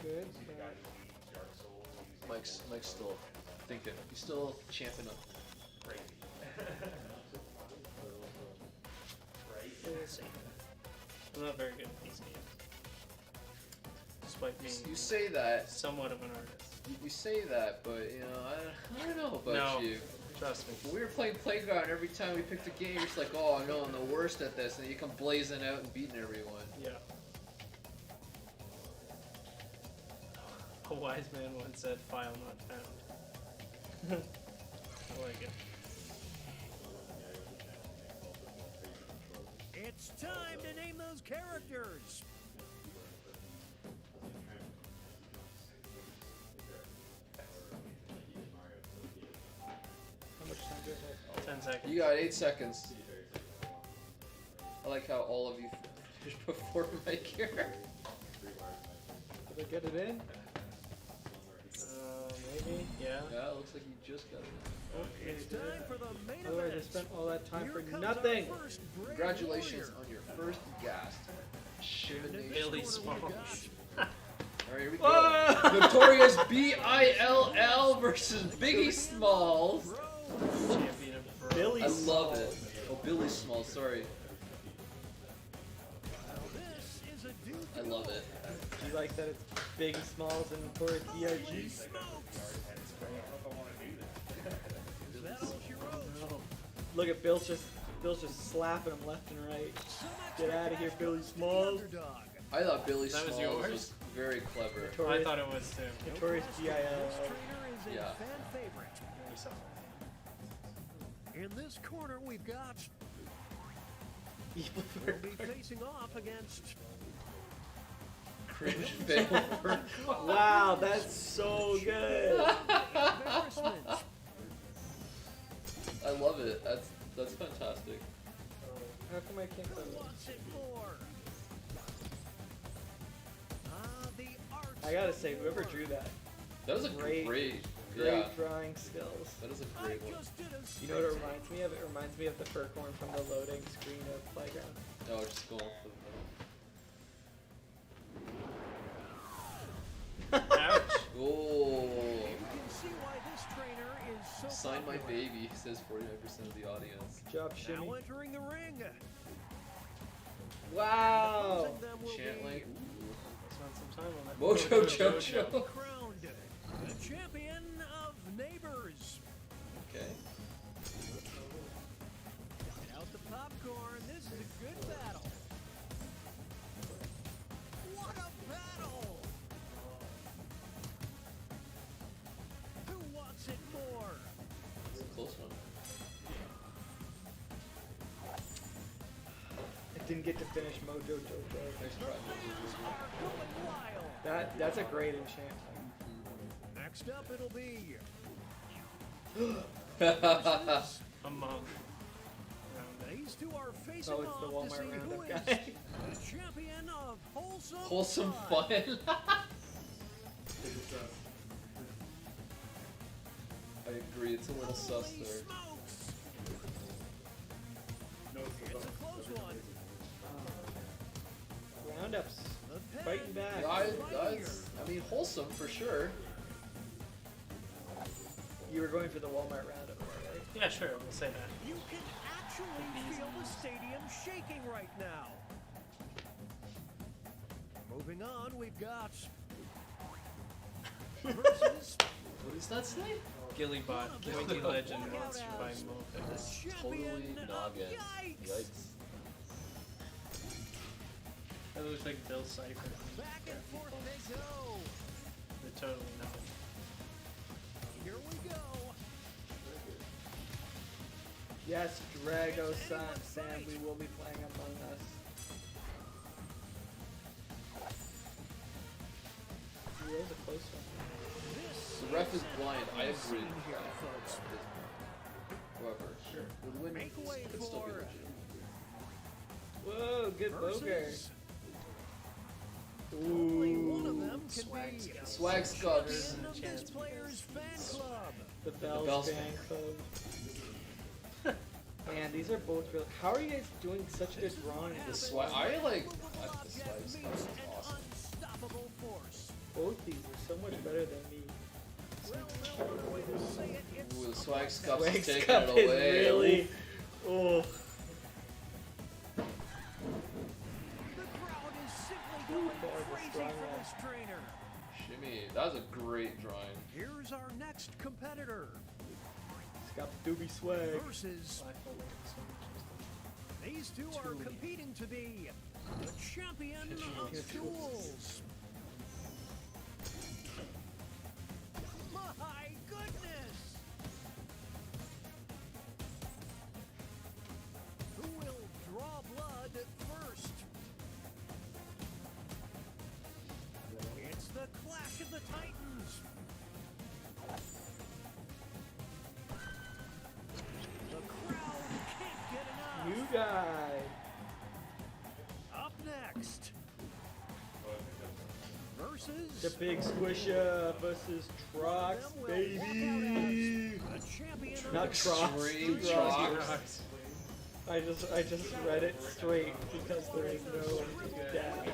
Mike's still thinking. He's still champing up. I'm not very good at these games. Despite being You say that. somewhat of an artist. You say that, but you know, I don't know about No. you. Trust me. When we were playing Playground, every time we picked a game, you're just like, oh no, I'm the worst at this, and then you come blazing out and beating everyone. Yeah. A wise man once said, "File not found." I like it. It's time to name those characters. How much time do I have? 10 seconds. You got 8 seconds. I like how all of you finished before Mike here. Did I get it in? Maybe. Yeah. Yeah, it looks like you just got it. Okay. It's time for the main Otherwise, I event. spent all that time Here for comes nothing. our first brave Congratulations warrior. on your first gas. Shimination. Billy This Smalls. corner we've Alright, here we Whoa! go. Notorious BILL versus Biggie Smalls. Champion of bros. Billy I love it. Smalls. Oh, Billy Smalls, sorry. This is a dude I love it. Do you like that it's Biggie Smalls and Notorious B.I.G.? smokes. Is that all she wrote? Look at Bill's just slapping him left and right. Get out of here, Billy Smalls. Underdog. I thought Billy That was Smalls yours? was very clever. I Notorious, thought it was too. Notorious This B.I.L. trainer is a Yeah. fan favorite. In this corner, we've got. We'll be facing off against. Cringe fail. Wow, that's so good. Embarrassment. I love it. That's fantastic. How come I can't Who play this? wants it more? The art. I gotta say, whoever drew that, That was a Great. great great drawing skills. That is a I great one. just did a You know what it reminds me of? It reminds me of the Furcorn from the loading screen of Playground. Oh, just going for Ouch. Oh, You can see why this trainer is so sign my popular. baby, says 49% of the audience. Good job, Now Shimmy. entering the ring. Wow. Opposing them will Chant be like Spent some time on that. Mojo Jojo. crowned the champion of neighbors. Okay. Get out the popcorn. This is a good battle. didn't get to finish Mojo Jojo. Nice try. That's a great enchantment. Next up, it'll be Among. these two are facing Oh, it's the off to see Walmart who Roundup is guy. the champion of wholesome, Wholesome fun. I agree, it's a little sus Holy there. smokes! It's a close one. Roundups The pen fighting back. I mean, wholesome for sure. You were going for the Walmart Roundup, right? Yeah, sure, we'll say that. You can actually feel the stadium shaking right now. Moving on, we've got versus What does that say? Gillybot, Wiki Legend, Monster by Mofit. That's totally noggin. Yikes. That looks like Bill Cipher. back and forth they go. They're totally nothing. Here we go. Yes, Drago Sam, we will be playing Among Us. Ooh, that was a close one. The ref is blind. I agree Scene with here, that. folks. However, the win Make way could still be for legit. Whoa, good poker. versus only one of them can Swag be Scouts. Swag Scouts. champion of this player's fan club. The Bells, Bells Fan Club. Man, these are both real. How are you guys doing such good drawing? The swag. I like the Bobcat swag meets stuff. Is an awesome. unstoppable force. Both these are so much better than me. Well, no other way to say it, it's Ooh, the swag scuffs Swag is taking Scuff it is away. really. Oh. the crowd is simply going that was a crazy strong for one. this trainer. Shimmy, that was a great drawing. Here's our next competitor It's got doobie swag. versus these two are competing to be the champion of duels. My goodness! Who will draw blood first? It's the Clash of the Titans. The crowd can't get enough. New guy. Up next. Versus The big squisher versus Trox, baby. the champion of Not the Trox. Extreme Trox. Trox. I just read it straight because there is no dash.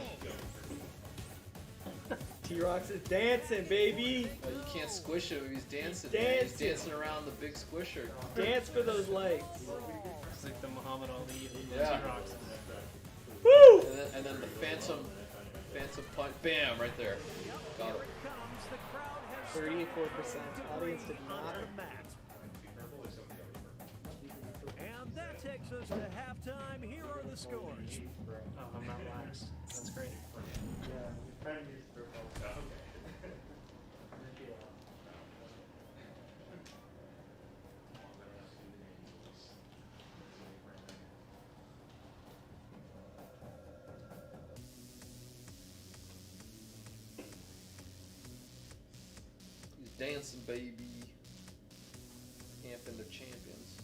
T-Rox is dancing, baby. Oh, you can't squish him if he's dancing. He's man. He's dancing. dancing around the big squisher. Dance for those legs. It's like the Muhammad Ali of Yeah. T-Rox. Woo! And then the phantom punch. Bam, right there. Got Here him. it comes. The crowd has 34%. Audience did not. on the mat. And that takes us to halftime. Here are the scores. Oh, I'm not last. That's great. He's dancing, baby. Camping the champions.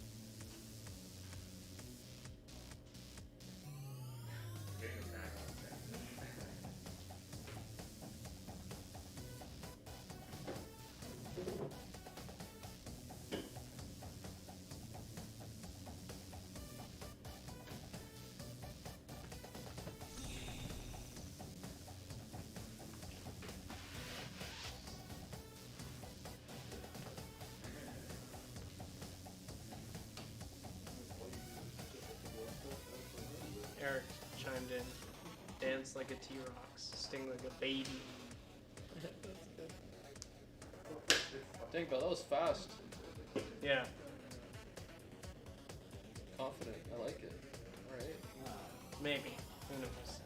Eric chimed in. Dance like a T-Rox. Sting like a baby. Dang, but that was fast. Yeah. Confident. I like it. Alright. Maybe. Who knows?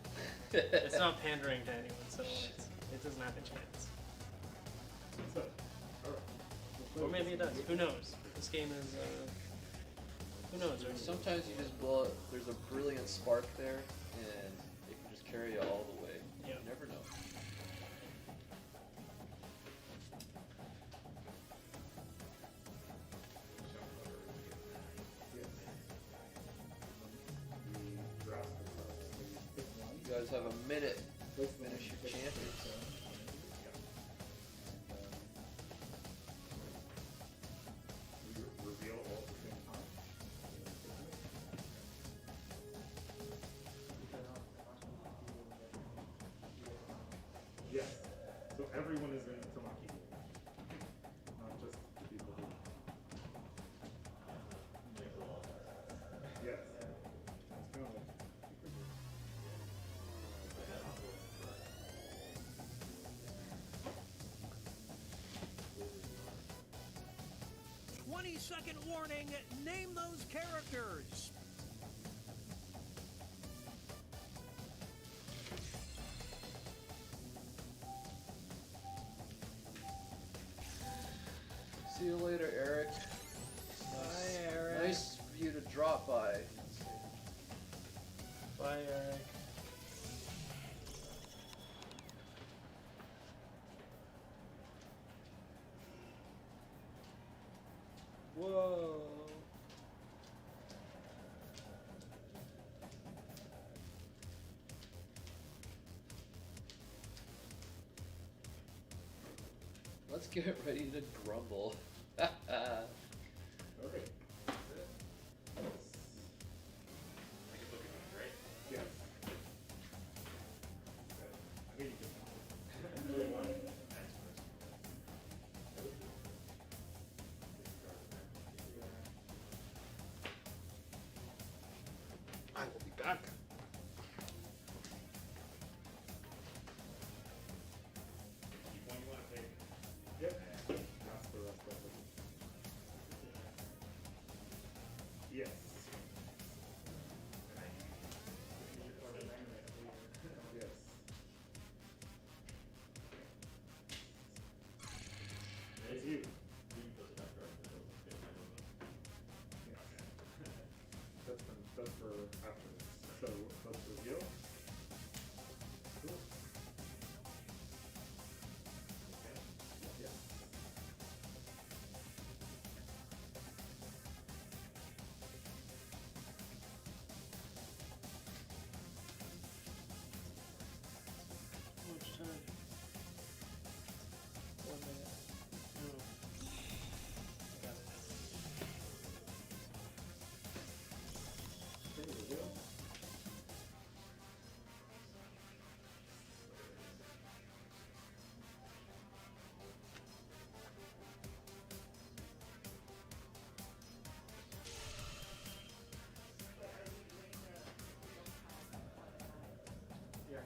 It's not pandering to anyone, so it doesn't have a chance. Or maybe it does. Who knows? This game is, who knows? buzzer. Sometimes you just blow it. There's a brilliant spark there, and it can just carry you all the way. Yep. You never know. You guys have a minute to finish your champions. Reveal all at the same time. Yes. So everyone is in Tamaki. Not just the people who. Yes. It's kind of like. 20-second warning. Name those characters. See you later, Eric. Bye, Eric. Nice for you to drop by. Bye, Eric. Whoa. Let's get ready to grumble. Okay. I can look at these, right? Yes. I think you can. Really one. I will be back. Keep one you want to take. Yep. That's the rest of it. Yes. Yes. It's you. That's for after this. So let's reveal. Cool. Yeah. How much time? 1 minute. No. I got it. Okay, reveal.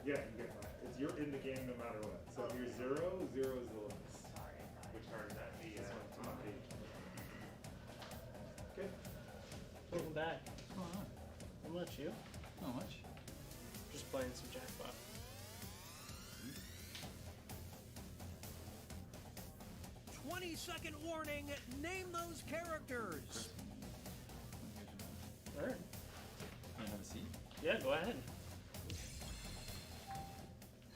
Yeah, you get that. You're in the game no matter what. So if you're zero, zero is the lowest. Which card is that? The, This one, top page. Okay. Welcome back. What's going on? How much, you? Not much. Just playing some jackpot. Mm-hmm. 20-second warning. Name those characters. Alright. Can I have a seat? Yeah, go ahead.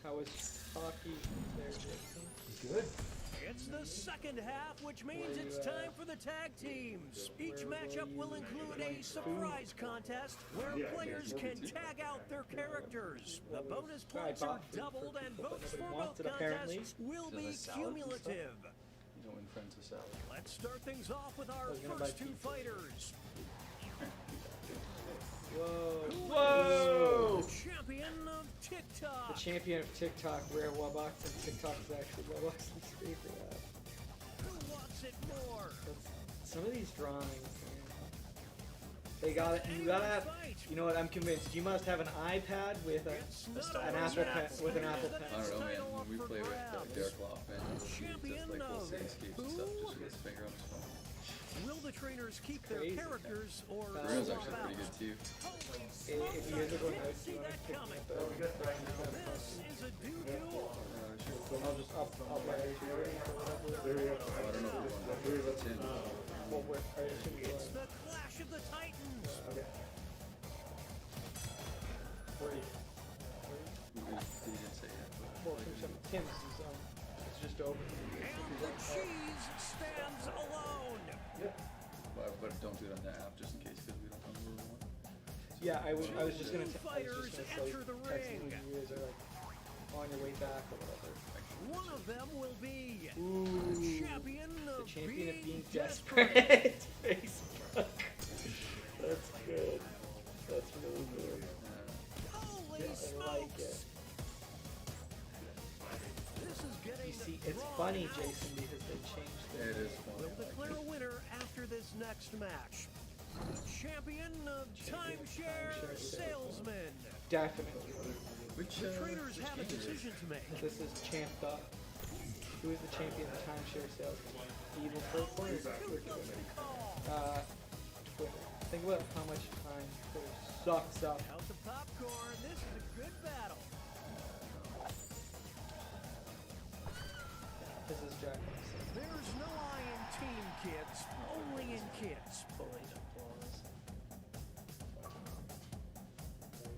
How is hockey there, Jason? Good. It's the second half, which means it's time for the tag teams. Each matchup will include a surprise contest where players can tag out their characters. The bonus points are doubled and votes for both contests will be cumulative. You don't win friends with salad. Let's start things off with our first two fighters. Whoa. Whoa! The champion of TikTok. The champion of TikTok, Rare Wubbox, and TikTok is actually Wubbox's favorite app. Who wants it more? Some of these drawings, they got it. You gotta have. You know what? I'm convinced. You must have an iPad with an Apple Pen. With an Apple Pen. I don't know, man. When we play with Derek Laughlin, he just like little cityscapes and stuff just with his finger on his phone. Will the trainers keep their characters or Real's swap actually out? pretty good too. If you guys are going Didn't see that coming. This is a doo-doo. I'll play it. There we go. I don't know if we won. It's in. It's the Clash of the Titans. Kim's zone. It's just over. And the cheese stands alone. But don't do it on the app just in case because we don't know who we want. Yeah, I was just gonna Two say, fighters enter the ring. you guys are like on your way back or whatever. One of them will be Ooh, the champion the of champion of being desperate. desperate. Facebook. That's good. That's really good. Holy I smokes! like it. This is getting You see, it's drawn funny, out. Jason, because they changed the. It is fun. We'll declare a winner after this next match. The champion of timeshare salesman. Definitely. Which The traders have a decision to make. This is Champ'd Up. Who is the champion of timeshare sales? Evil Purple or Twitter? Twitter. Think about how much time Twitter sucks up. Out the popcorn. This is a good battle. This is Jack. There's no I in team, kids. Only in kids. Bullied applause.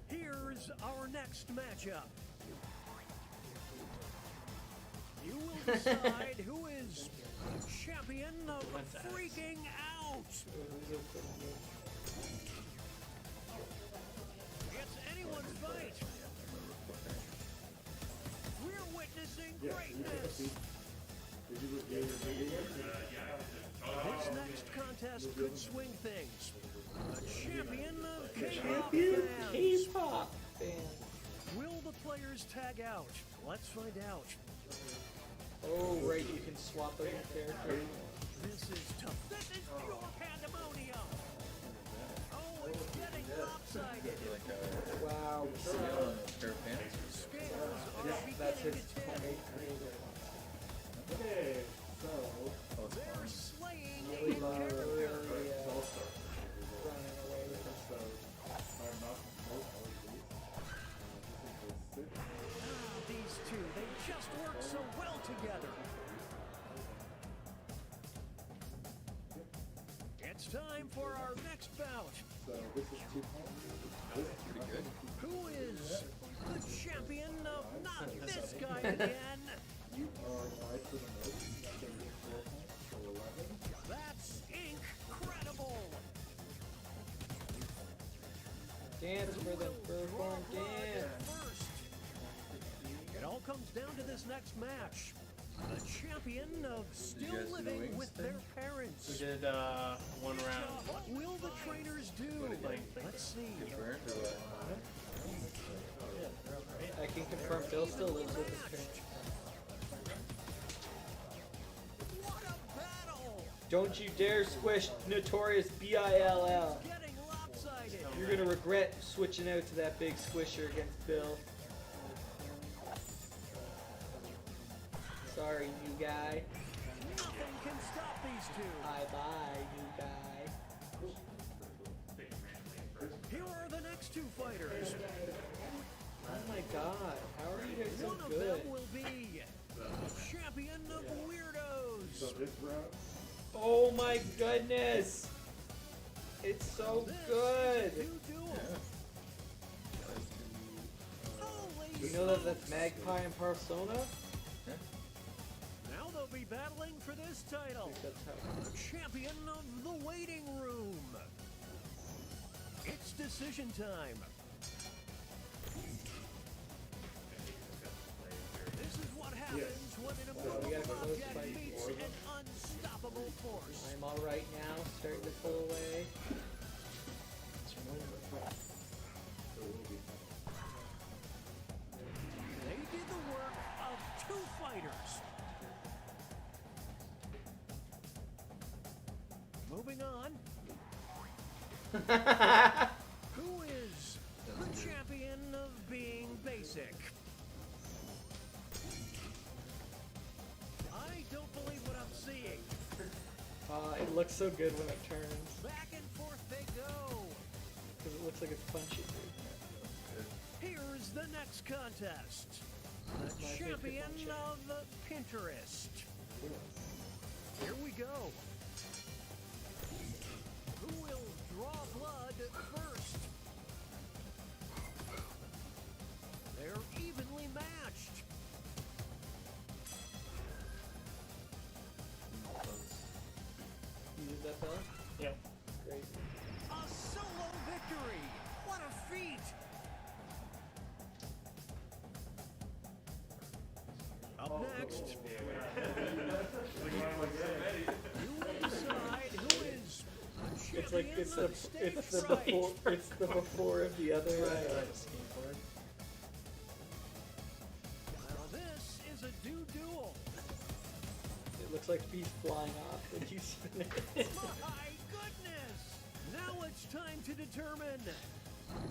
Here's our next matchup. You will decide who is champion of freaking out. It's anyone's fight. We're witnessing greatness. This next contest could swing things. A champion of K-pop fans. K-pop fans. Will the players tag out? Let's find out. Oh, right, you can swap out your character. This is tough. This is pure pandemonium. Oh, it's getting lopsided. like Wow. a seal and a pair of pants? Scales are That's beginning his to tip. Okay, so They're slaying Really in low, character. really running running away with it. So my mouth this is These two, they just work so well together. It's time for our next bout. So this is 2 points. Pretty good. Who is the champion of not this guy again? You are tied for the most. So you get 4 points, so 11. That's incredible. Dance for the Burgorn dance. First. It all comes down to this next match. The champion of still guys do the living wings with thing? their parents. We did one round. What will the trainers do? Let's see. Confirmed or what? I can confirm Bill still lives with his parents. What a battle! Don't you dare squish Notorious BILL. Getting lopsided. You're gonna regret switching out to that big squisher against Bill. Sorry, new guy. Nothing can stop these two. Bye, new guy. Here are the next two fighters. Oh my god, how are you guys so One of good? them will be the champion of weirdos. So this round, Oh my goodness! It's so This good! is a new duel. Holy You know that smokes. that's Magpie and Persona? Now they'll be battling for this title. That's how. The champion of the waiting room. It's decision time. This is what happens when an we immobile gotta close object fight. meets an unstoppable force. I'm alright now, starting to pull away. They did the work of two fighters. Moving on. Who is the champion of being basic? I don't believe what I'm seeing. It looks so good when it turns, Back and forth they go. because it looks like it's punchy. Here's the next contest. The My favorite champion one. of Pinterest. Here we go. Who will draw blood first? They're evenly matched. next. You will decide who is It's like champion of stage fright. it's the before of the other. Skateboard. Now this is a duel. It looks like he's flying off when you spin it. My goodness! Now it's time to determine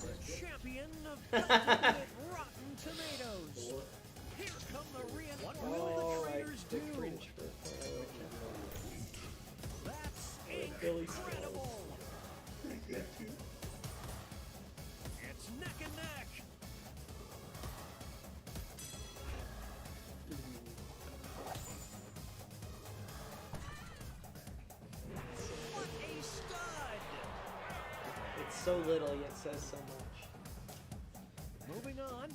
the champion of ultimate Rotten Tomatoes. Here come the what will the trainers do? That's incredible! It's neck and neck. What a stud! It's so little yet says so much. Moving on.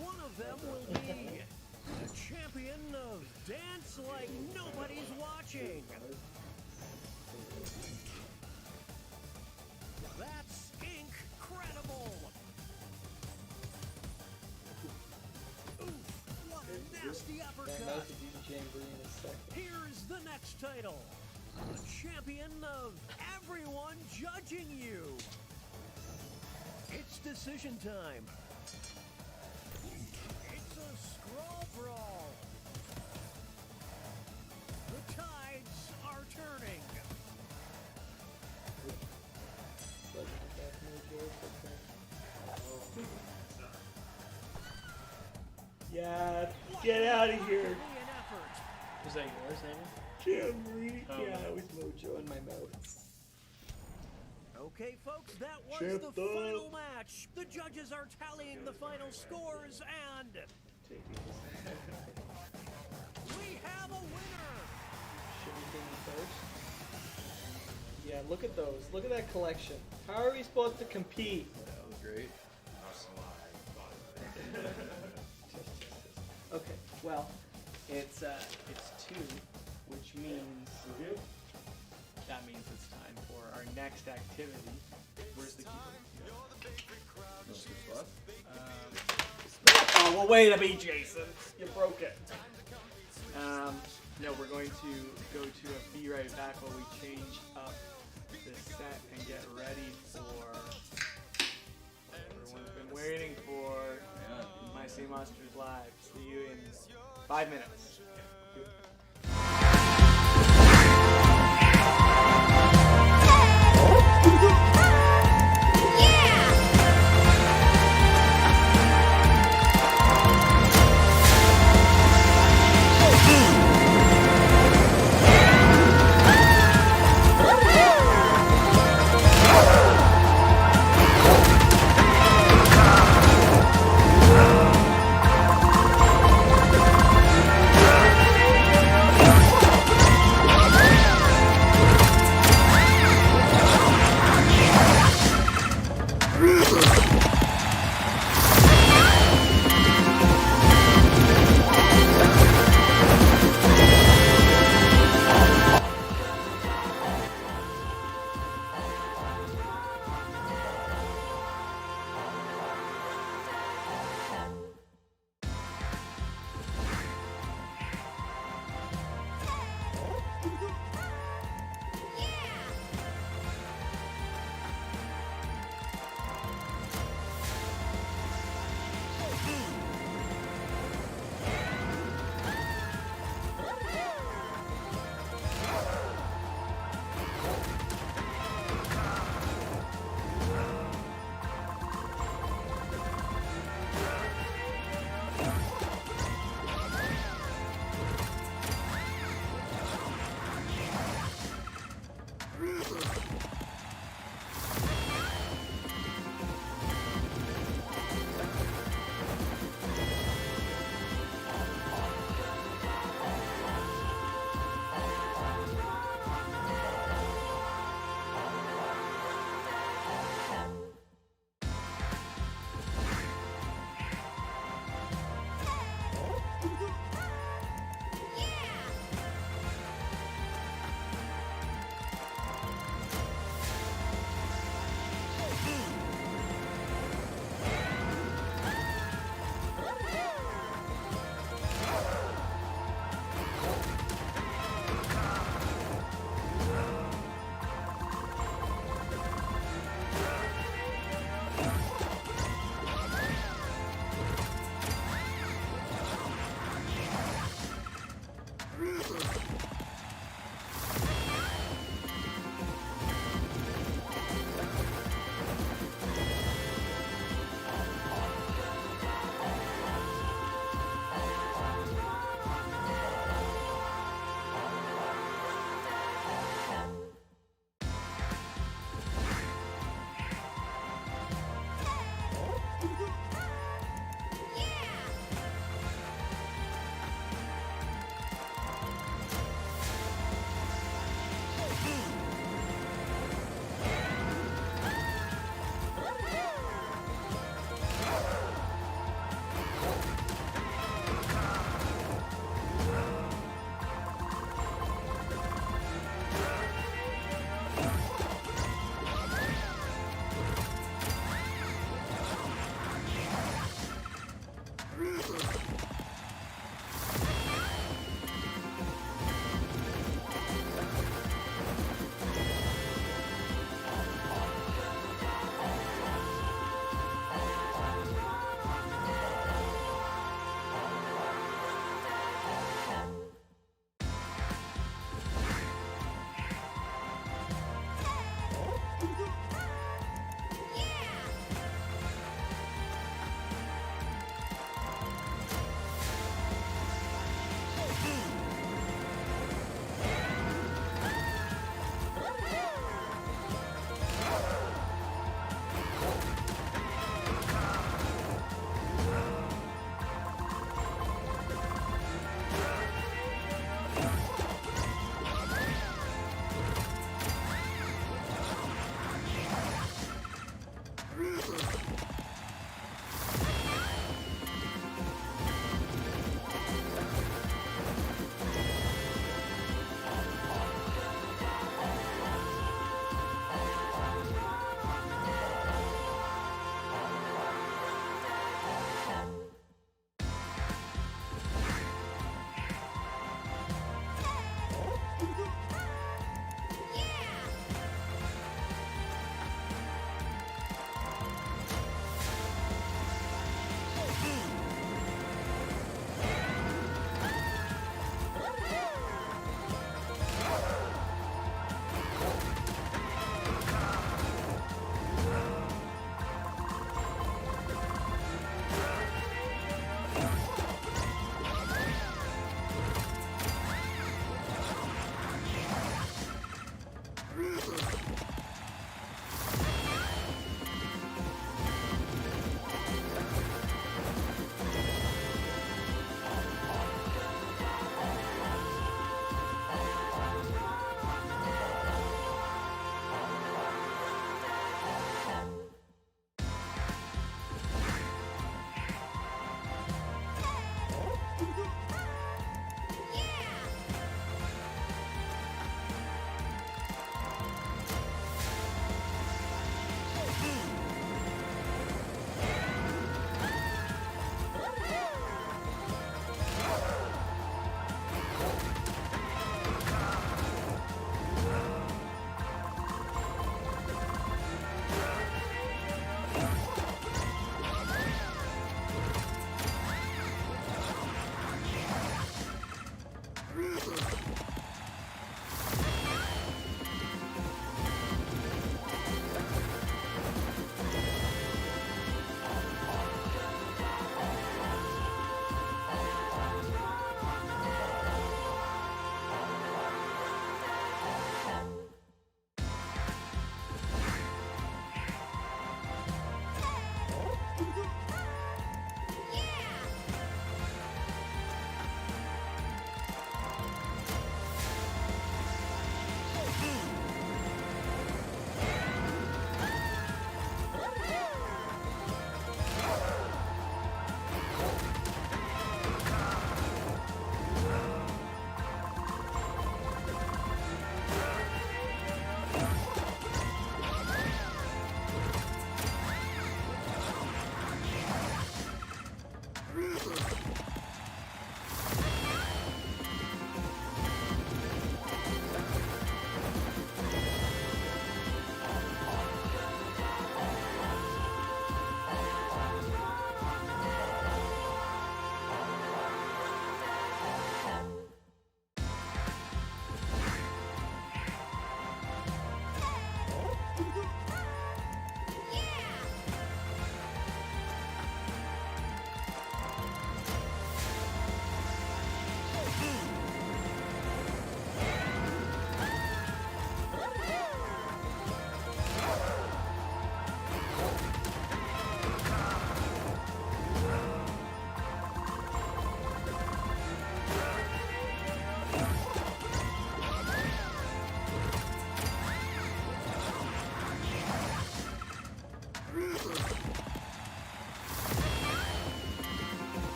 One of them will be the champion of Dance Like Nobody's Watching. That's incredible. Oof, what a nasty uppercut. Here's the next title. The champion of everyone judging you. It's decision time. It's a scroll brawl. The tides are turning. Yeah, get out of here. An effort. Was that yours, Amy? Jamboree. Oh, Yeah, no. it was Mojo in my mouth. Okay, folks, that was Champ'd the Up. final match. The judges are tallying the final scores, and we have a winner. Should we do them first? Yeah, look at those. Look at that collection. How are we supposed to compete? That was great. Okay, well, it's 2, which means that means it's time for our next activity. Where's the keyboard? Oh, well, wait a minute, Jason. You broke it. No, we're going to go to a Be Right Back while we change up the set and get ready for what everyone's been waiting for. My Singing Monsters Live. See you in 5 minutes.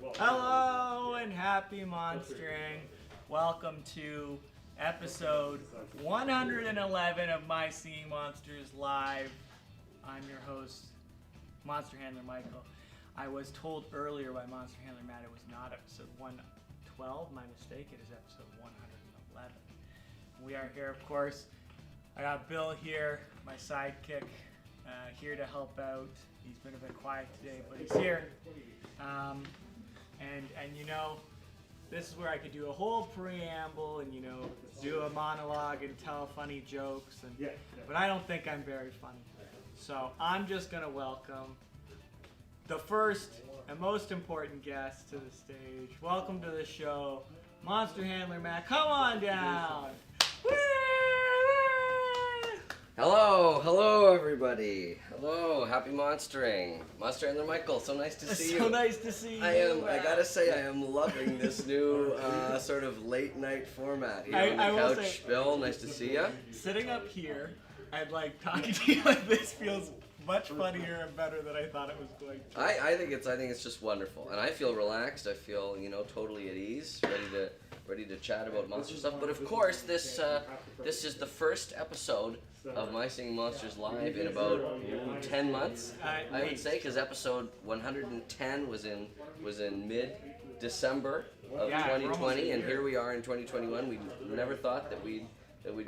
Hello and happy monstering. Welcome to episode 111 of My Singing Monsters Live. I'm your host, Monster Handler Michael. I was told earlier by Monster Handler Matt it was not episode 112. My mistake. It is episode 111. We are here, of course. I got Bill here, my sidekick, here to help out. He's been a bit quiet today, but he's here. And you know, this is where I could do a whole preamble and, you know, do a monologue and tell funny jokes. But I don't think I'm very funny. So I'm just going to welcome the first and most important guest to the stage. Welcome to the show, Monster Handler Matt. Come on down. Woo! Hello everybody. Hello, happy monstering. Monster Handler Michael, so nice to see you. So nice to see you. I gotta say, I am loving this new sort of late night format here on the couch. Say, Bill, nice to see you. Sitting up here and like talking to you like this feels much funnier and better than I thought it was going to. I think it's just wonderful, and I feel relaxed. I feel, you know, totally at ease, ready to chat about monster stuff. But of course, this is the first episode of My Singing Monsters Live in about 10 months, I would say, because episode 110 was in mid-December of 2020, and here we are in 2021. We never thought that we'd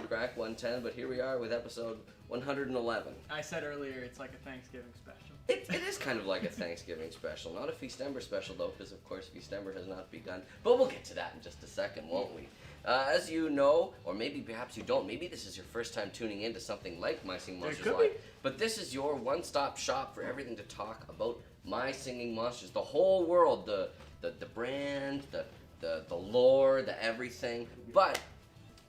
crack 110, but here we are with episode 111. I said earlier it's like a Thanksgiving special. It is kind of like a Thanksgiving special. Not a Feastember special, though, because, of course, Feastember has not begun. But we'll get to that in just a second, won't we? As you know, or maybe perhaps you don't, maybe this is your first time tuning into something like My Singing Monsters Live. But this is your one-stop shop for everything to talk about My Singing Monsters. The whole world, the brand, the lore, the everything. But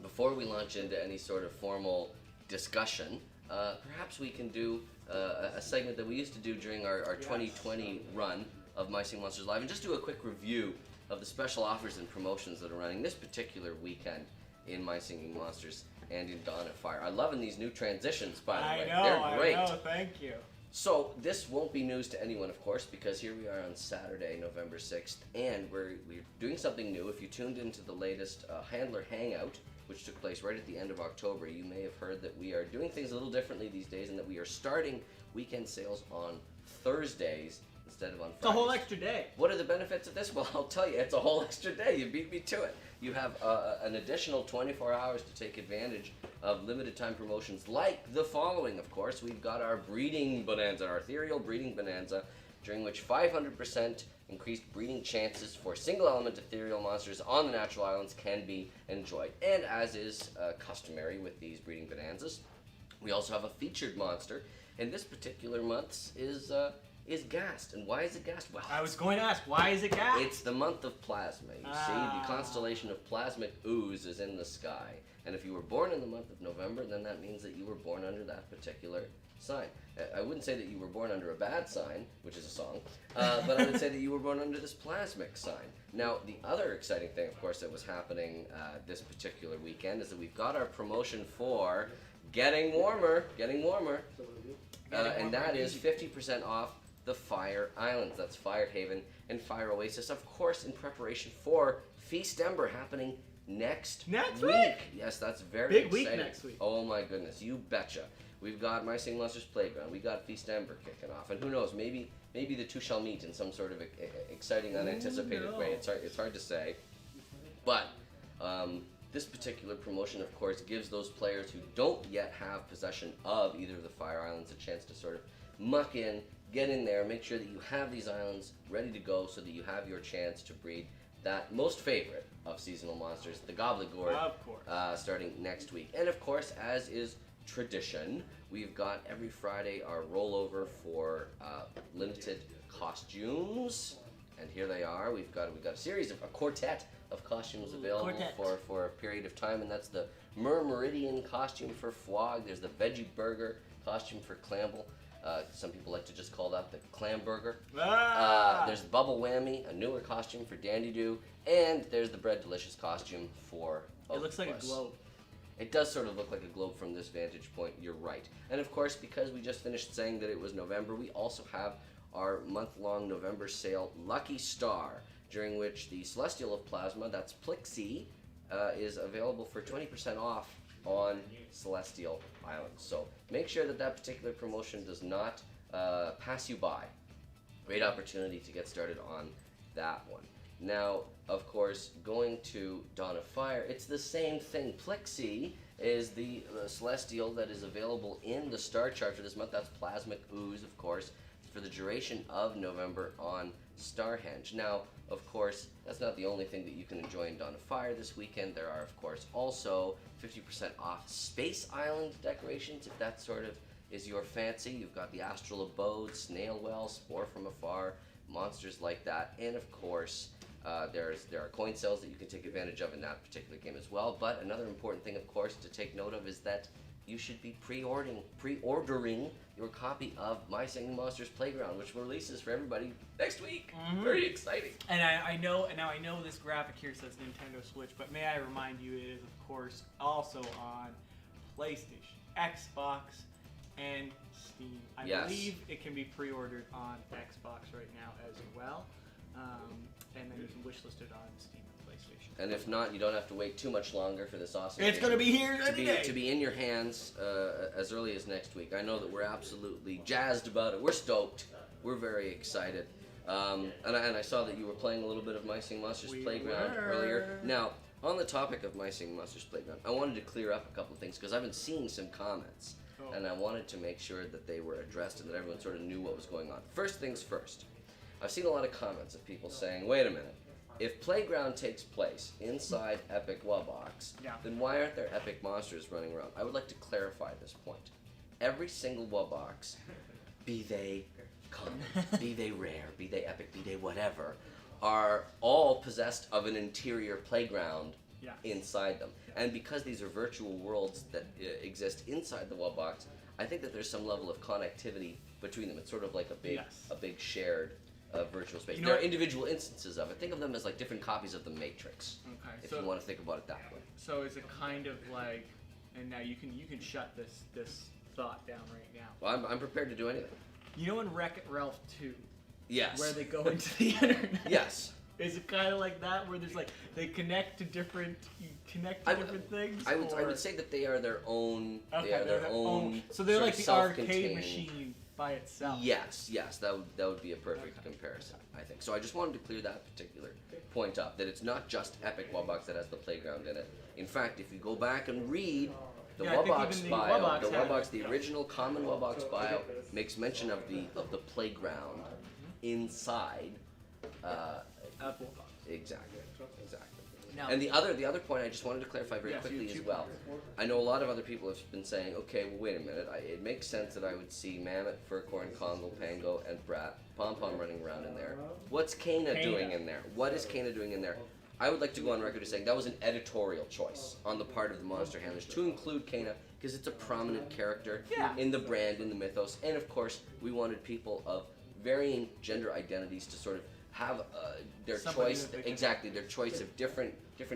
before we launch into any sort of formal discussion, perhaps we can do a segment that we used to do during our 2020 run of My Singing Monsters Live, and just do a quick review of the special offers and promotions that are running this particular weekend in My Singing Monsters and in Dawn of Fire. I'm loving these new transitions, by the way. They're great. I know, thank you. So this won't be news to anyone, of course, because here we are on Saturday, November 6th, and we're doing something new. If you tuned into the latest Handler Hangout, which took place right at the end of October, you may have heard that we are doing things a little differently these days, and that we are starting weekend sales on Thursdays instead of on Fridays. It's a whole extra day. What are the benefits of this? Well, I'll tell you, it's a whole extra day. You beat me to it. You have an additional 24 hours to take advantage of limited time promotions like the following, of course. We've got our breeding bonanza, our ethereal breeding bonanza, during which 500% increased breeding chances for single element ethereal monsters on the natural islands can be enjoyed. And as is customary with these breeding bonanzas, we also have a featured monster, and this particular month's is Ghast. And why is it Ghast? Well, I was going to ask, why is it Ghast? It's the month of plasma. You see, the constellation of plasmic ooze is in the sky. And if you were born in the month of November, then that means that you were born under that particular sign. I wouldn't say that you were born under a bad sign, which is a song, but I would say that you were born under this plasmic sign. Now, the other exciting thing, of course, that was happening this particular weekend is that we've got our promotion for Getting Warmer, and that is 50% off the Fire Islands. That's Fire Haven and Fire Oasis, of course, in preparation for Feastember happening next week. Yes, that's very big exciting. Week next week. Oh my goodness, you betcha. We've got My Singing Monsters Playground. We got Feastember kicking off, and who knows? Maybe the two shall meet in some sort of exciting, unanticipated way. It's hard to say, but this particular promotion, of course, gives those players who don't yet have possession of either of the Fire Islands a chance to sort of muck in, get in there, make sure that you have these islands ready to go, so that you have your chance to breed that most favorite of seasonal monsters, the Gobligor, of course, starting next week. And of course, as is tradition, we've got every Friday our rollover for limited costumes, and here they are. We've got a series of a quartet of costumes available for a period of time, and that's the Meridian costume for Fwog. There's the Veggie Burger costume for Clamble. Some people like to just call that the Clam Burger. There's Bubble Whammy, a newer costume for Dandy Doo, and there's the Bread Delicious costume for Octopus. It looks like a globe. It does sort of look like a globe from this vantage point, you're right. And of course, because we just finished saying that it was November, we also have our month-long November sale, Lucky Star, during which the Celestial of Plasma, that's Plixie, is available for 20% off on Celestial Island. So make sure that particular promotion does not pass you by. Great opportunity to get started on that one. Now, of course, going to Dawn of Fire, it's the same thing. Plixie is the Celestial that is available in the star chart for this month. That's Plasmic Ooze, of course, for the duration of November on Starhenge. Now, of course, that's not the only thing that you can enjoy in Dawn of Fire this weekend. There are, of course, also 50% off Space Island decorations, if that sort of is your fancy. You've got the Astral Abode, Snail Well, Spore from Afar, monsters like that, and of course, there are coin sales that you can take advantage of in that particular game as well. But another important thing, of course, to take note of is that you should be pre-ordering your copy of My Singing Monsters Playground, which releases for everybody next week. Mm-hmm. Very exciting. And I know this graphic here says Nintendo Switch, but may I remind you, it is of course also on PlayStation, Xbox, and Steam. I believe it can be pre-ordered on Xbox right now as well, and then you can wishlist it on Steam and PlayStation. And if not, you don't have to wait too much longer for this awesome It's game going to be here to be in your hands as early as next week. I know that we're absolutely jazzed about it. We're stoked. We're very excited. And I saw that you were playing a little bit of My Singing Monsters Playground earlier. Now, on the topic of My Singing Monsters Playground, I wanted to clear up a couple of things because I've been seeing some comments. And I wanted to make sure that they were addressed and that everyone sort of knew what was going on. First things first. I've seen a lot of comments of people saying, wait a minute, if Playground takes place inside Epic Wubbox, then why aren't there Epic monsters running around? I would like to clarify this point. Every single Wubbox, be they common, be they rare, be they epic, be they whatever, are all possessed of an interior playground inside them. And because these are virtual worlds that exist inside the Wubbox, I think that there's some level of connectivity between them. It's sort of like a big shared virtual space. There are individual instances of it. Think of them as like different copies of the Matrix, if you want to think about it that way. So is it kind of like, and now you can shut this thought down right now. Well, I'm prepared to do anything. You know in Wreck-It Ralph 2? Yes. Where they go into the internet? Yes. Is it kind of like that, where there's like, they connect to different things? I would say that they are their own, they are their own so they're like the arcade self-contained machine by itself. Yes, that would be a perfect comparison, I think. So I just wanted to clear that particular point up, that it's not just Epic Wubbox that has the playground in it. In fact, if you go back and read the Wubbox bio, the original common Wubbox bio makes mention of the playground inside. Exactly. No. And the other point I just wanted to clarify very quickly as well. I know a lot of other people have been saying, okay, well, wait a minute. It makes sense that I would see Mammoth, Furcorn, Congo, Pango, and Brat, Pom Pom running around in there. What's Kana doing in there? What is Kana doing in there? I would like to go on record as saying that was an editorial choice on the part of the Monster Handlers to include Kana because it's a prominent character in the brand, in the mythos, and of course we wanted people of varying gender identities to sort of have their choice, their choice of different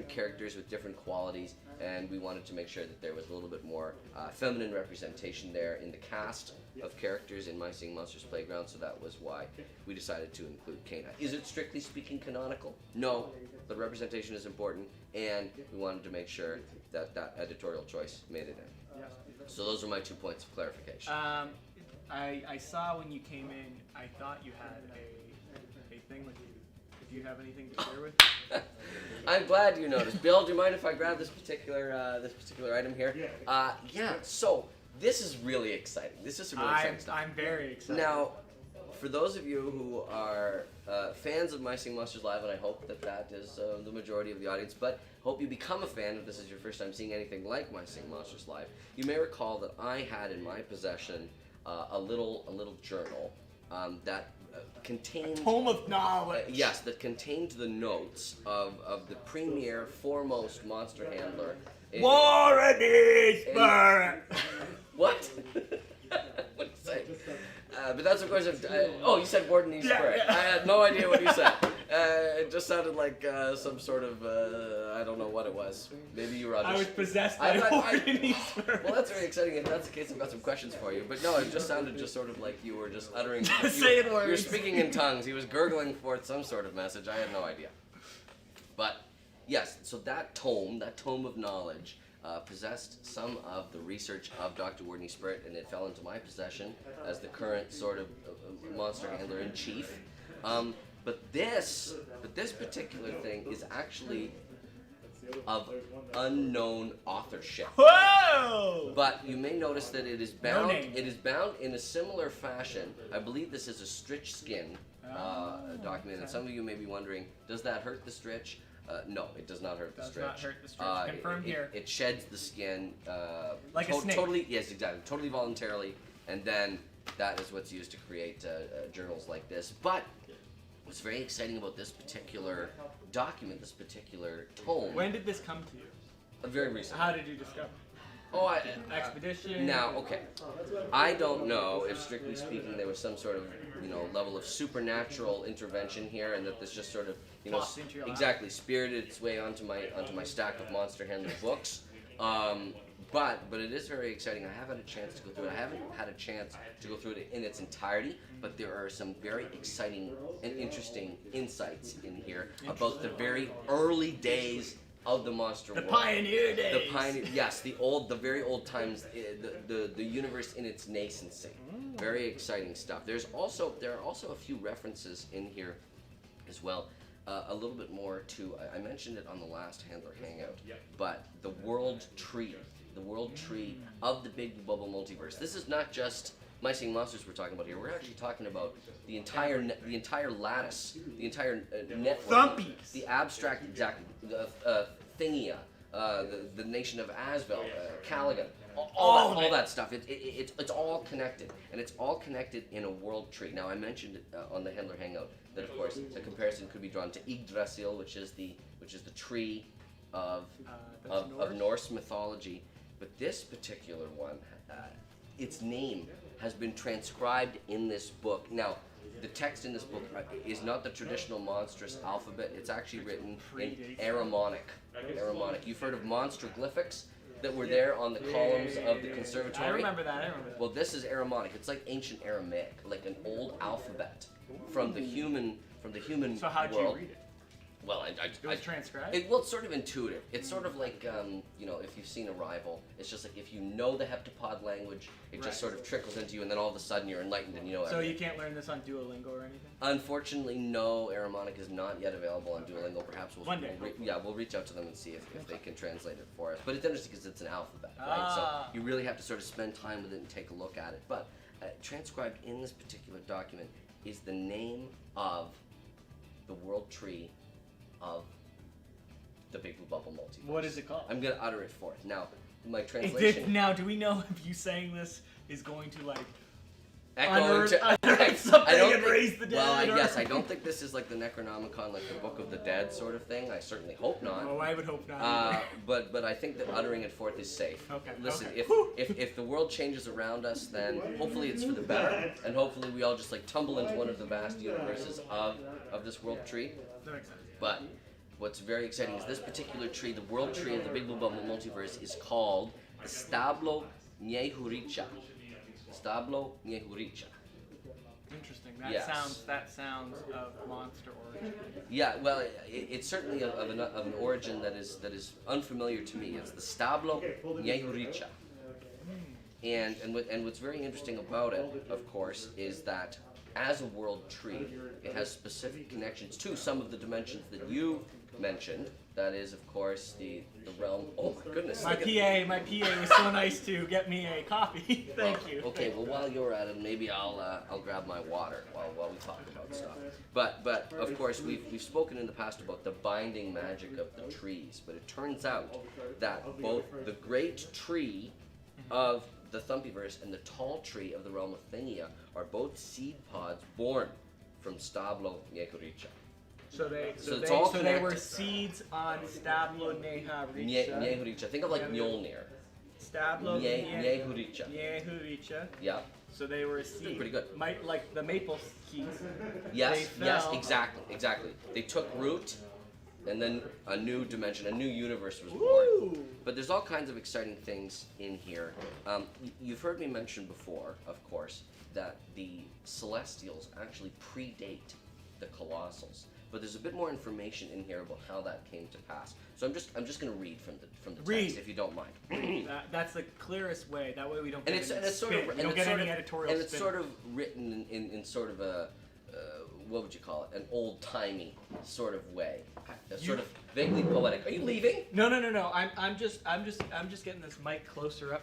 characters with different qualities, and we wanted to make sure that there was a little bit more feminine representation there in the cast of characters in My Singing Monsters Playground, so that was why we decided to include Kana. Is it strictly speaking canonical? No, but representation is important, and we wanted to make sure that that editorial choice made it in. So those are my 2 points of clarification. I saw when you came in, I thought you had a thing with you. Do you have anything to share with me? I'm glad you noticed. Bill, do you mind if I grab this particular item here? So this is really exciting. This is some really exciting stuff. I'm very excited. Now, for those of you who are fans of My Singing Monsters Live, and I hope that is the majority of the audience, but hope you become a fan if this is your first time seeing anything like My Singing Monsters Live, you may recall that I had in my possession a little journal that contained... Tome of knowledge! Yes, that contained the notes of the premier, foremost monster handler. War and Eastburn! What? What did you say? But that's of course. Oh, you said Warden Spirit. I had no idea what you said. It just sounded like some sort of I don't know what it was. Maybe you were. I was possessed by Warden Spirit. Well, that's very exciting. If that's the case, I've got some questions for you. But no, it just sounded just sort of like you were just uttering. Saying you were words. speaking in tongues. He was gurgling forth some sort of message. I had no idea. But yes, so that tome of knowledge. Possessed some of the research of Dr. Warden Spirit, and it fell into my possession as the current sort of monster handler in chief. But this particular thing is actually of unknown authorship. Whoa! But you may notice that it is bound. No name. It is bound in a similar fashion. I believe this is a stritch skin document, and some of you may be wondering, does that hurt the stritch? No, it does not hurt the stritch. Does not hurt the stritch. Confirmed here. It sheds the skin. Like a snake. Totally, yes, exactly. Totally voluntarily, and then that is what's used to create journals like this. But what's very exciting about this particular document, this particular tome. When did this come to you? Very recently. How did you discover? Oh, Expedition. Now, okay. I don't know if, strictly speaking, there was some sort of, level of supernatural intervention here, and that this just sort of, exactly spirited its way onto my stack of Monster Handler books. But it is very exciting. I have had a chance to go through it. I haven't had a chance to go through it in its entirety, but there are some very exciting and interesting insights in here about the very early days of the monster world. The pioneer days. The pioneer, yes, the very old times, the universe in its nascency. Very exciting stuff. There are also a few references in here, as well. A little bit more to, I mentioned it on the last Handler Hangout, but the world tree of the Big Bubble multiverse. This is not just My Singing Monsters we're talking about here. We're actually talking about the entire lattice, the entire network, Thumpies. the abstract, exactly, Thingia, the nation of Asvel, Caligan, all that stuff. It's all connected, and it's all connected in a world tree. Now I mentioned on the Handler Hangout that of course the comparison could be drawn to Yggdrasil, which is the tree of Norse mythology. But this particular one, its name has been transcribed in this book. Now, the text in this book is not the traditional monstrous alphabet. It's actually written in Aramonic. You've heard of monstroglyphics that were there on the columns of the conservatory? I remember that. Well, this is Aramonic. It's like ancient Aramaic, like an old alphabet from the human world. So how'd you read it? Well, it was transcribed? It's sort of intuitive. It's sort of like, if you've seen Arrival, it's just like if you know the heptapod language, it just sort of trickles into you, and then all of a sudden you're enlightened and you know everything. So you can't learn this on Duolingo or anything? Unfortunately, no. Aramonic is not yet available on Duolingo. Perhaps we'll reach out to them and see if they can translate it for us. But it's interesting because it's an alphabet, right? So you really have to sort of spend time with it and take a look at it. But transcribed in this particular document is the name of the world tree of the Big Blue Bubble multiverse. What is it called? I'm going to utter it forth. Now, my translation... Now, do we know if you saying this is going to, unearth something and raise the dead? Well, yes, I don't think this is like the Necronomicon, like the Book of the Dead sort of thing. I certainly hope not. Oh, I would hope not. But I think that uttering it forth is safe. Okay. Listen, okay. if the world changes around us, then hopefully it's for the better, and hopefully we all just tumble into one of the vast universes of this world tree. That makes sense. But what's very exciting is this particular tree, the world tree of the Big Blue Bubble multiverse, is called the Stablo Nyehuricha. Stablo Nyehuricha. Interesting. That sounds of monster origin. Yeah, well, it's certainly of an origin that is unfamiliar to me. It's the Stablo Nyehuricha. And what's very interesting about it, of course, is that as a world tree, it has specific connections to some of the dimensions that you mentioned. That is, of course, the realm. Oh my goodness! My PA was so nice to get me a coffee. Thank you. Okay, well, while you're at it, maybe I'll grab my water while we talk about stuff. But of course, we've spoken in the past about the binding magic of the trees. But it turns out that both the great tree of the Thumpyverse and the tall tree of the realm of Thingia are both seed pods born from Stablo Nyehuricha. So they were seeds on Stablo Nyehuricha. Think of like Mjolnir. Stablo Nyehuricha. Nyehuricha. Yeah. So they were a Doing seed. pretty good. Like the maple keys. Yes, They yes, fell. exactly. They took root, and then a new dimension, a new universe was born. Woo! But there's all kinds of exciting things in here. You've heard me mention before, of course, that the Celestials actually predate the Colossals. But there's a bit more information in here about how that came to pass. So I'm just going to read from the text, if you don't mind. That's the clearest way. That way we don't And get it's any spin. We don't get any editorial and it's spin. sort of written in sort of a what would you call it? An old-timey sort of way, sort of vaguely poetic. Are you leaving? No. I'm just getting this mic closer up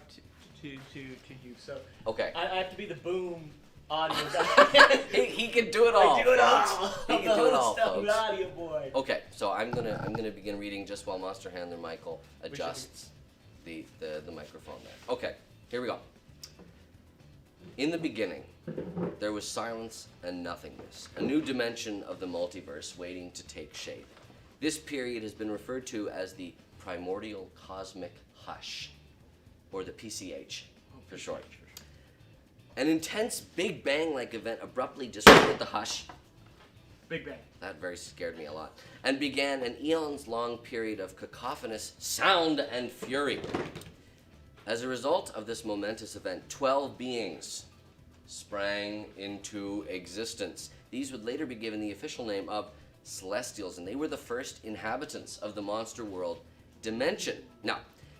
to you. So Okay. I have to be the boom audio guy. he can do it all. I do it all. folks. He I'm can the do it whole all, stuff folks. audio boy. Okay, so I'm gonna begin reading just while Monster Handler Michael adjusts the microphone there. Okay, here we go. In the beginning, there was silence and nothingness, a new dimension of the multiverse waiting to take shape. This period has been referred to as the primordial cosmic hush, or the PCH for short. An intense Big Bang-like event abruptly disrupted the hush. Big Bang. That very scared me a lot. And began an eons-long period of cacophonous sound and fury. As a result of this momentous event, 12 beings sprang into existence. These would later be given the official name of Celestials, and they were the first inhabitants of the monster world dimension. Now,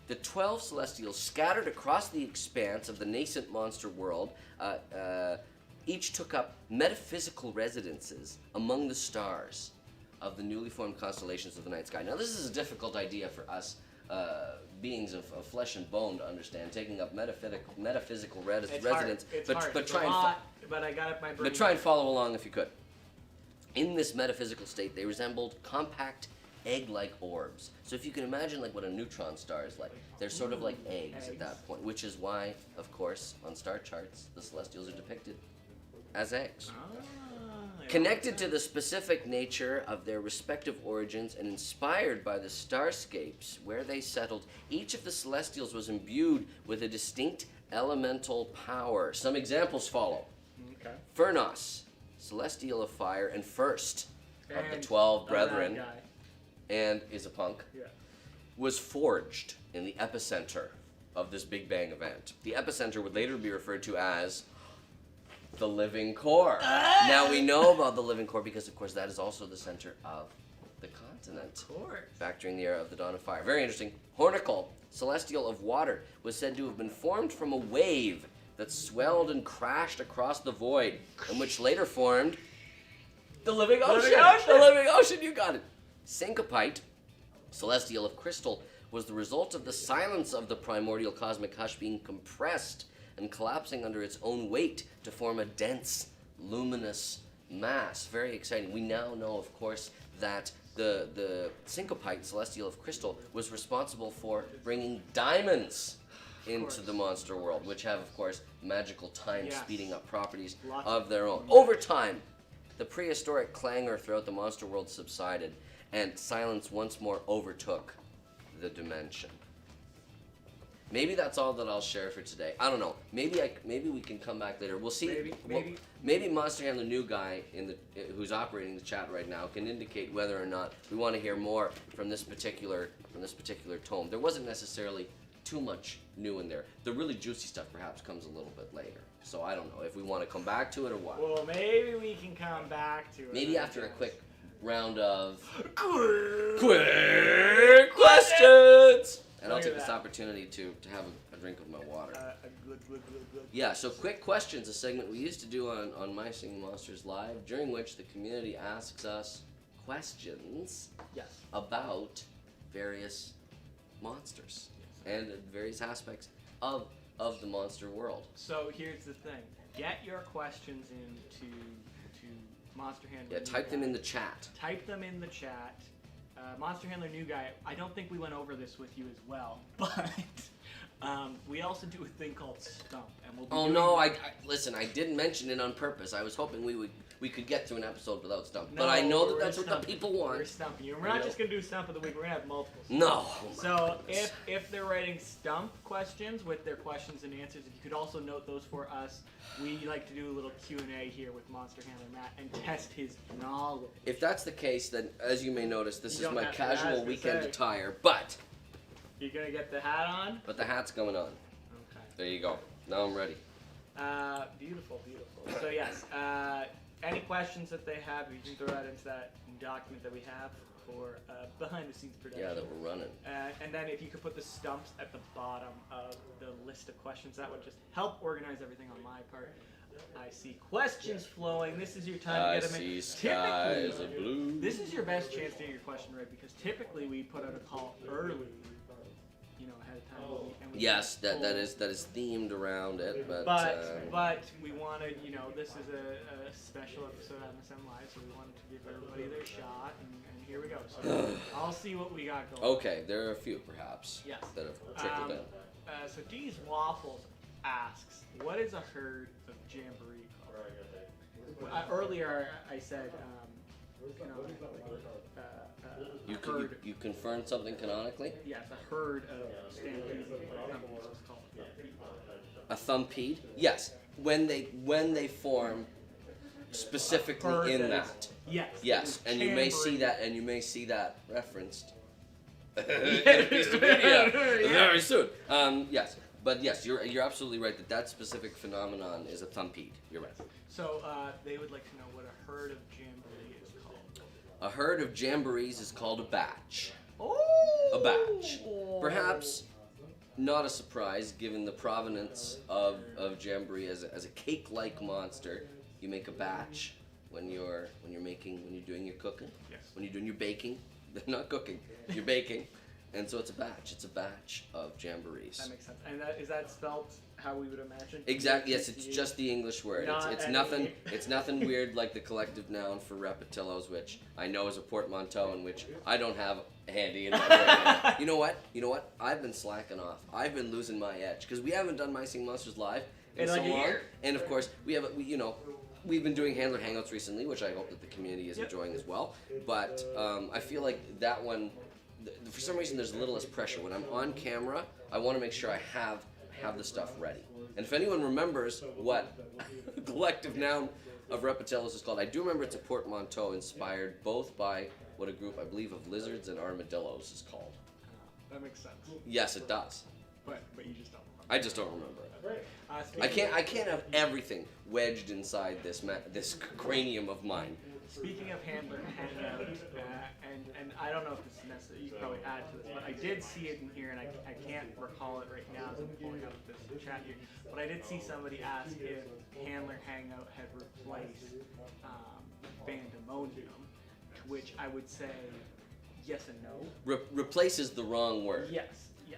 the 12 Celestials scattered across the expanse of the nascent monster world each took up metaphysical residences among the stars of the newly formed constellations of the night sky. Now, this is a difficult idea for us beings of flesh and bone to understand, taking up metaphysical residence. It's but hard. but It's try a and lot, but I got up my brain. but try and follow along if you could. In this metaphysical state, they resembled compact egg-like orbs. So if you can imagine like what a neutron star is like, they're sort of like eggs at that point, which is why, of course, on star charts, the Celestials are depicted as eggs. Connected to the specific nature of their respective origins and inspired by the starscapes where they settled, each of the Celestials was imbued with a distinct elemental power. Some examples follow. Okay. Furnos, Celestial of Fire and first of the And 12 the brethren, bad guy. and is a punk, Yeah. was forged in the epicenter of this Big Bang event. The epicenter would later be referred to as the living core. Now we know about the living core because, of course, that is also the center of the continent. Of course. Factoring the era of the dawn of fire. Very interesting. Hornicle, Celestial of Water, was said to have been formed from a wave that swelled and crashed across the void, and which later formed the living ocean. The living ocean, you got it. Syncopite, Celestial of Crystal, was the result of the silence of the primordial cosmic hush being compressed and collapsing under its own weight to form a dense, luminous mass. Very exciting. We now know, of course, that the Syncopite, Celestial of Crystal, was responsible for bringing diamonds into the monster world, which have, of course, magical time-speeding up properties of their own. Over time, the prehistoric clangor throughout the monster world subsided, and silence once more overtook the dimension. Maybe that's all that I'll share for today. I don't know. Maybe we can come back later. We'll see. Maybe Monster Handler New Guy who's operating the chat right now can indicate whether or not we want to hear more from this particular tome. There wasn't necessarily too much new in there. The really juicy stuff perhaps comes a little bit later. So I don't know if we want to come back to it or what. Well, maybe we can come back to it. Maybe after a quick round of quick questions. And I'll take this opportunity to have a drink of my water. Good. Yeah, so quick questions, a segment we used to do on My Singing Monsters Live, during which the community asks us questions about various monsters and various aspects of the monster world. So here's the thing: get your questions into Monster Handler. Yeah, type them in the chat. Type them in the chat. Monster Handler New Guy. I don't think we went over this with you as well, but We also do a thing called Stump, and we'll be Oh doing no! Listen. I didn't mention it on purpose. I was hoping we could get through an episode without Stump. But I know that that's what the people want. We're stumping you. We're not just gonna do Stump of the Week. We're gonna have multiple. No. So if they're writing Stump questions with their questions and answers, if you could also note those for us. We like to do a little Q&A here with Monster Handler Matt and test his knowledge. If that's the case, then as you may notice, this You is don't my have to casual ask, weekend say. attire. But You're gonna get the hat on? the hat's going on. Okay. There you go. Now I'm ready. Beautiful, beautiful. So yes, any questions that they have, you can throw that into that document that we have for behind-the-scenes production. Yeah, that we're running. And then if you could put the stumps at the bottom of the list of questions, that would just help organize everything on my part. I see questions flowing. This is your time to get them in. I see skies of blue. This is your best chance to get your question right because typically we put out a call early, ahead of time. And we Yes, that is themed around it, but but we wanted, this is a special episode of MSM Live, so we wanted to give everybody their shot, and here we go. So I'll see what we got going. Okay, there are a few perhaps Yes. that have trickled in. So D's Waffles asks, what is a herd of jamboree called? Earlier I said, You confirmed something canonically? Yes, a herd of stampedes. Called A thumpede? Yes. When they form specifically in that. Yes. Yes, and you may see that referenced in Yeah. a piece of media very soon. Yes. But yes, you're absolutely right that specific phenomenon is a thumpede. You're right. So they would like to know what a herd of jamboree is called. A herd of jamborees is called a batch. Oh! A batch. Perhaps not a surprise given the provenance of jamboree as a cake-like monster. You make a batch when you're doing your cooking. Yes. When you're doing your baking, not cooking, you're baking. And so it's a batch. It's a batch of jamborees. That makes sense. And is that spelled how we would imagine? Exactly. Yes, it's just the English word. It's nothing. any- It's nothing weird like the collective noun for repetillos, which I know is a portmanteau, and which I don't have handy in my brain. You know what? I've been slacking off. I've been losing my edge because we haven't done My Singing Monsters live in so like a long. year. And of course, we've been doing Handler Hangouts recently, which I hope that the community is enjoying as well. But I feel like that one. For some reason, there's a little less pressure. When I'm on camera, I want to make sure I have the stuff ready. And if anyone remembers what the collective noun of reptiles is called, I do remember it's a portmanteau inspired both by what a group, I believe, of lizards and armadillos is called. That makes sense. Yes, it does. But you just don't. I just don't remember it. I can't have everything wedged inside this cranium of mine. Speaking of Handler Hangout, and I don't know if this is necessary, you can probably add to this, but I did see it in here, and I can't recall it right now as I'm pulling up this chat here, but I did see somebody ask if Handler Hangout had replaced Pandemonium, to which I would say yes and no. Replace is the wrong word. Yes.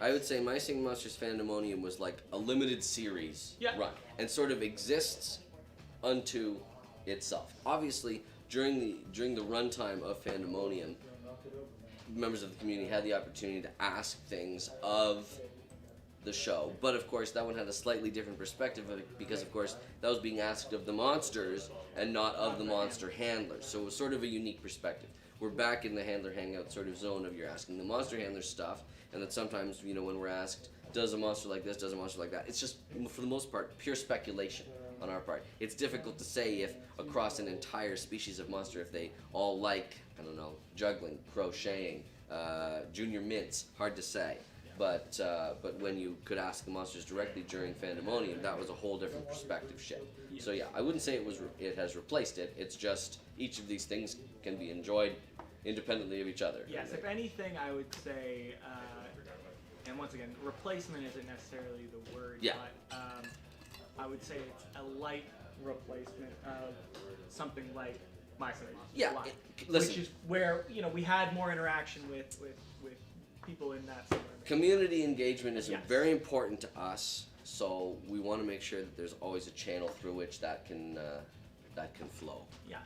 I would say My Singing Monsters Pandemonium was like a limited series run, and sort of exists unto itself. Obviously, during the runtime of Pandemonium, members of the community had the opportunity to ask things of the show, but of course that one had a slightly different perspective of it because of course that was being asked of the monsters and not of the monster handlers, so it was sort of a unique perspective. We're back in the Handler Hangout sort of zone of you're asking the monster handler stuff, and that sometimes, when we're asked, does a monster like this, does a monster like that, it's just, for the most part, pure speculation on our part. It's difficult to say if across an entire species of monster, if they all like, I don't know, juggling, crocheting, junior mints, hard to say. But when you could ask the monsters directly during Pandemonium, that was a whole different perspective shift. So yeah, I wouldn't say it has replaced it. It's just each of these things can be enjoyed independently of each other. Yes, if anything, I would say, and once again, replacement isn't necessarily the word, but I would say it's a light replacement of something like My Singing Monsters Live, listen, which is where we had more interaction with people in that similar. Community engagement is very important to us, so we want to make sure that there's always a channel through which that can flow. Yeah,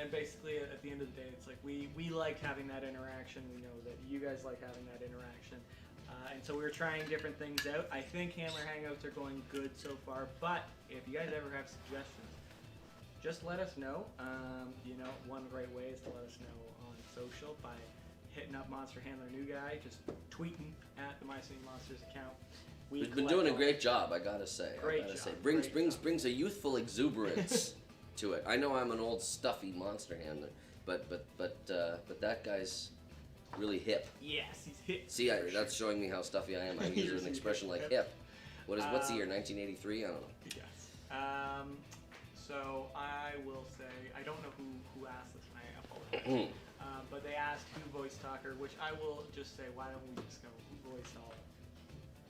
and basically at the end of the day, it's like we like having that interaction. We know that you guys like having that interaction. And so we were trying different things out. I think Handler Hangouts are going good so far, but if you guys ever have suggestions, just let us know. One great way is to let us know on social by hitting up Monster Handler New Guy, just tweeting at the My Singing Monsters account. We've been doing a great job, I gotta say. Brings a youthful exuberance to it. I know I'm an old stuffy monster handler, but that guy's really hip. Yes, he's hip. See, that's showing me how stuffy I am. I use an expression like hip. What's the year? 1983? I don't know. Yes. So I will say, I don't know who asked this, and I apologize. But they asked who voiced Talker, which I will just say, why don't we discover who voiced all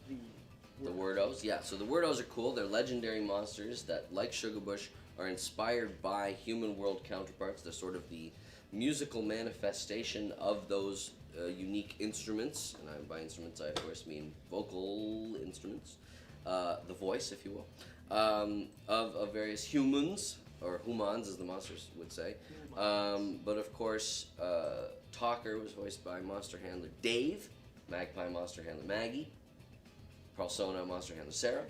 the Wordos? Yeah, so the Wordos are cool. They're legendary monsters that, like Sugarbush, are inspired by human world counterparts. They're sort of the musical manifestation of those unique instruments. And by instruments, I of course mean vocal instruments. The voice, if you will, of various humans, or humans as the monsters would say. But of course, Talker was voiced by Monster Handler Dave, Magpie Monster Handler Maggie, Persona Monster Handler Sarah,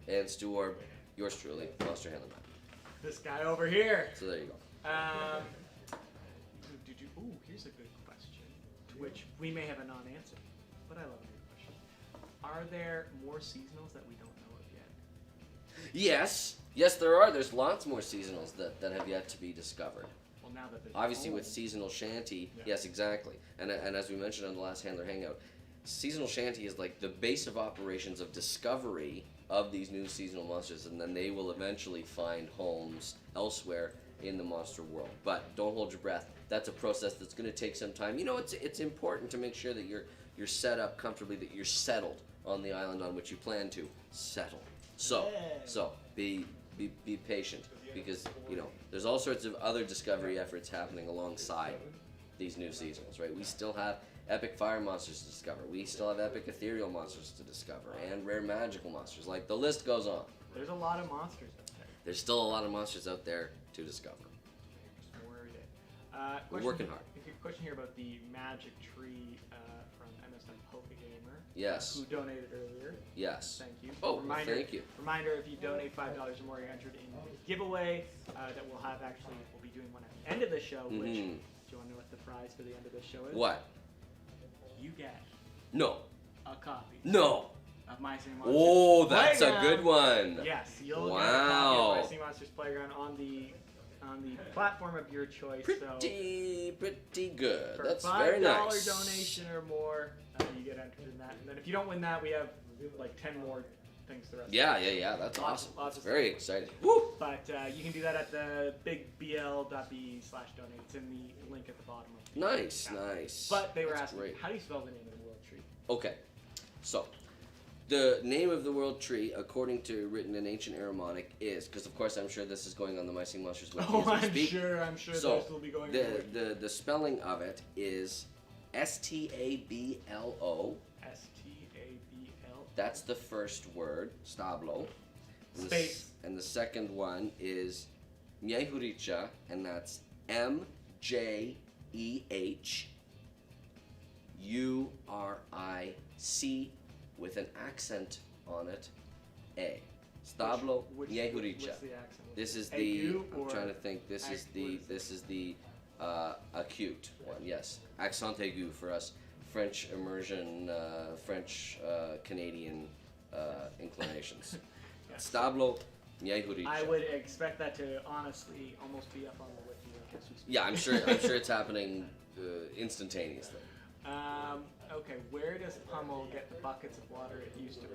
and Stuart, yours truly, Monster Handler Matt. This guy over here. So there you go. Here's a good question, to which we may have a non-answer, but I love a good question. Are there more seasonals that we don't know of yet? Yes, there are. There's lots more seasonals that have yet to be discovered. Well, now that there's obviously with Seasonal Shanty, yes, exactly. And as we mentioned on the last Handler Hangout, Seasonal Shanty is like the base of operations of discovery of these new seasonal monsters, and then they will eventually find homes elsewhere in the monster world. But don't hold your breath. That's a process that's going to take some time. It's important to make sure that you're set up comfortably, that you're settled on the island on which you plan to settle. So be patient, because there's all sorts of other discovery efforts happening alongside these new seasonals, right? We still have epic fire monsters to discover. We still have epic ethereal monsters to discover, and rare magical monsters. Like, the list goes on. There's a lot of monsters out there. There's still a lot of monsters out there to discover. Just more every day. We're working hard. A question here about the magic tree from MSN Polka Gamer. Yes. Who donated earlier. Yes. Thank you. Oh, thank you. Reminder, if you donate $5 or more, you're entered in the giveaway that we'll be doing one at the end of the show, which, do you want to know what the prize for the end of the show is? What? You get a copy. Of My Singing Monsters. Oh, that's Playground. a good one. Yes, you'll get a copy of My Singing Monsters Playground on the platform of your choice. Pretty good. For That's $5 very nice. donation or more, you get entered in that. And then if you don't win that, we have like 10 more things the rest of the day. Yeah. That's awesome. Lots That's of very stuff. exciting. Woo! But you can do that at the bigbl.be/donate. It's in the link at the bottom of the Nice. But they were That's asking, great. how do you spell the name of the world tree? Okay, so the name of the world tree, according to written in ancient Aramonic, is, because of course I'm sure this is going on the My Singing Monsters wiki as we speak. I'm sure So this will be going on. the spelling of it is Stablo. Stabl. That's the first word, Stablo. Space. And the second one is Mjehuricha, and that's MJEHURIC with an accent on it, A. Stablo Mjehuricha. What's the accent? This is Aigu I'm or trying to think. This is the acute one. Yes, accent aigu for us French immersion, French Canadian inclinations. Stablo Mjehuricha. I would expect that to honestly almost be up on the wiki. As we speak. Yeah, I'm sure it's happening instantaneously. Okay, where does Pummel get the buckets of water it uses to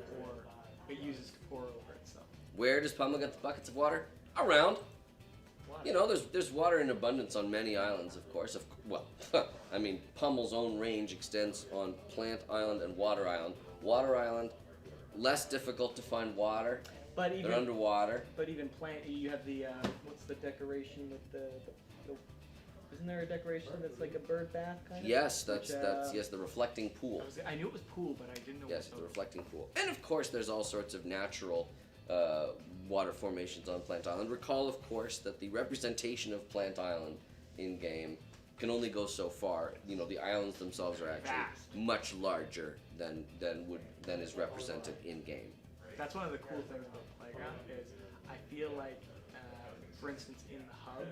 pour over itself? Where does Pummel get the buckets of water? Around. Water. There's water in abundance on many islands, of course. I mean, Pummel's own range extends on Plant Island and Water Island. Water Island, less difficult to find water. But even they're underwater. But even you have the what's the decoration with the isn't there a decoration that's like a bird bath kind of? Yes, that's the reflecting pool. I knew it was pool, but I didn't know. Yes, the reflecting pool. And of course, there's all sorts of natural water formations on Plant Island. Recall, of course, that the representation of Plant Island in game can only go so far. You know, the islands themselves are actually Vast. much larger than is represented in game. That's one of the cool things about Playground is I feel like, for instance, in the hub,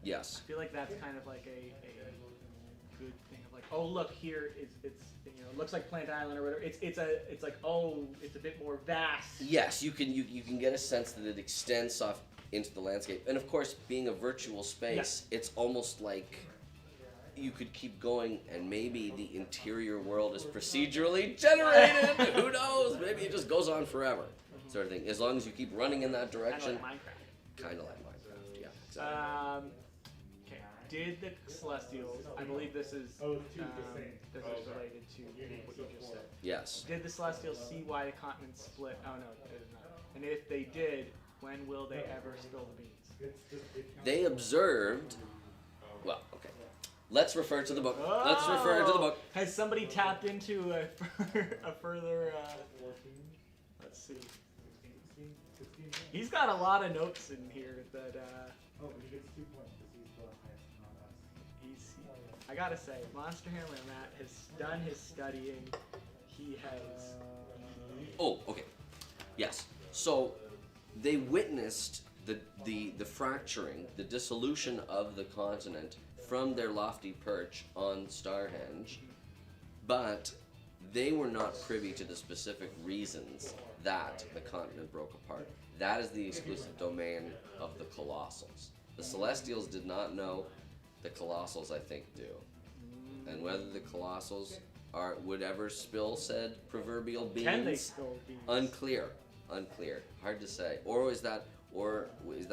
Yes. I feel like that's kind of like a good thing of like, oh look, here it's you know, it looks like Plant Island or whatever. It's like, oh, it's a bit more vast. Yes, you can get a sense that it extends off into the landscape, and of course, being a virtual space, it's almost like you could keep going, and maybe the interior world is procedurally generated. Who knows? Maybe it just goes on forever, sort of thing. As long as you keep running in that direction. Kind of like Minecraft. Yeah. Exactly. Okay. Did the Celestials? I believe this is this is related to what you just said. Yes. Did the Celestials see why the continent split? Oh no, they did not. And if they did, when will they ever spill the beans? They observed. Well, okay. Let's refer to the book. Let's refer to the book. Has somebody tapped into a further? Let's see. He's got a lot of notes in here that. Oh, he gets 2 points because he's the highest, not us. I gotta say, Monster Handler Matt has done his studying. He has. Oh, okay. Yes. So they witnessed the fracturing, the dissolution of the continent from their lofty perch on Starhenge, but they were not privy to the specific reasons that the continent broke apart. That is the exclusive domain of the Colossals. The Celestials did not know. The Colossals, I think, do. And whether the Colossals would ever spill said proverbial beans, Can they spill beans? Unclear. Hard to say. Or is that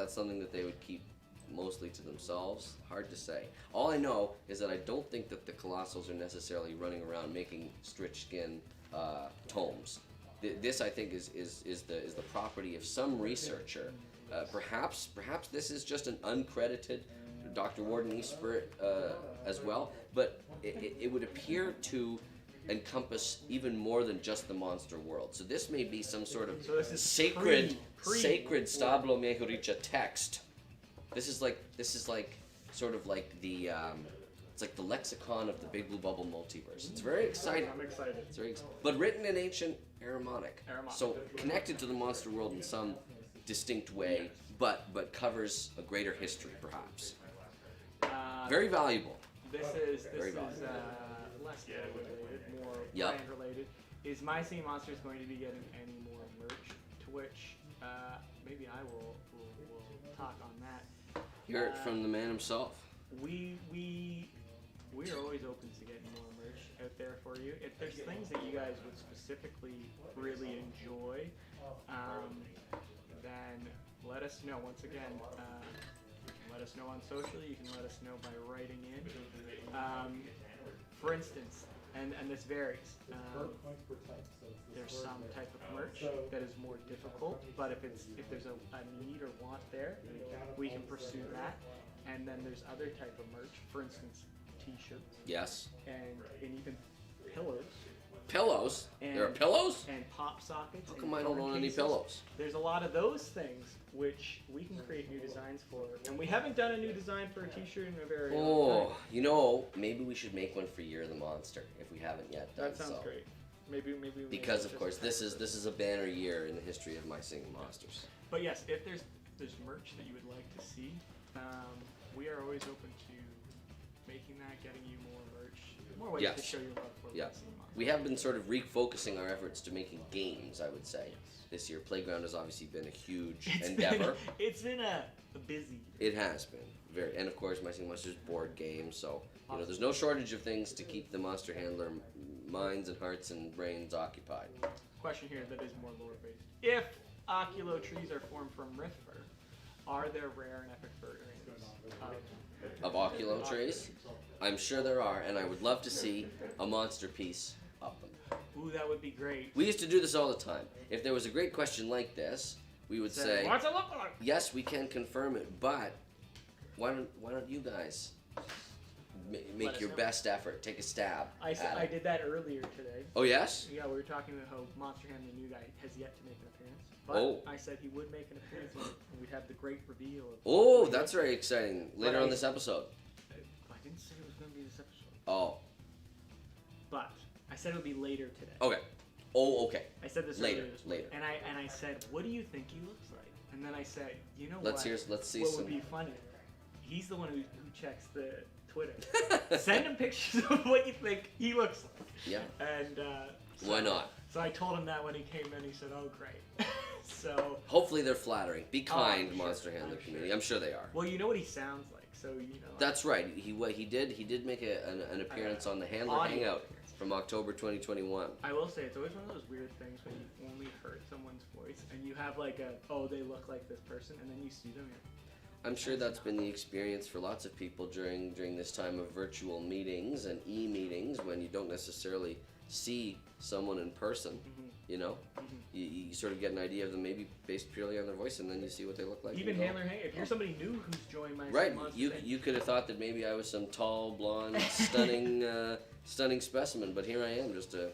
something that they would keep mostly to themselves? Hard to say. All I know is that I don't think that the Colossals are necessarily running around making stretch skin tomes. This, I think, is the property of some researcher. Perhaps this is just an uncredited Dr. Warden Eastburt as well, but it would appear to encompass even more than just the monster world. So this may be some sort of sacred Stablo Mejoricha text. This is like sort of like the it's like the lexicon of the Big Blue Bubble multiverse. It's very exciting. I'm excited. It's very but written in ancient Aramonic. So connected to the monster world in some distinct way, but covers a greater history perhaps. Very valuable. This is less related, more brand related. Is My Singing Monsters going to be getting any more merch? To which maybe I will talk on that. Hear it from the man himself. We are always open to getting more merch out there for you. If there's things that you guys would specifically really enjoy, then let us know. Once again, you can let us know on social. You can let us know by writing in. For instance, and this varies. There's some type of merch that is more difficult, but if there's a need or want there, we can pursue that. And then there's other type of merch, for instance, T-shirts. Yes. And even pillows. Pillows? There are pillows? And pop sockets. How come I don't own any pillows? There's a lot of those things which we can create new designs for. And we haven't done a new design for a T-shirt in a very long time. You know, maybe we should make one for Year of the Monster if we haven't yet done so. That sounds great. Maybe because of course this is a banner year in the history of My Singing Monsters. But yes, if there's merch that you would like to see, we are always open to making that, getting you more merch, more ways to show your love for My Singing Monsters. We have been sort of refocusing our efforts to making games, I would say. This year, Playground has obviously been a huge endeavor. It's been a busy. It has been very, and of course, My Singing Monsters board game. So there's no shortage of things to keep the Monster Handler minds and hearts and brains occupied. Question here that is more lore based. If Oculo trees are formed from Riftfur, are there rare and epic variants of Oculo trees? I'm sure there are, and I would love to see a monster piece of them. Ooh, that would be great. We used to do this all the time. If there was a great question like this, we would say, "What's it look like?" Yes, we can confirm it, but why don't you guys make your best effort, take a stab? I did that earlier today. Oh yes? Yeah, we were talking about how Monster Hand, the new guy, has yet to make an appearance. But I said he would make an appearance, and we'd have the great reveal. That's very exciting later on this episode. I didn't say it was Oh. But I said it would be later today. Okay. Oh, okay. I said this Later, earlier this week. later. And I said, what do you think he looks like? And then I said, you know Let's see what some. would be funny? He's the one who checks the Twitter. Send him pictures of what you think he looks like. Yeah. And Why not? So I told him that when he came in, he said, "Oh, great." So hopefully they're flattering. Be kind, I'm Monster sure, Handler I'm community. sure. I'm sure they are. Well, you know what he sounds like, so you know. That's right. He did make an appearance on the Handler audio Hangout appearance. from October 2021. I will say it's always one of those weird things when you only heard someone's voice and you have like they look like this person, and then you see them. I'm sure that's been the experience for lots of people during this time of virtual meetings and e-meetings when you don't necessarily see someone in person. Mm-hmm. You know, you sort of get an idea of them maybe based purely on their voice, and then you see what they look like. Even and you go, Handler, hey, if you're somebody new who's joined my right, Monster you could have thought that maybe I was some tall, blonde, stunning specimen, but here I am, just a.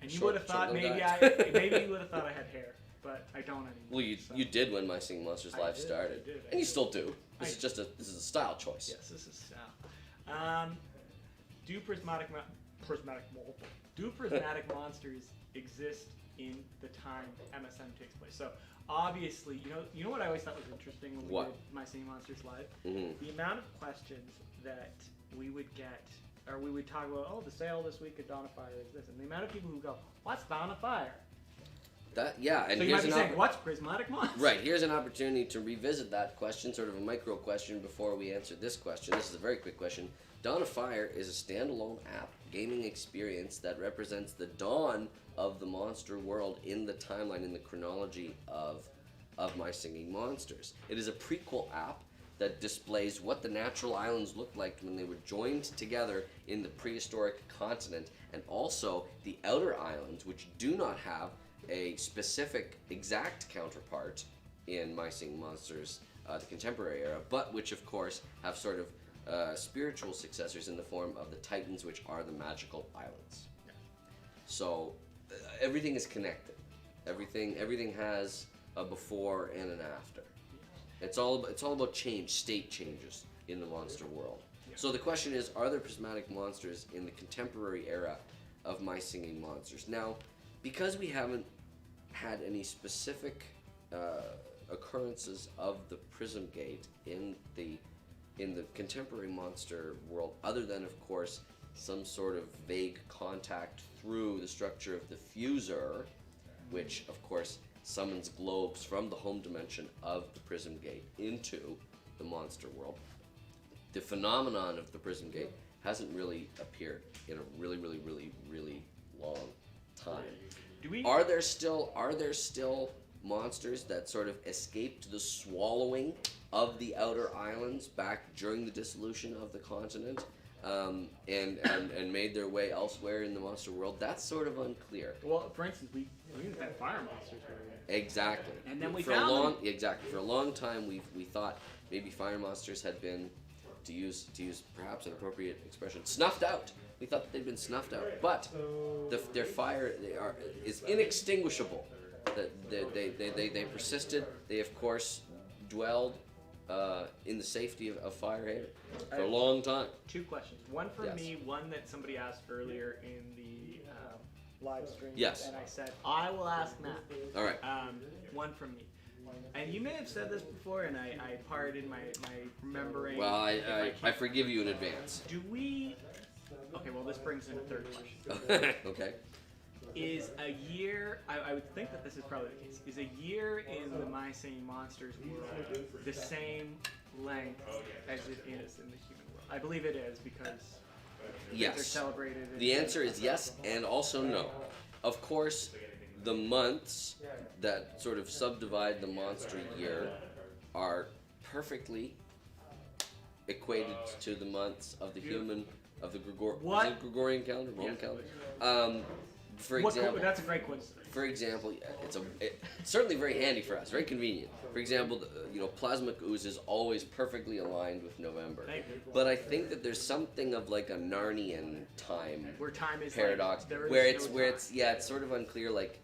And you would have thought maybe you would have thought I had hair, but I don't anymore. Well, you did when My Singing Monsters Live started, and you still do. This is a style choice. Yes, this is style. Do prismatic monsters exist in the time MSM takes place? So obviously, you know what I always thought was interesting when we did My Singing Monsters Live? Mm-hmm. The amount of questions that we would get, or we would talk about, oh, the sale this week at Dawn of Fire is this, and the amount of people who go, what's Dawn of Fire? And so you might be saying, what's prismatic monsters? Right, here's an opportunity to revisit that question, sort of a micro question before we answer this question. This is a very quick question. Dawn of Fire is a standalone app gaming experience that represents the dawn of the monster world in the timeline, in the chronology of My Singing Monsters. It is a prequel app that displays what the natural islands looked like when they were joined together in the prehistoric continent, and also the outer islands, which do not have a specific exact counterpart in My Singing Monsters, the contemporary era, but which of course have sort of spiritual successors in the form of the Titans, which are the magical islands. Yeah. So everything is connected. Everything has a before and an after. It's all about change, state changes in the monster world. Yeah. So the question is, are there prismatic monsters in the contemporary era of My Singing Monsters? Now, because we haven't had any specific occurrences of the Prism Gate in the contemporary monster world, other than, of course, some sort of vague contact through the structure of the Fuser, which, of course, summons globes from the home dimension of the Prism Gate into the monster world. The phenomenon of the Prism Gate hasn't really appeared in a really, really, really, really long time. Are there still monsters that sort of escaped the swallowing of the outer islands back during the dissolution of the continent, and made their way elsewhere in the monster world? That's sort of unclear. Well, for instance, we even had fire monsters. Exactly. And then we for found a long them. Exactly. For a long time, we thought maybe fire monsters had been, to use perhaps an appropriate expression, snuffed out. We thought that they'd been snuffed out, but their fire is inextinguishable. They persisted. They of course dwelled in the safety of Firehaven for a long time. Two questions. One for me, one that somebody asked earlier in the live stream. Yes. And I said, I will ask Matt. All right. One from me. And you may have said this before, and I pardon my remembering. Well, I forgive you in advance. Do we... Okay, well, this brings in a third question. Okay. Is a year, I would think that this is probably the case, is a year in the My Singing Monsters world the same length as it is in the human world? I believe it is, because they're celebrated. The answer is yes and also no. Of course, the months that sort of subdivide the monster year are perfectly equated to the months of the human, of the Gregorian calendar, Roman calendar. For example, that's a great coincidence. For example, it's certainly very handy for us, very convenient. For example, plasmic ooze is always perfectly aligned with November. But I think that there's something of like a Narnian time where time is paradox, like, where it's sort of unclear. Like,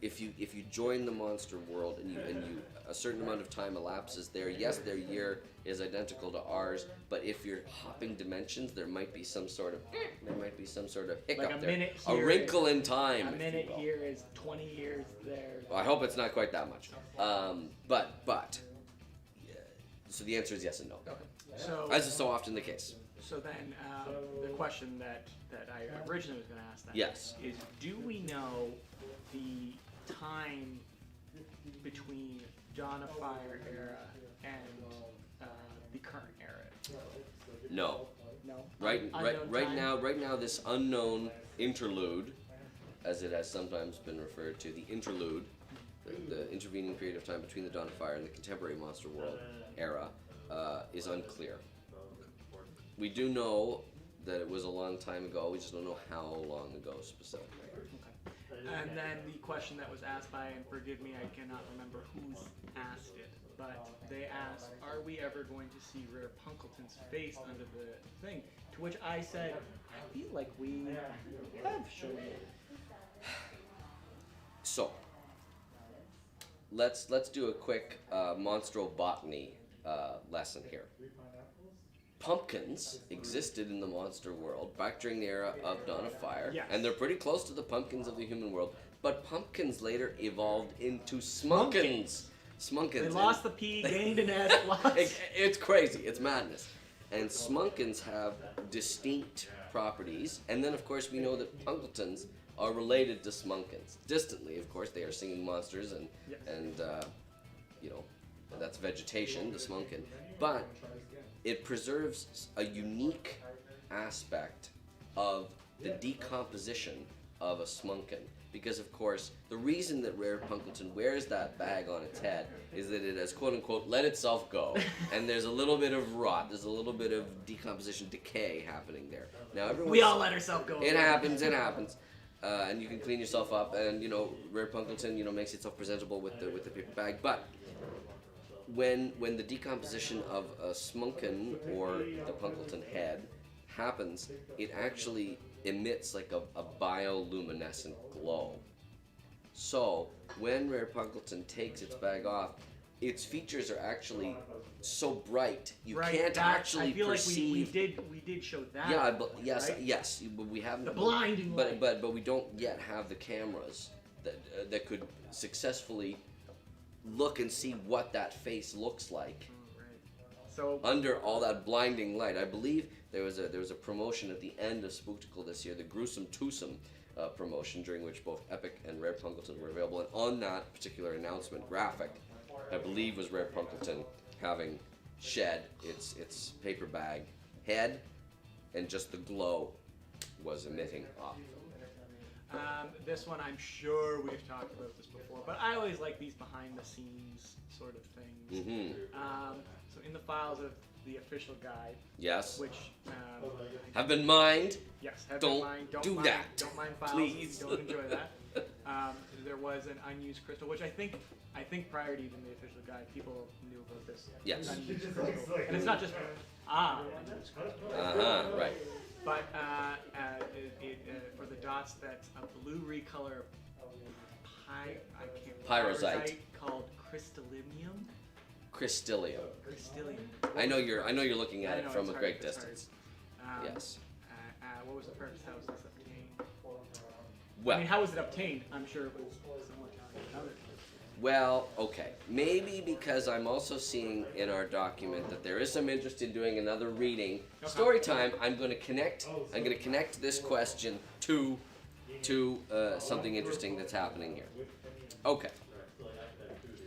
if you join the monster world and you a certain amount of time elapses there, yes, their year is identical to ours, but if you're hopping dimensions, there might be some sort of hiccup Like a there, minute a here wrinkle in time. A if you minute will. here is 20 years there. Well, I hope it's not quite that much. But yeah, so the answer is yes and no. So, As is so often the case. So then, the question that I originally was going to ask then Yes. is, do we know the time between Dawn of Fire era and the current era? No. No. Right Unknown time? now, this unknown interlude, as it has sometimes been referred to, the interlude, the intervening period of time between the Dawn of Fire and the contemporary Monster World era, is unclear. We do know that it was a long time ago. We just don't know how long ago specifically. And then the question that was asked by, and forgive me, I cannot remember who's asked it, but they asked, are we ever going to see Rare Punkleton's face under the thing? To which I said, I feel like we have shown it. So, let's do a quick monstrobotany lesson here. Pumpkins existed in the monster world back during the era of Dawn of Fire, Yes. and they're pretty close to the pumpkins of the human world, but pumpkins later evolved into smunkins. Smunkins. They lost the P, gained an S, lost. It's crazy. It's madness. And smunkins have distinct properties, and then of course we know that punkletons are related to smunkins. Distantly, of course, they are singing monsters, and Yes. you know, that's vegetation, the smunkin. But it preserves a unique aspect of the decomposition of a smunkin. Because, of course, the reason that Rare Punkleton wears that bag on its head is that it has, quote-unquote, let itself go. And there's a little bit of rot, there's a little bit of decomposition, decay happening there. Now, We all let ourselves go. It happens. And you can clean yourself up, and, you know, Rare Punkleton, you know, makes itself presentable with the paper bag. But when the decomposition of a smunkin or the Punkleton head happens, it actually emits like a bioluminescent glow. So when Rare Punkleton takes its bag off, its features are actually so bright you can't actually I feel perceive. like we did show that. Yeah, yes, right? yes, but we haven't. The blinding light. But we don't yet have the cameras that could successfully look and see what that face looks like So under all that blinding light. I believe there was a promotion at the end of Spooktacle this year, the Gruesome Twosome promotion, during which both Epic and Rare Punkleton were available. And on that particular announcement graphic, I believe was Rare Punkleton having shed its paper bag head, and just the glow was emitting off. This one, I'm sure we've talked about this before, but I always like these behind-the-scenes sort of things. Mm-hmm. So in the files of the official guide, Yes. which Have been mined. yes, have Don't been mined. Don't do mind, that. Don't mind files. Please. Don't enjoy that. There was an unused crystal, which I think prior to even the official guide, people knew about this. Yes. Unused crystal, and it's not just unused crystal. Right. But for the dots, that's a blue recolor Pyrosite. called crystallium. Crystallium. Crystallium. I know you're looking at I it know, from it's a hard, great it's distance. hard. Yes. What was the purpose? How was this obtained? Well. I mean, how was it obtained? I'm sure it was somewhat another. Well, okay. Maybe because I'm also seeing in our document that there is some interest in doing another reading. Story time. I'm going to connect this question to something interesting that's happening here. Okay.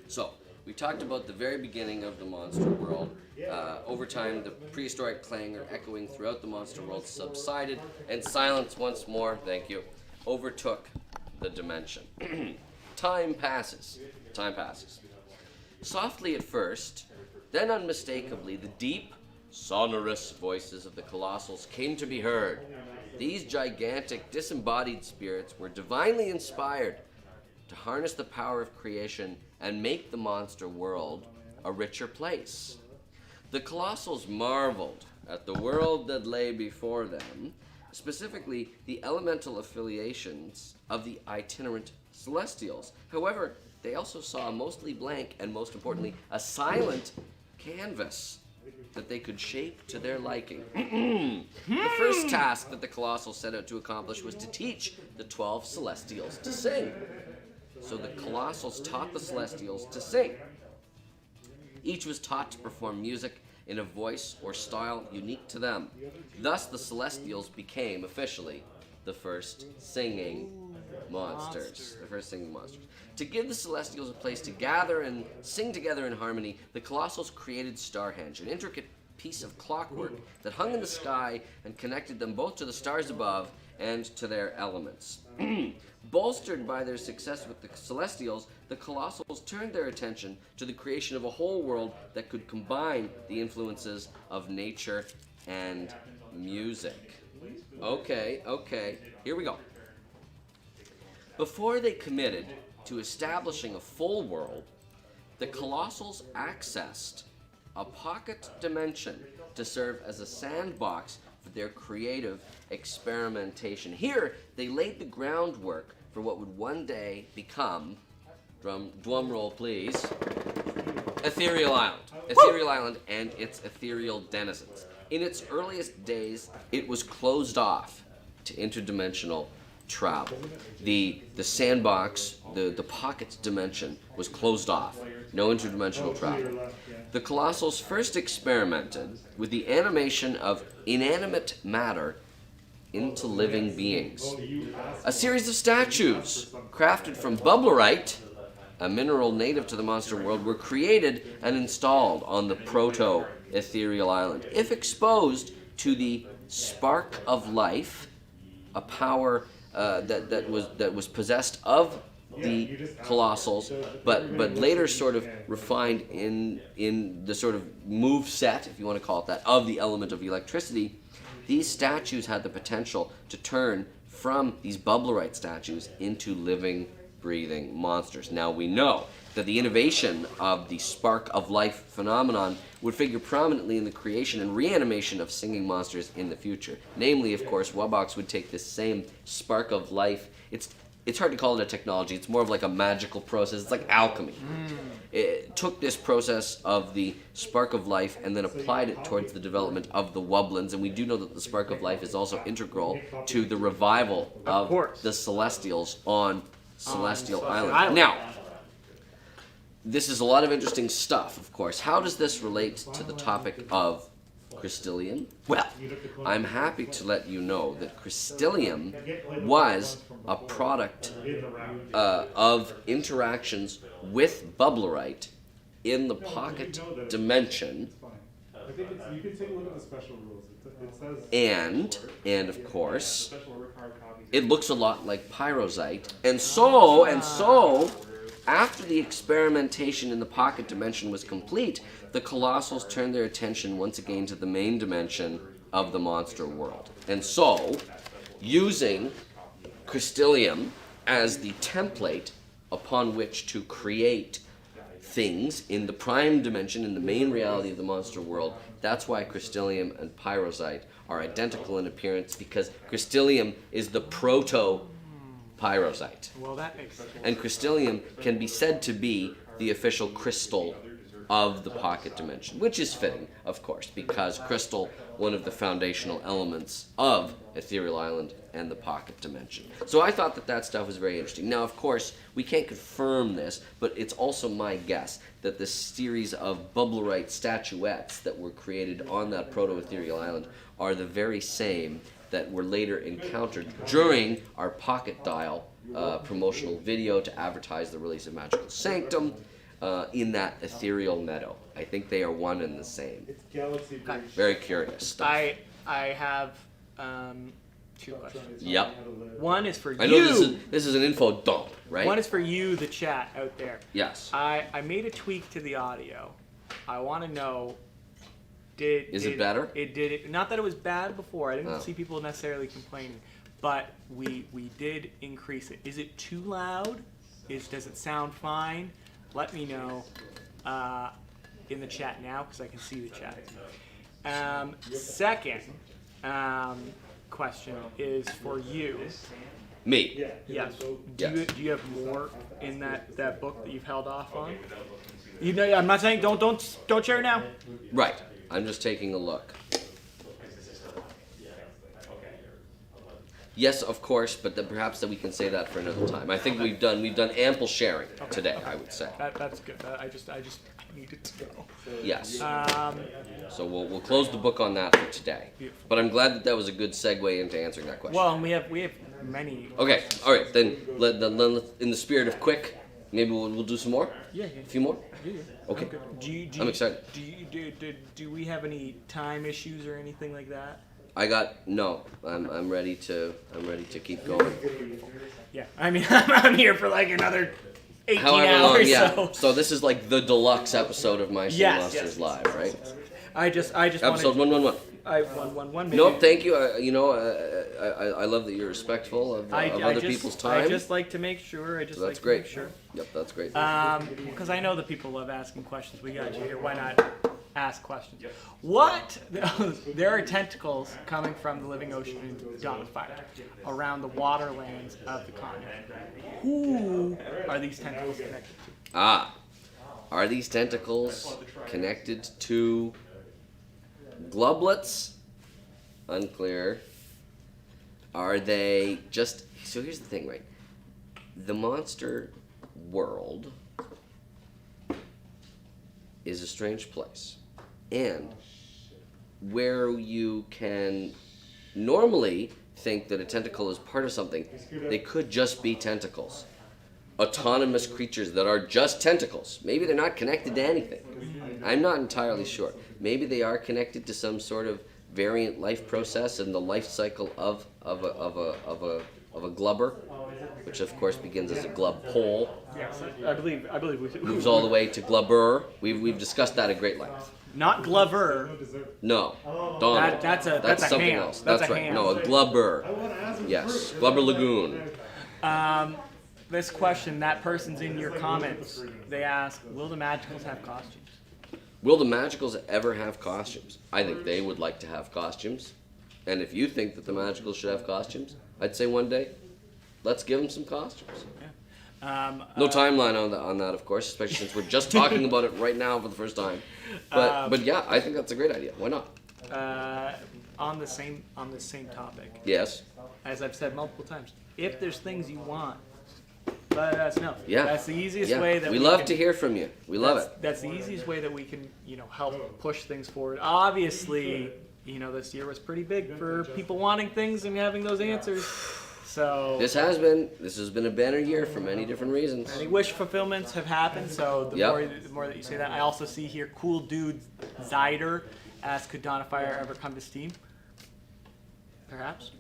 So we talked about the very beginning of the monster world. Over time, the prehistoric clangor echoing throughout the monster world subsided, and silence once more, thank you, overtook the dimension. Time passes. Softly at first, then unmistakably, the deep, sonorous voices of the colossals came to be heard. These gigantic, disembodied spirits were divinely inspired to harness the power of creation and make the monster world a richer place. The colossals marveled at the world that lay before them, specifically the elemental affiliations of the itinerant celestials. However, they also saw a mostly blank and, most importantly, a silent canvas that they could shape to their liking. The first task that the Colossals set out to accomplish was to teach the 12 Celestials to sing. So the Colossals taught the Celestials to sing. Each was taught to perform music in a voice or style unique to them. Thus, the Celestials became officially the first singing monsters. The first singing monsters. To give the Celestials a place to gather and sing together in harmony, the Colossals created Starhenge, an intricate piece of clockwork that hung in the sky and connected them both to the stars above and to their elements. Bolstered by their success with the Celestials, the Colossals turned their attention to the creation of a whole world that could combine the influences of nature and music. Okay, here we go. Before they committed to establishing a full world, the Colossals accessed a pocket dimension to serve as a sandbox for their creative experimentation. Here, they laid the groundwork for what would one day become, drum roll please, Ethereal Island. Ethereal Island and its ethereal denizens. In its earliest days, it was closed off to interdimensional travel. The sandbox, the pocket dimension was closed off. No interdimensional travel. The Colossals first experimented with the animation of inanimate matter into living beings. A series of statues crafted from bubblerite, a mineral native to the monster world, were created and installed on the proto-ethereal island. If exposed to the spark of life, a power that was possessed of the Colossals, but later sort of refined in the sort of move set, if you want to call it that, of the element of electricity, these statues had the potential to turn from these bubblerite statues into living, breathing monsters. Now we know that the innovation of the spark of life phenomenon would figure prominently in the creation and reanimation of singing monsters in the future. Namely, of course, Wubbox would take this same spark of life. It's hard to call it a technology. It's more of like a magical process. It's like alchemy. It took this process of the spark of life and then applied it towards the development of the Wublins. And we do know that the spark of life is also integral to the revival of the Celestials on Celestial Island. Now, this is a lot of interesting stuff, of course. How does this relate to the topic of Crystallium? Well, I'm happy to let you know that Crystallium was a product of interactions with bubblerite in the pocket dimension. I think you can take a look at the special rules. It says and of course, it looks a lot like pyrosite. And so, after the experimentation in the pocket dimension was complete, the Colossals turned their attention once again to the main dimension of the monster world. And so, using Crystallium as the template upon which to create things in the prime dimension, in the main reality of the monster world, that's why Crystallium and pyrosite are identical in appearance, because Crystallium is the proto-pyrosite. Well, that makes sense. And Crystallium can be said to be the official crystal of the pocket dimension, which is fitting, of course, because crystal, one of the foundational elements of Ethereal Island and the pocket dimension. So I thought that stuff was very interesting. Now, of course, we can't confirm this, but it's also my guess that this series of bubblerite statuettes that were created on that proto-Ethereal Island are the very same that were later encountered during our Pocket Dial promotional video to advertise the release of Magical Sanctum in that ethereal meadow. I think they are one and the same. it's galaxy bridge. Very curious stuff. I have two questions. Yep. One is for I know you. this is an info dump, right? One is for you, the chat out there. Yes. I made a tweak to the audio. I want to know, Is it better? Not that it was bad before. I didn't Oh. see people necessarily complaining, but we did increase it. Is it too loud? Does it sound fine? Let me know in the chat now, because I can see the chat. Second, question is for you. Me. Yes. Yes. Do you have more in that book that you've held off on? You know, I'm not saying don't share now. Right. I'm just taking a look. Yes, of course, but then perhaps that we can say that for another time. I think we've done ample sharing today, I would say. That's good. I just needed to know. Yes. So we'll close the book on that for today. Beautiful. But I'm glad that was a good segue into answering that question. Well, and we have many. Okay. All right. Then in the spirit of quick, maybe we'll do some more. Yeah. A few more. Yeah. Okay. I'm excited. Do we have any time issues or anything like that? I'm ready to keep going. Yeah, I mean, I'm here for like another 18 However hours. long, yeah. So this is like the deluxe episode of My Singing Monsters Live, right? I just episode 111. 111. Nope, thank you. I love that you're respectful of other people's time. I just like to make sure. So that's great. Yep, that's great. Because I know that people love asking questions. We got you here. Why not ask questions? What? There are tentacles coming from the living ocean in Dawn of Fire around the waterlands of the continent. Who are these tentacles connected to? Are these tentacles connected to glublets? Unclear. Are they just... So here's the thing, right? The monster world is a strange place. And where you can normally think that a tentacle is part of something, they could just be tentacles. Autonomous creatures that are just tentacles. Maybe they're not connected to anything. I'm not entirely sure. Maybe they are connected to some sort of variant life process in the life cycle of a glubber, which of course begins as a glub pole. Yes, I believe we moves all the way to glubber. We've discussed that at great length. Not Glover. No, Donald. That's something ham. else. That's That's a right. ham. No, a glubber. Yes, Glubber Lagoon. This question, that person's in your comments. They ask, will the Magicals have costumes? Will the Magicals ever have costumes? I think they would like to have costumes. And if you think that the Magicals should have costumes, I'd say one day, let's give them some costumes. No timeline on that, of course, especially since we're just talking about it right now for the first time. But yeah, I think that's a great idea. Why not? On the same topic. Yes. As I've said multiple times, if there's things you want, let us know. Yeah. That's the easiest way that we love to hear from you. We love it. That's the easiest way that we can, help push things forward. Obviously, this year was pretty big for people wanting things and having those answers. So this has been a banner year for many different reasons. Many wish fulfillments have happened, so the more that you say that. I also see here Cool Dude Zyder asks, could Dawn of Fire ever come to Steam? Perhaps.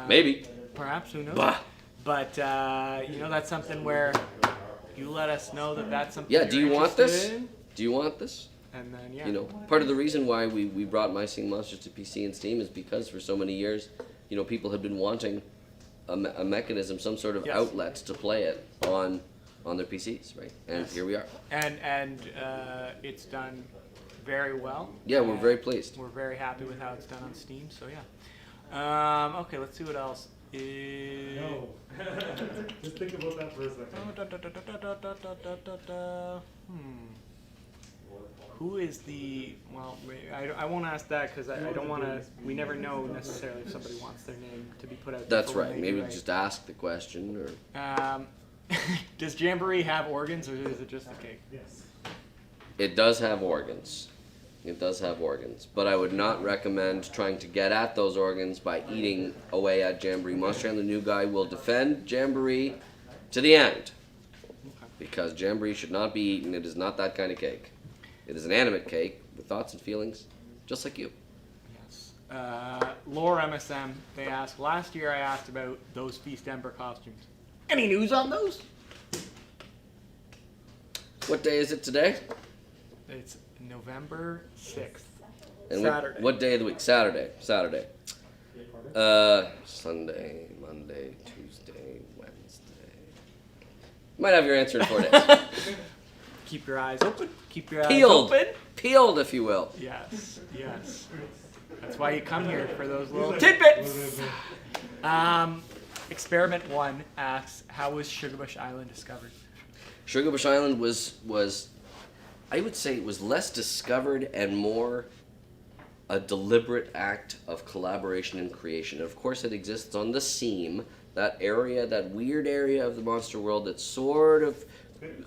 Maybe. Perhaps, who knows? But that's something where you let us know that that's something. Yeah, do you want this? In. Do you want this? And then Part of the reason why we brought My Singing Monsters to PC and Steam is because for so many years, people had been wanting a mechanism, some sort of outlet to play it on their PCs, right? And here we are. And it's done very well. Yeah, we're very pleased. We're very happy with how it's done on Steam. So yeah. Okay, let's see what else. No. Just think about that for a second. Who is the... Well, I won't ask that because I don't want to... We never know necessarily if somebody wants their name to be put out there. That's right. Maybe just ask the question. Or does Jamboree have organs or is it just a cake? Yes. It does have organs. It does have organs. But I would not recommend trying to get at those organs by eating away at Jamboree. Monster and the New Guy will defend Jamboree to the end. Because Jamboree should not be eaten. It is not that kind of cake. It is an animate cake with thoughts and feelings, just like you. Yes. Lore MSM, they ask, last year I asked about those Feast Ember costumes. Any news on those? What day is it today? It's November 6th. And Saturday. What day of the week? Saturday. Sunday, Monday, Tuesday, Wednesday. Might have your answer in 4 days. Keep your eyes open. Keep your eyes Peeled. open. Peeled, if you will. Yes. That's why you come here, for those little tidbits. Experiment 1 asks, how was Sugarbush Island discovered? Sugarbush Island was I would say it was less discovered and more a deliberate act of collaboration and creation. And of course, it exists on the seam, that area, that weird area of the monster world that sort of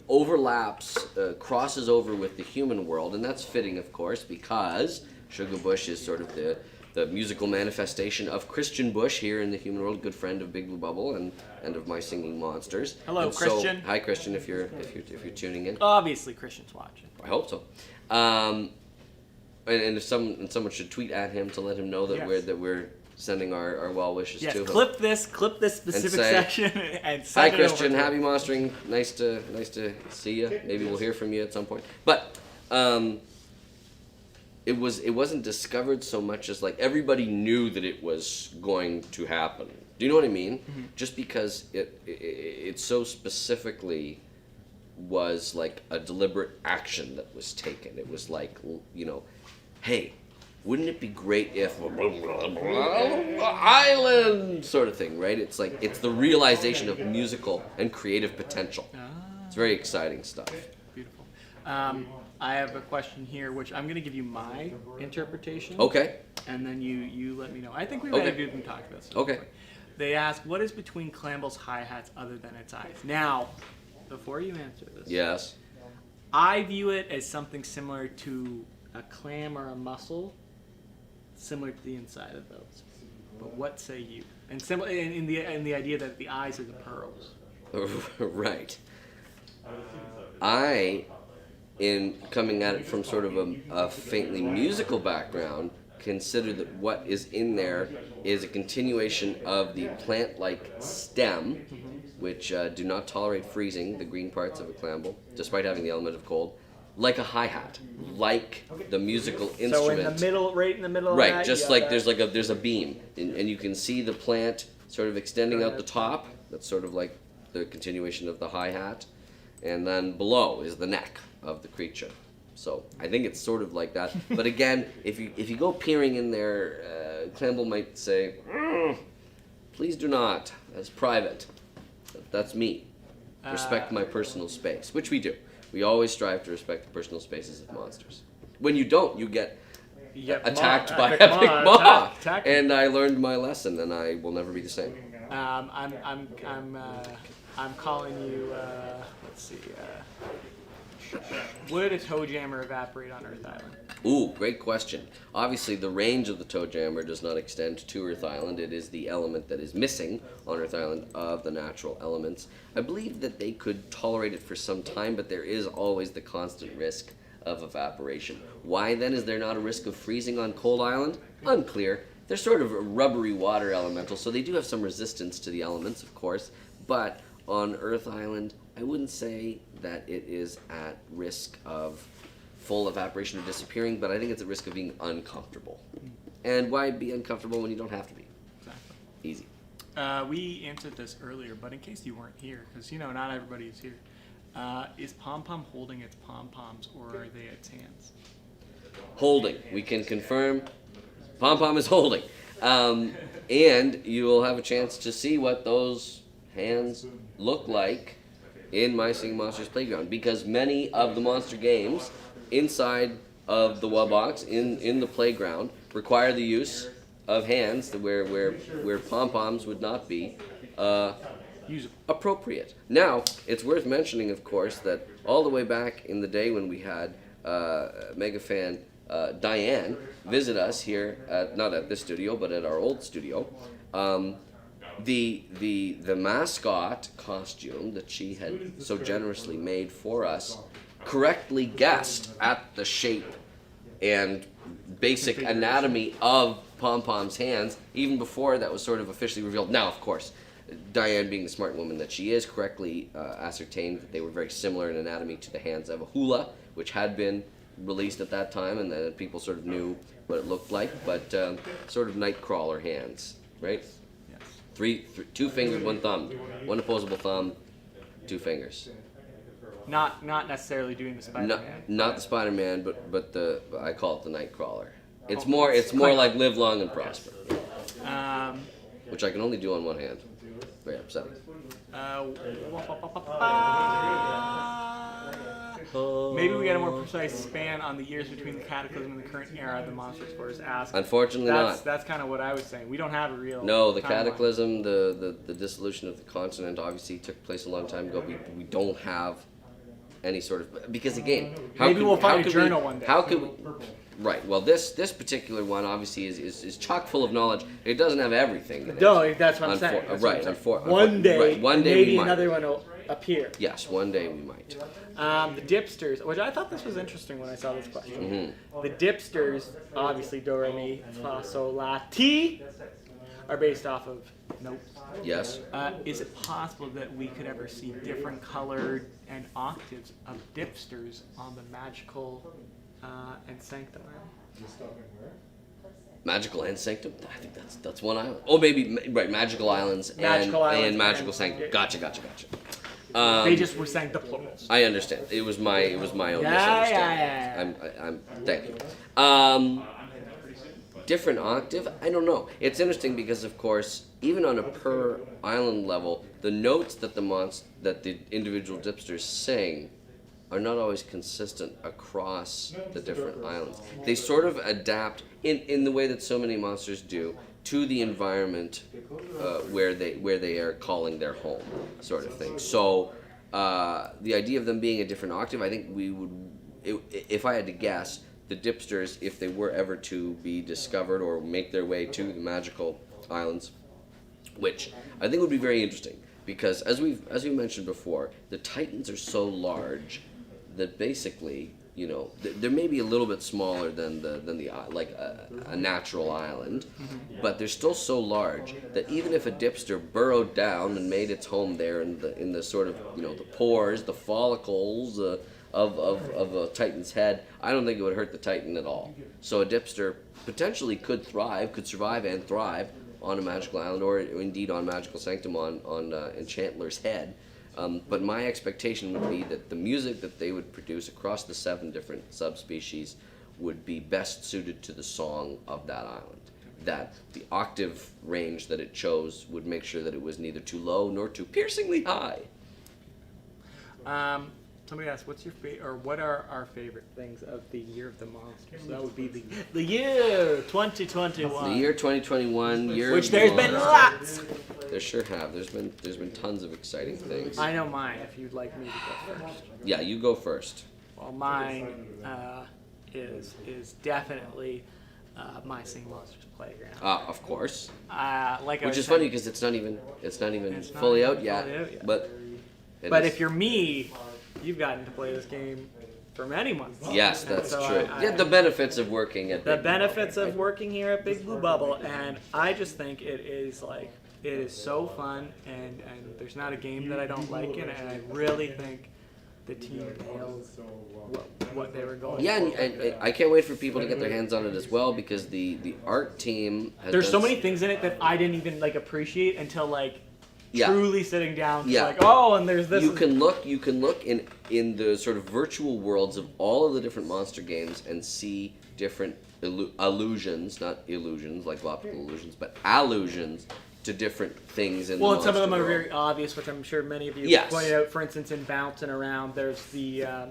overlaps, crosses over with the human world, and that's fitting, of course, because Sugarbush is sort of the musical manifestation of Christian Bush here in the human world, good friend of Big Blue Bubble and of My Singing Monsters. Hello, and Christian. So, hi, Christian, if you're tuning in. Obviously, Christian's watching. I hope so. And if someone should tweet at him to let him know that Yes. we're sending our well wishes Yes, to him. clip this specific say, section and Hi, send it Christian. over to Happy him. monstering. Nice to see you. Maybe we'll hear from you at some point. But it wasn't discovered so much as like everybody knew that it was going to happen. Do you know what I mean? Mm-hmm. Just because it so specifically was like a deliberate action that was taken. It was like, you know, hey, wouldn't it be great if island sort of thing, right? It's like it's the realization of musical and creative potential. It's very exciting stuff. Beautiful. I have a question here, which I'm going to give you my interpretation. Okay. And then you let me know. I think we might have even talked about this. Okay. They ask, what is between Clamble's hi-hats other than its eyes? Now, before you answer this, Yes. I view it as something similar to a clam or a mussel, similar to the inside of those. But what say you? And in the idea that the eyes are the pearls. Right. In coming at it from sort of a faintly musical background, consider that what is in there is a continuation of the plant-like stem, which do not tolerate freezing, the green parts of a clamble, despite having the element of cold, like a hi-hat, like the musical instrument. So in the middle, right in the middle of Right, that, just you like have there's a beam, and you can see the plant sort of extending out the top. That's sort of like the continuation of the hi-hat, and then below is the neck of the creature. So I think it's sort of like that. But again, if you go peering in there, Clamble might say, "Please do not. That's private. That's me. Respect my personal space," which we do. We always strive to respect the personal spaces of monsters. When you don't, you get attacked by a big maw. And I learned my lesson, and I will never be the same. I'm calling you. Let's see. Would a toe jammer evaporate on Earth Island? Ooh, great question. Obviously, the range of the toe jammer does not extend to Earth Island. It is the element that is missing on Earth Island of the natural elements. I believe that they could tolerate it for some time, but there is always the constant risk of evaporation. Why then is there not a risk of freezing on Cold Island? Unclear. They're sort of a rubbery water elemental, so they do have some resistance to the elements, of course, but on Earth Island, I wouldn't say that it is at risk of full evaporation or disappearing, but I think it's at risk of being uncomfortable. And why be uncomfortable when you don't have to be? Exactly. Easy. We answered this earlier, but in case you weren't here, because not everybody is here, is Pom Pom holding its pom poms or are they its hands? Holding. We can confirm Pom Pom is holding. And you will have a chance to see what those hands look like in My Singing Monsters Playground, because many of the monster games inside of the box in the playground require the use of hands where pom-poms would not be appropriate. Now, it's worth mentioning, of course, that all the way back in the day when we had mega fan Diane visit us here not at this studio but at our old studio, the mascot costume that she had so generously made for us correctly guessed at the shape and basic anatomy of Pom Pom's hands even before that was sort of officially revealed. Now, of course, Diane, being the smart woman that she is, correctly ascertained that they were very similar in anatomy to the hands of a hula, which had been released at that time, and that people sort of knew what it looked like, but sort of nightcrawler hands, right? Yes. Two fingers, one thumb, one opposable thumb, two fingers. Not necessarily doing the Spider-Man. Not the Spider-Man, but I call it the Nightcrawler. It's more like live long and prosper, Um, which I can only do on one hand. Very upsetting. Maybe we get a more precise span on the years between the Cataclysm and the current era of the Monster Explorers ask. Unfortunately not. That's kind of what I was saying. We don't have a real No, the timeline. Cataclysm, the dissolution of the continent obviously took place a long time ago. We don't have any sort of, because again, Maybe we'll find a journal one day. How could we? Right. Well, this particular one obviously is chock full of knowledge. It doesn't have everything in it. No, that's what I'm saying. Right. One day, one day maybe we might. another one will appear. Yes, one day we might. The Dipsters, which I thought this was interesting when I saw this question. Mhm. The Dipsters, obviously Do, Re, Mi, Fa, Sol, La, Ti, are based off of notes. Yes. Is it possible that we could ever see different colored and octaves of Dipsters on the Magical and Sanctum Island? Magical and Sanctum? I think that's one island. Oh, maybe, right, Magical Islands and Magical Sanctum. Gotcha. They just were saying the plurals. I understand. It was my own misunderstanding. Yeah. I'm thank you. Different octave? I don't know. It's interesting because, of course, even on a per island level, the notes that the individual dipsters sing are not always consistent across the different islands. They sort of adapt in the way that so many monsters do to the environment where they are calling their home, sort of thing. So the idea of them being a different octave, I think if I had to guess, the dipsters, if they were ever to be discovered or make their way to the magical islands, which I think would be very interesting, because as we mentioned before, the Titans are so large that basically, you know, they're maybe a little bit smaller than a natural island, but they're still so large that even if a dipster burrowed down and made its home there in the sort of, you know, the pores, the follicles of a Titan's head, I don't think it would hurt the Titan at all. So a dipster potentially could survive and thrive on a magical island, or indeed on Magical Sanctum on Enchantler's head. But my expectation would be that the music that they would produce across the 7 different subspecies would be best suited to the song of that island. That the octave range that it chose would make sure that it was neither too low nor too piercingly high. Somebody asked, what are our favorite things of the Year of the Monster? So that would be the year 2021. The year 2021, which there's been lots. There sure have. There's been tons of exciting things. I know mine. If you'd like me to go first. Yeah, you go first. Well, mine is definitely My Singing Monsters Playground. Of course. Which is funny because it's not even fully out yet. But if you're me, you've gotten to play this game for many months. Yes, that's true. The benefits of working at working here at Big Blue Bubble, and I just think it is so fun, and there's not a game that I don't like in it, and I really think the team nailed what they were going for. Yeah, and I can't wait for people to get their hands on it as well, because the art team has there's so many things in it that I didn't even appreciate until truly sitting down and there's this. You can look in the sort of virtual worlds of all of the different monster games and see different allusions, not illusions like optical illusions, but allusions to different things in the monster some of them are world. very obvious, which I'm sure many of you pointed out. For instance, in Bouncing Around, there's the I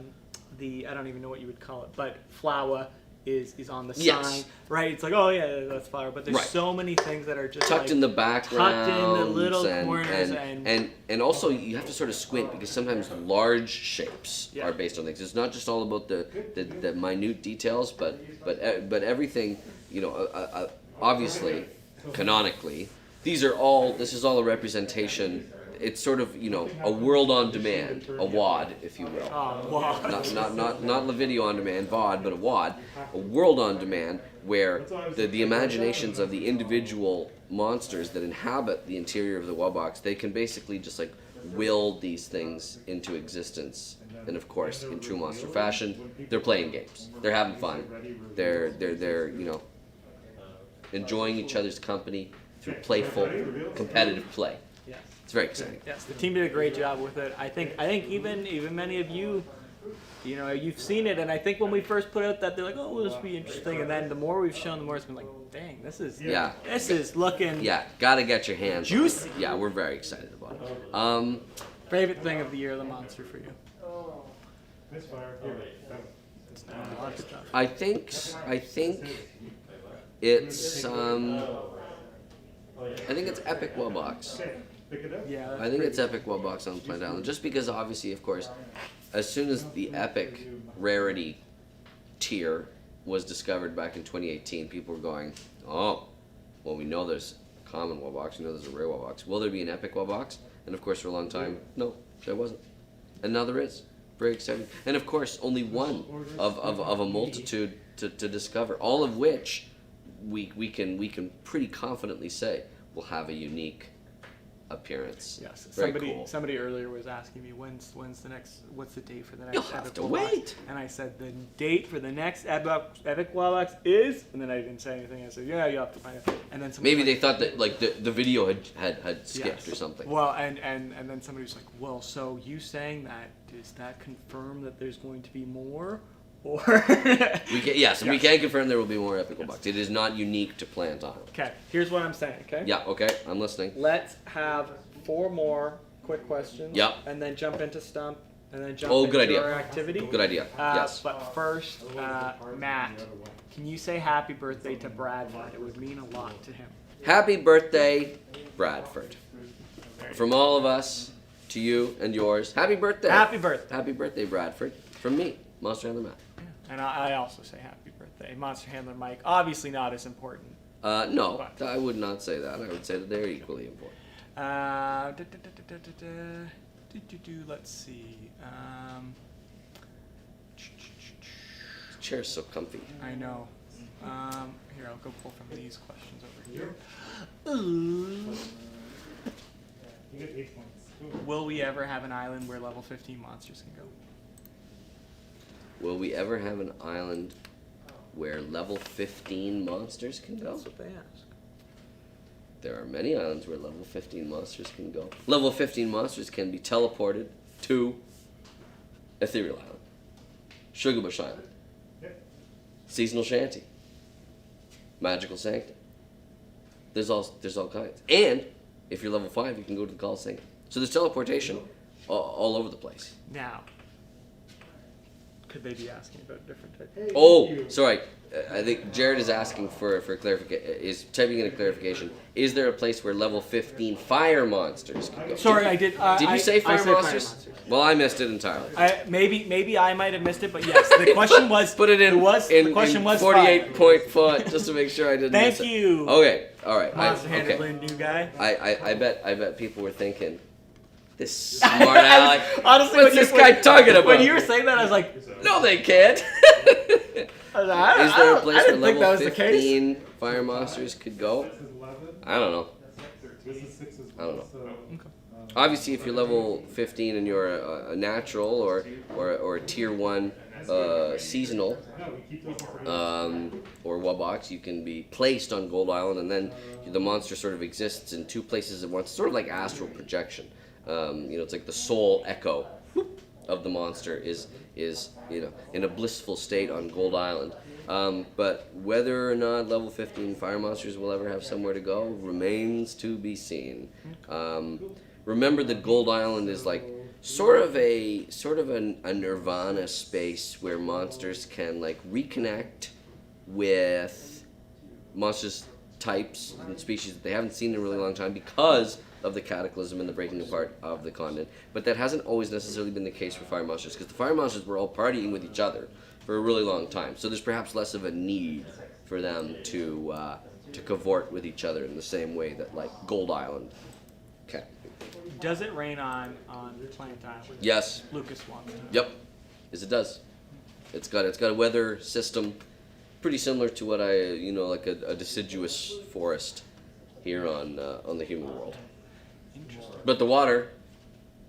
don't even know what you would call it, but Flower is on the sign, right? It's like, oh yeah, that's Flower, but there's so many things that are just tucked in the background, tucked in the little corners, and also you have to sort of squint because sometimes large shapes are based on things. It's not just all about the minute details, but everything, you know, obviously, canonically, this is all a representation. It's sort of, you know, a world on demand, a WOD, if you will. Not video on demand, VOD, but a WOD, a world on demand, where the imaginations of the individual monsters that inhabit the interior of the WOD box, they can basically just will these things into existence. And of course, in true monster fashion, they're playing games. They're having fun. They're you know, enjoying each other's company through playful, competitive play. It's very exciting. Yes, the team did a great job with it. I think even many of you You know, you've seen it, and I think when we first put out that, they're like, oh, this will be interesting. And then the more we've shown, the more it's been like, dang, this is looking gotta get your hands juicy. on it. Yeah, we're very excited about it. Favorite thing of the year, the monster for you? Misfire. I think it's Epic Wellbox. Yeah. I think it's Epic Wellbox on Planet Island, just because obviously, of course, as soon as the Epic rarity tier was discovered back in 2018, people were going, oh, well, we know there's a common Wellbox, we know there's a rare Wellbox. Will there be an Epic Wellbox? And of course, for a long time, no, there wasn't. And now there is. Very exciting. And of course, only one of a multitude to discover, all of which we can pretty confidently say will have a unique appearance. Yes. Very cool. Somebody earlier was asking me what's the date for the next You'll have Epic to Wellbox? wait. And I said the date for the next Epic Wellbox is, and then I didn't say anything. I said, yeah, you have to find it. And then Maybe they thought that like the video had skipped or something. Well, and then somebody was like, well, so you saying that, does that confirm that there's going to be more? Or we can confirm there will be more Epic Wellbox. It is not unique to Plant Island. Okay, here's what I'm saying, okay? Yeah, okay, I'm listening. Let's have 4 more quick questions. Yep. And then jump into Stump, and then jump Oh, into good idea. our activity. Good idea, yes. But first, Matt, can you say happy birthday to Bradford? It would mean a lot to him. Happy birthday, Bradford. From all of us, to you and yours, happy birthday. Happy birthday. Happy birthday, Bradford. From me, Monster Handler Matt. And I also say happy birthday. Monster Handler Mike, obviously not as important. No, I would not say that. I would say that they're equally important. Let's see. The chair's so comfy. I know. Here, I'll go pull from these questions over here. You get 8 points. Ooh. Will we ever have an island where level 15 monsters can go? Will we ever have an island where level 15 monsters can go? That's what they ask. There are many islands where level 15 monsters can go. Level 15 monsters can be teleported to Ethereal Island, Sugarbush Island, Seasonal Shanty, Magical Sanctum. There's all kinds. And if you're level 5, you can go to the Coliseum. So there's teleportation all over the place. Now, could they be asking about different types? Oh, sorry. I think Jared is asking for clarification. Is typing in a clarification. Is there a place where level 15 fire monsters can go? Sorry, I did. Did you say fire I said monsters? Fire monsters. Well, I missed it entirely. Maybe I might have missed it, but yes, the question was. Put it in. The question was 48-point font just to make sure I didn't miss it. Thank you. Okay. All right. Monster Handler new guy. I bet people were thinking, this smart aleck. Honestly, what's this guy talking about? When you were saying that, I was like, no, they can't. I was like, Is there a place where I didn't think that level was the case. 15 fire monsters could go? I don't know. I don't know. Obviously, if you're level 15 and you're a natural or a tier 1 seasonal or Wellbox, you can be placed on Gold Island, and then the monster sort of exists in 2 places at once, sort of like astral projection. It's like the soul echo of the monster is in a blissful state on Gold Island. But whether or not level 15 fire monsters will ever have somewhere to go remains to be seen. Remember that Gold Island is like sort of a nirvana space where monsters can like reconnect with monsters types and species that they haven't seen in a really long time because of the cataclysm and the breaking apart of the continent. But that hasn't always necessarily been the case for fire monsters, because the fire monsters were all partying with each other for a really long time. So there's perhaps less of a need for them to cavort with each other in the same way that like Gold Island. Okay. Does it rain on Planet Island? Yes. Lucas wants to know. Yep. Yes, it does. It's got a weather system pretty similar to what like a deciduous forest here on the human world. But the water,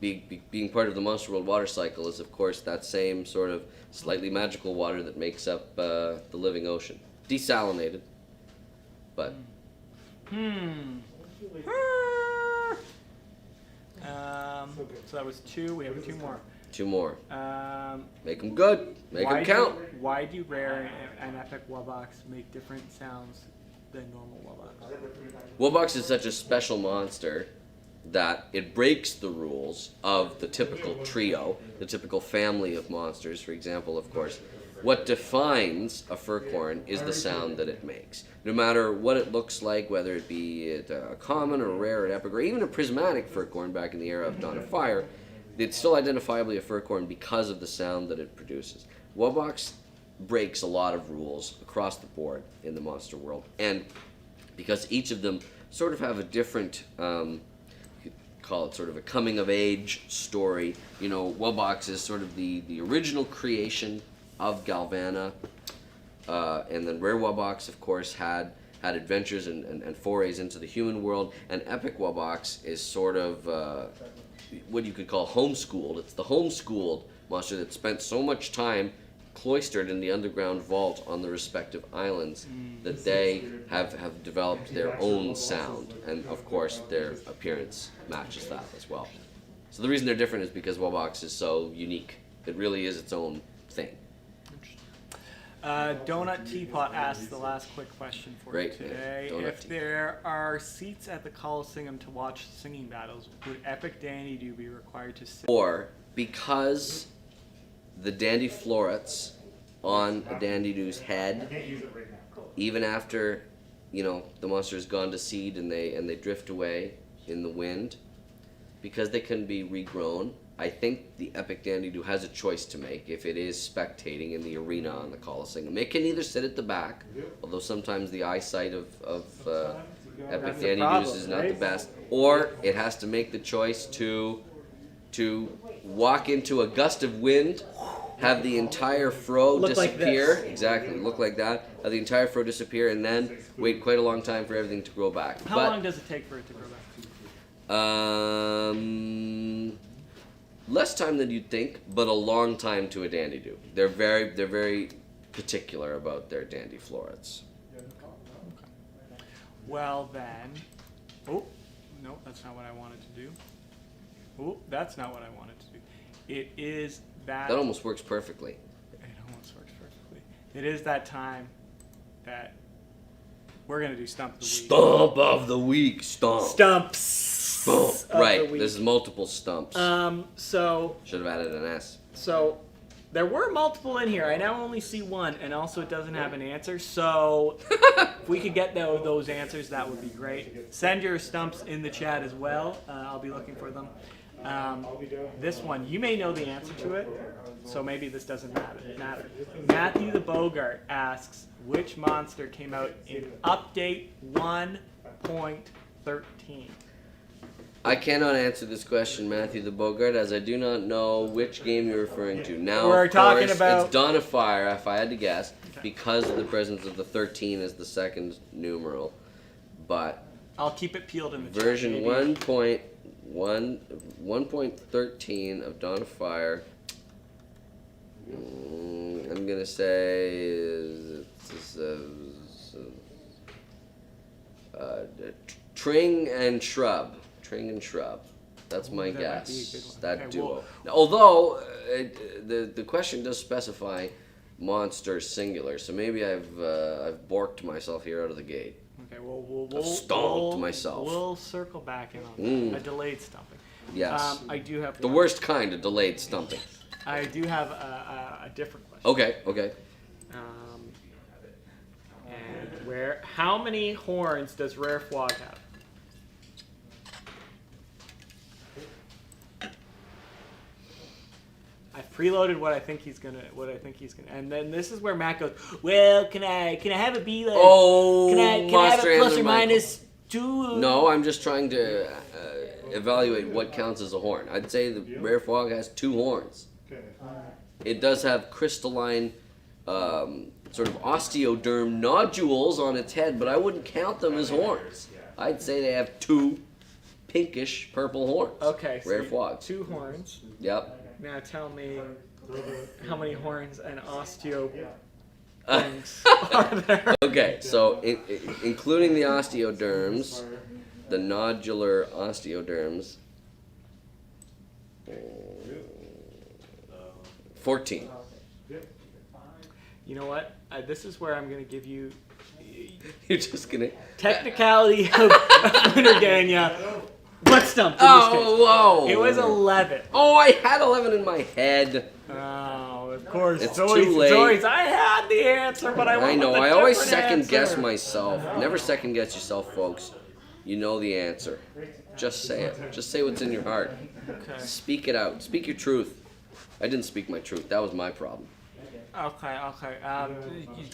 being part of the Monster World water cycle, is of course that same sort of slightly magical water that makes up the living ocean. Desalinated, but. So that was 2. We have 2 more. 2 more. Make them Make good. Make them count. Why do rare and epic Wubbox make different sounds than normal Wubbox? Wubbox is such a special monster that it breaks the rules of the typical trio, the typical family of monsters. For example, of course, what defines a furcorn is the sound that it makes. No matter what it looks like, whether it be a common or rare or epic, or even a prismatic furcorn back in the era of Dawn of Fire, it's still identifiably a furcorn because of the sound that it produces. Wubbox breaks a lot of rules across the board in the monster world, and because each of them sort of have a different, you could call it sort of a coming of age story. You know, Wubbox is sort of the original creation of Galvana, and then Rare Wubbox, of course, had adventures and forays into the human world, and Epic Wubbox is sort of what you could call homeschooled. It's the homeschooled monster that spent so much time cloistered in the underground vault on the respective islands that they have developed their own sound, and of course their appearance matches that as well. So the reason they're different is because Wubbox is so unique. It really is its own thing. Donut Teapot asked the last quick question for you today. Donut If there are seats at the Coliseum to watch singing battles, would Epic Dandy Do be required to sit? Or because the dandy florets on a dandy doo's head, even after, you know, the monster has gone to seed and they drift away in the wind, because they can be regrown, I think the Epic Dandy Doo has a choice to make if it is spectating in the arena on the Coliseum. It can either sit at the back, although sometimes the eyesight of Epic Dandy Doos is not the best, or it has to make the choice to walk into a gust of wind, have the entire fro disappear. Exactly, look like that. Have the entire fro disappear, and then wait quite a long time for everything to grow back. How long does it take for it to grow back? Less time than you'd think, but a long time to a dandy do. They're very particular about their dandy florets. Well then, oh no, that's not what I wanted to do. Oh, that's not what I wanted to do. It is that. That almost works perfectly. It almost works perfectly. It is that time that we're gonna do Stump of the Week. Stump of the Week. Stump. Stumps. Right. This is multiple stumps. So. Should have added an S. So, there were multiple in here. I now only see one, and also it doesn't have an answer. So, if we could get those answers, that would be great. Send your stumps in the chat as well. I'll be looking for them. This one, you may know the answer to it, so maybe this doesn't matter. Matthew the Bogart asks, which monster came out in Update 1.13? I cannot answer this question, Matthew the Bogart, as I do not know which game you're referring to. Now, We're of talking course, about it's Dawn of Fire, if I had to guess, because of the presence of the 13 as the second numeral. But I'll keep it peeled in the version chat. 1.13 of Dawn of Fire. I'm gonna say Tring and Shrub. Tring and Shrub. That's my guess. That duo. Now, although the question does specify monster singular, so maybe I've borked myself here out of the gate. Okay, we'll stomped myself. We'll circle back in on a delayed stumping. Yes. I do have the worst kind of delayed stumping. I do have a different question. Okay. And how many horns does Rare Fwog have? I've preloaded what I think he's gonna, and then this is where Matt goes, well, can I have it be like, can I have it plus or minus 2? No, I'm just trying to evaluate what counts as a horn. I'd say the Rare Fwog has 2 horns. It does have crystalline, sort of osteoderm nodules on its head, but I wouldn't count them as horns. I'd say they have 2 pinkish purple horns. Okay, Rare so Fwog. 2 horns. Yep. Now tell me how many horns and osteo things are there? Okay, so including the osteoderms, the nodular osteoderms. 14. You know what? This is where I'm going to give you You're just gonna. technicality of Wintergania. What stumped in this case? Whoa! It was 11. Oh, I had 11 in my head. Oh, of course. It's always, too late. It's always, I had the answer, but I went know. with a I always different second guess answer. myself. Never second guess yourself, folks. You know the answer. Just say it. Just say what's in your heart. Okay. Speak it out. Speak your truth. I didn't speak my truth. That was my problem. Okay.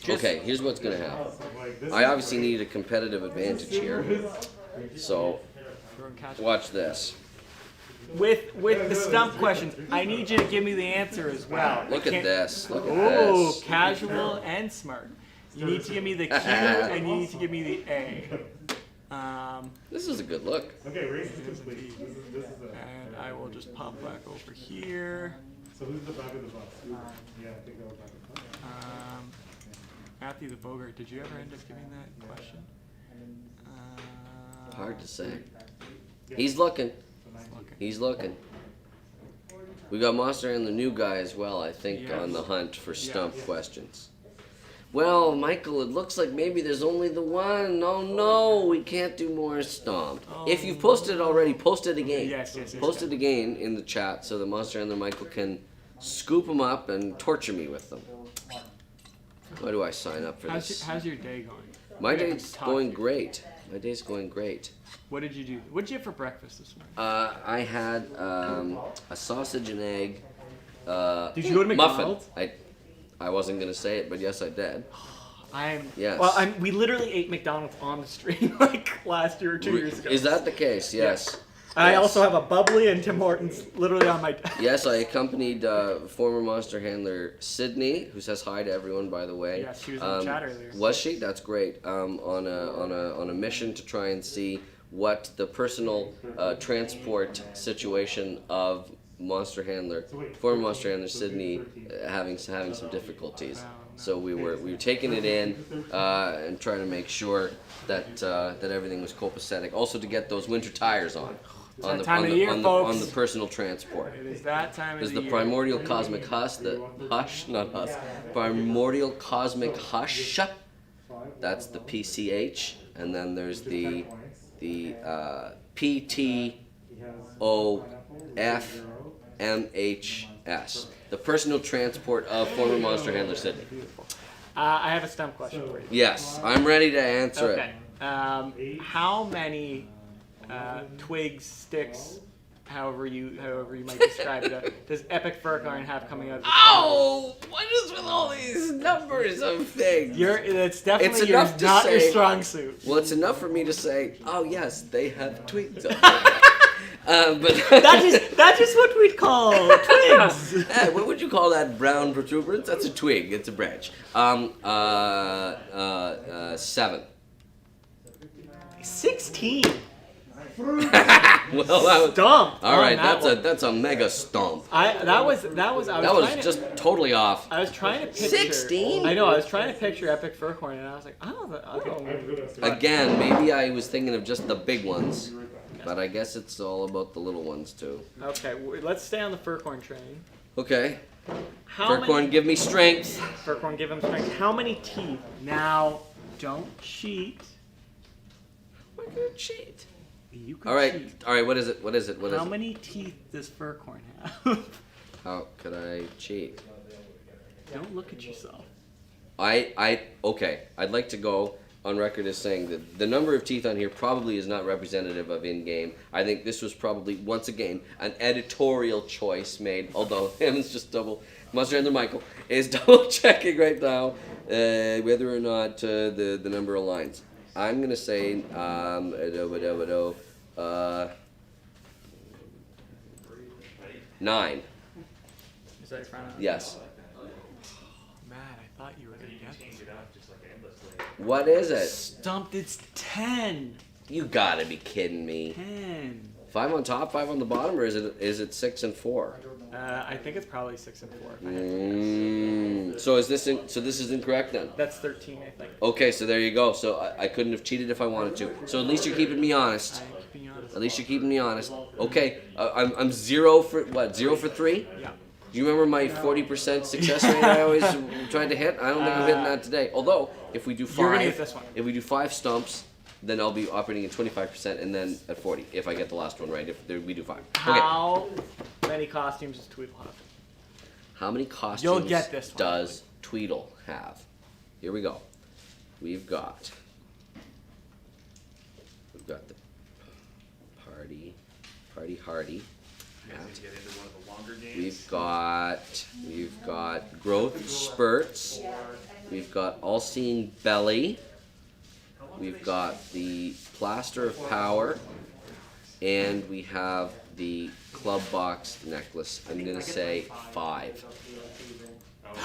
Okay, here's what's gonna happen. I obviously need a competitive advantage here. So, watch this. With the stump questions, I need you to give me the answer as well. Look at this. Look at Ooh, this. casual and smart. You need to give me the Q and you need to give me the A. This is a good look. Okay, race is complete. This is And I will just pop back over here. So who's the back of the bus? Yeah, I think that was back of the bus. Matthew the Bogart, did you ever end up giving that question? Hard to say. He's looking. He's looking. We got Monster and the new guy as well, I think, on the hunt for stump questions. Well, Michael, it looks like maybe there's only the one. Oh no, we can't do more stomp. If you've posted it already, post it again. Yes. Post it again in the chat so that Monster and the Michael can scoop them up and torture me with them. Why do I sign up for this? How's your day going? My day's going great. My day's going great. What did you do? What did you have for breakfast this morning? I had a sausage and egg Did you go to muffin. McDonald's? I wasn't gonna say it, but yes, I did. Yes. Well, we literally ate McDonald's on the stream like last year or 2 years ago. Is that the case? Yes. I also have a bubbly and Tim Hortons literally on my desk. Yes, I accompanied former Monster handler Sydney, who says hi to everyone, by the way. Yes, she was in the chat earlier. Was she? That's great. On a mission to try and see what the personal transport situation of Monster handler, former Monster handler Sydney, having some difficulties. So we were taking it in and trying to make sure that that everything was copacetic. Also to get those winter tires on the personal transport. It is that time of There's the the year. primordial cosmic hush, primordial cosmic hush. That's the PCH, and then there's the PTOFMHS, the personal transport of former Monster handler Sydney. I have a stump question for you. Yes, I'm ready to answer it. How many twigs, sticks, however you might describe it, does Epic Furcorn have coming out of the Oh! What is with all these numbers of things? It's definitely It's enough to not say, your strong suit. Well, it's enough for me to say, oh yes, they have twigs up there. But that's just what we'd call twigs. What would you call that brown protuberance? That's a twig. It's a branch. 7. 16. Well, that was stomp. All right, that's a mega stomp. That was just totally off. I was trying to picture 16. I know. I was trying to picture Epic Furcorn, and I was like, I don't know. Again, maybe I was thinking of just the big ones, but I guess it's all about the little ones too. Okay, let's stay on the Furcorn train. Okay. Furcorn, give me strength. Furcorn, give him strength. How many teeth? Now, don't cheat. We're gonna cheat. You can All right, cheat. all right. What is it? How many teeth does Furcorn have? How could I cheat? Don't look at yourself. Okay. I'd like to go on record as saying that the number of teeth on here probably is not representative of in-game. I think this was probably, once again, an editorial choice made, although Hammond's just Monster Handler Michael is double checking right now whether or not the number aligns. I'm going to say 9. Is that your final? Yes. Matt, I thought you were going to get it. What is it? Stumped, it's 10. You gotta be kidding me. 10. 5 on top, 5 on the bottom, or is it 6 and 4? I think it's probably 6 and 4. So this is incorrect then? That's 13, I think. Okay, so there you go. So I couldn't have cheated if I wanted to. So at least you're keeping me honest. I'm keeping you honest. At least you're keeping me honest. Okay, I'm 0 for what? 0 for 3? Yeah. Do you remember my 40% success rate I always tried to hit? I don't think I'm hitting that today. Although, if we do You're gonna get 5, this one. if we do 5 stumps, then I'll be operating at 25% and then at 40 if I get the last one right. If we do 5. Okay. How many costumes does Tweedle have? How many costumes You'll get this one. does Tweedle have? Here we go. We've got the Party Hardy. You guys need to get into one of the longer games. We've got Growth Spurts. We've got All-Seeing Belly. We've got the Plaster of Power. And we have the Club Box Necklace. I'm gonna say 5.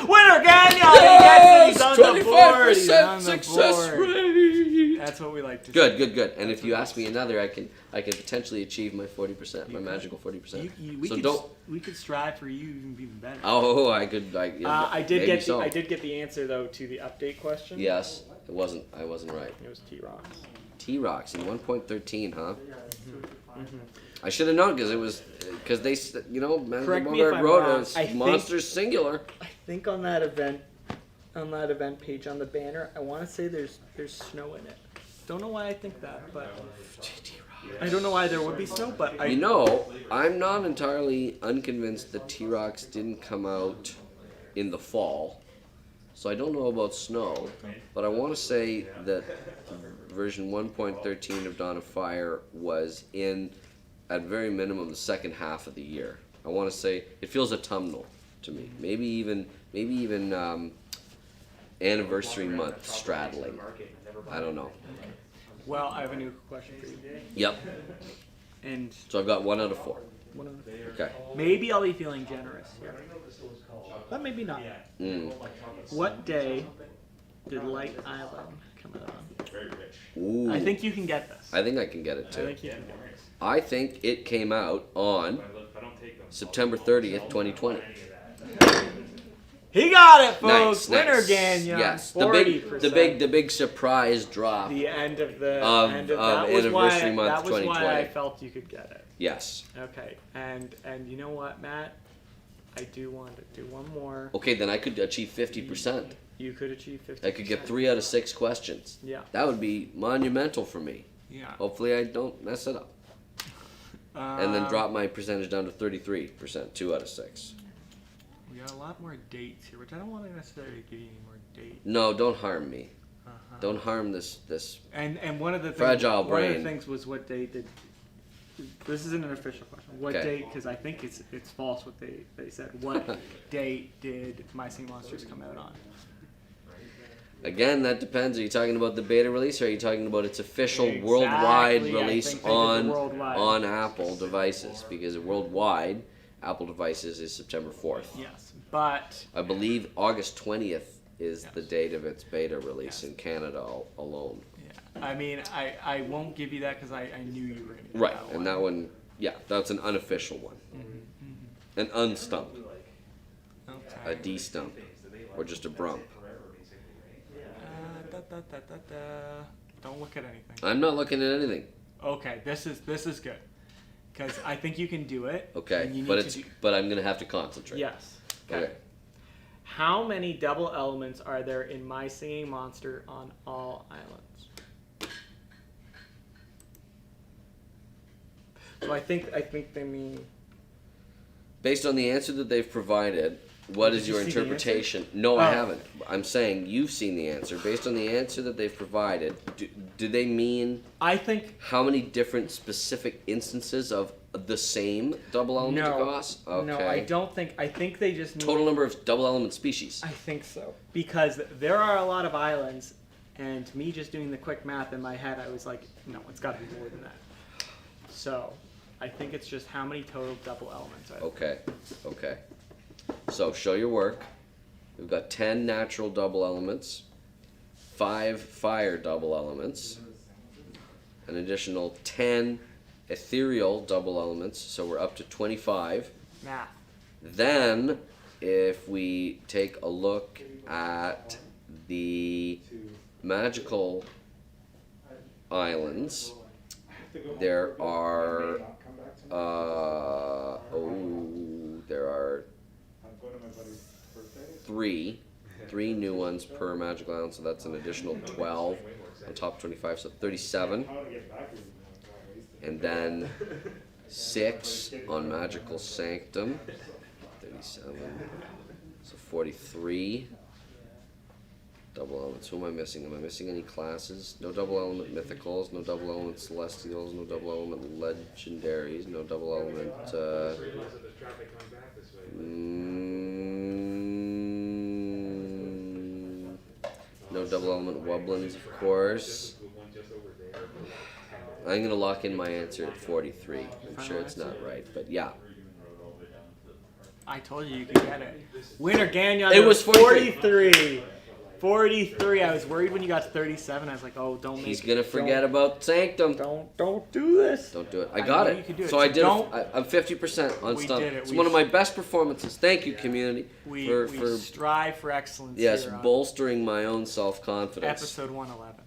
Winner Gagnon! Yes! He's on the board! He's 25% on the success board. rate! That's what we like to see. Good. And if you ask me another, I can potentially achieve my 40%, my magical 40%. We could strive for you even better. Oh, I could. I did maybe get so. I did get the answer though to the update question. Yes, I wasn't right. It was T-Rocks. T-Rocks in 1.13, huh? I should have known because they Correct me if I'm wrote wrong. a Monsters singular. I think on that event page on the banner, I want to say there's snow in it. Don't know why I think that, but I don't know why there would be snow, but I'm not entirely unconvinced that T-Rocks didn't come out in the fall, so I don't know about snow, but I want to say that version 1.13 of Dawn of Fire was in, at very minimum, the second half of the year. I want to say it feels autumnal to me. Maybe even anniversary month straddling. I don't know. Well, I have a new question for you. Yep. And so I've got 1 out of 4. Okay. Maybe I'll be feeling generous here, but maybe not. What day did Light Island come out on? Ooh. I think you can get this. I think I can get it too. I think you can get this. I think it came out on September 30th, 2020. He got it, folks. Nice. Winner Gagnon. Yes, 40%. the big surprise drop. The end of the of anniversary month that was 2020. why I felt you could get it. Yes. Okay, and you know what, Matt? I do want to do one more. Okay, then I could achieve 50%. You could achieve 50%. I could get 3 out of 6 questions. Yeah. That would be monumental for me. Yeah. Hopefully I don't mess it up. And then drop my percentage down to 33%, 2 out of 6. We got a lot more dates here, which I don't want to necessarily give you any more dates. No, don't harm me. Don't harm this And one of the fragile things, brain. One of the things was what date did. This isn't an official question. What date? Because I think it's false what they said. What date did My Singing Monsters come out on? Again, that depends. Are you talking about the beta release, or are you talking about its official worldwide release on Apple devices? Because worldwide, Apple devices is September 4th. Yes, but I believe August 20th is the date of its beta release in Canada alone. Yeah, I mean, I won't give you that because I knew you were going to. Right, and that one, yeah, that's an unofficial one. An unstump, a de-stump, or just a brump. Don't look at anything. I'm not looking at anything. Okay, this is good, because I think you can do it. Okay, but I'm gonna have to concentrate. Yes. Okay. How many double elements are there in My Singing Monster on all islands? So I think they mean. Based on the answer that they've provided, what is your interpretation? No, I haven't. I'm saying you've seen the answer. Based on the answer that they've provided, do they mean? I think. How many different specific instances of the same double element across? Okay. No, I don't think. I think they just mean total number of double element species. I think so, because there are a lot of islands, and me just doing the quick math in my head, I was like, no, it's got to be more than that. So, I think it's just how many total double elements are there. Okay. So show your work. We've got 10 natural double elements, 5 fire double elements, an additional 10 ethereal double elements, so we're up to 25. Math. Then, if we take a look at the magical islands, there are 3 new ones per Magical Island, so that's an additional 12 on top of 25, so 37. And then 6 on Magical Sanctum, 37, so 43. Double elements. Who am I missing? Am I missing any classes? No double element mythicals, no double element celestials, no double element legendaries, no double element. No double element wobblins, of course. I'm gonna lock in my answer at 43. I'm sure it's not right, but yeah. I told you could get it. Winner Gagnon. It was 43. 43. I was worried when you got to 37. I was like, oh, don't make He's gonna forget about Sanctum. Don't do this. Don't do it. I got know it. you could do it. So So I did. don't- I'm 50% on We stuff. did it. It's We one of my best performances. Thank you, community, We for strive for excellence. yes, here on bolstering my own self-confidence. episode 111.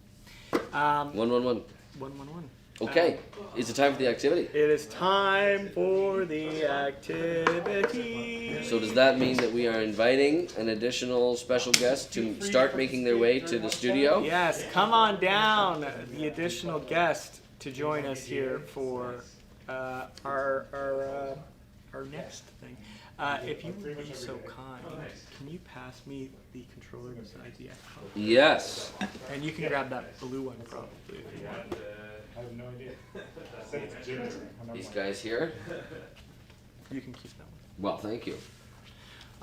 111. 111. Okay, is it time for the activity? It is time for the activity. So does that mean that we are inviting an additional special guest to start making their way to the studio? Yes, come on down, the additional guest, to join us here for our next thing. If you would be so kind, can you pass me the controller beside the Xbox? Yes. And you can grab that blue one probably if you want. I have no idea. These guys here? You can keep that one. Well, thank you.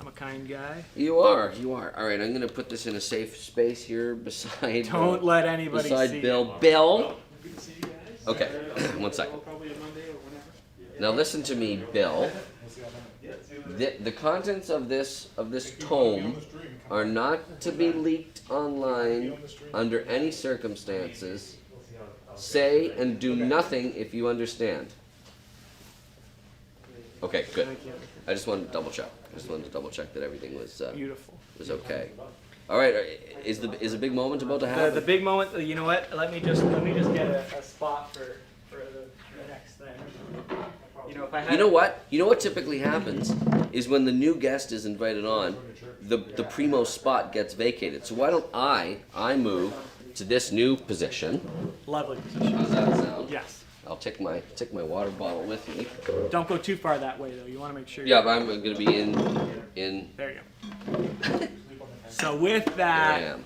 I'm a kind guy. You are. All right, I'm going to put this in a safe space here beside... Don't let anybody beside see Bill. it. Bill? Okay, 1 second. Now listen to me, Bill. The contents of this tome are not to be leaked online under any circumstances. Say and do nothing if you understand. Okay, good. I just wanted to double check. That everything was Beautiful. was okay. All right, is a big moment about to happen? The big moment. You know what? Let me just get a spot for the next thing. You know, if I had. You know what typically happens is when the new guest is invited on, the primo spot gets vacated. So why don't I move to this new position? Lovely position. How's that sound? Yes. I'll take my water bottle with me. Don't go too far that way though. You want to make sure. Yeah, but I'm going to be in. There you go. So with There I that, am.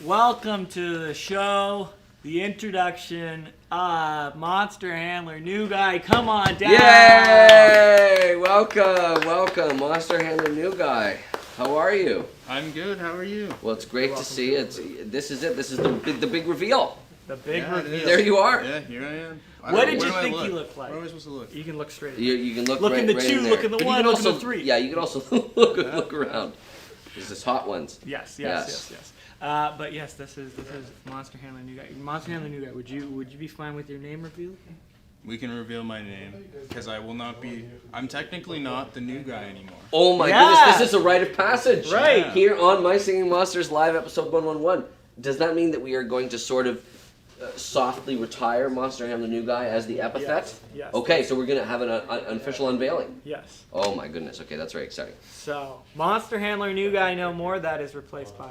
welcome to the show. The introduction of Monster Handler, new guy. Come on down. Yay! Welcome, Monster Handler new guy. How are you? I'm good. How are you? Well, it's great to see you. This is it. This is the big reveal. The big Yeah, it reveal. is. There you are. Yeah, here I am. What did Where you do I think look? you looked like? Where am I supposed to look? You can look straight. You can look Look right, in the right 2, in there. look in the But you 1, can look in also, the 3. Yeah, you can also look around. There's this hot ones. Yes. But yes, this is Monster Handler new guy. Monster Handler new guy. Would you be fine with your name reveal? We can reveal my name because I will not be. I'm technically not the new guy anymore. Oh my goodness, this is a rite of passage. Right. Here on My Singing Monsters Live episode 111. Does that mean that we are going to sort of softly retire Monster Handler new guy as the epithet? Yes. Okay, so we're going to have an official unveiling. Yes. Oh my goodness. Okay, that's very exciting. So, Monster Handler new guy no more. That is replaced by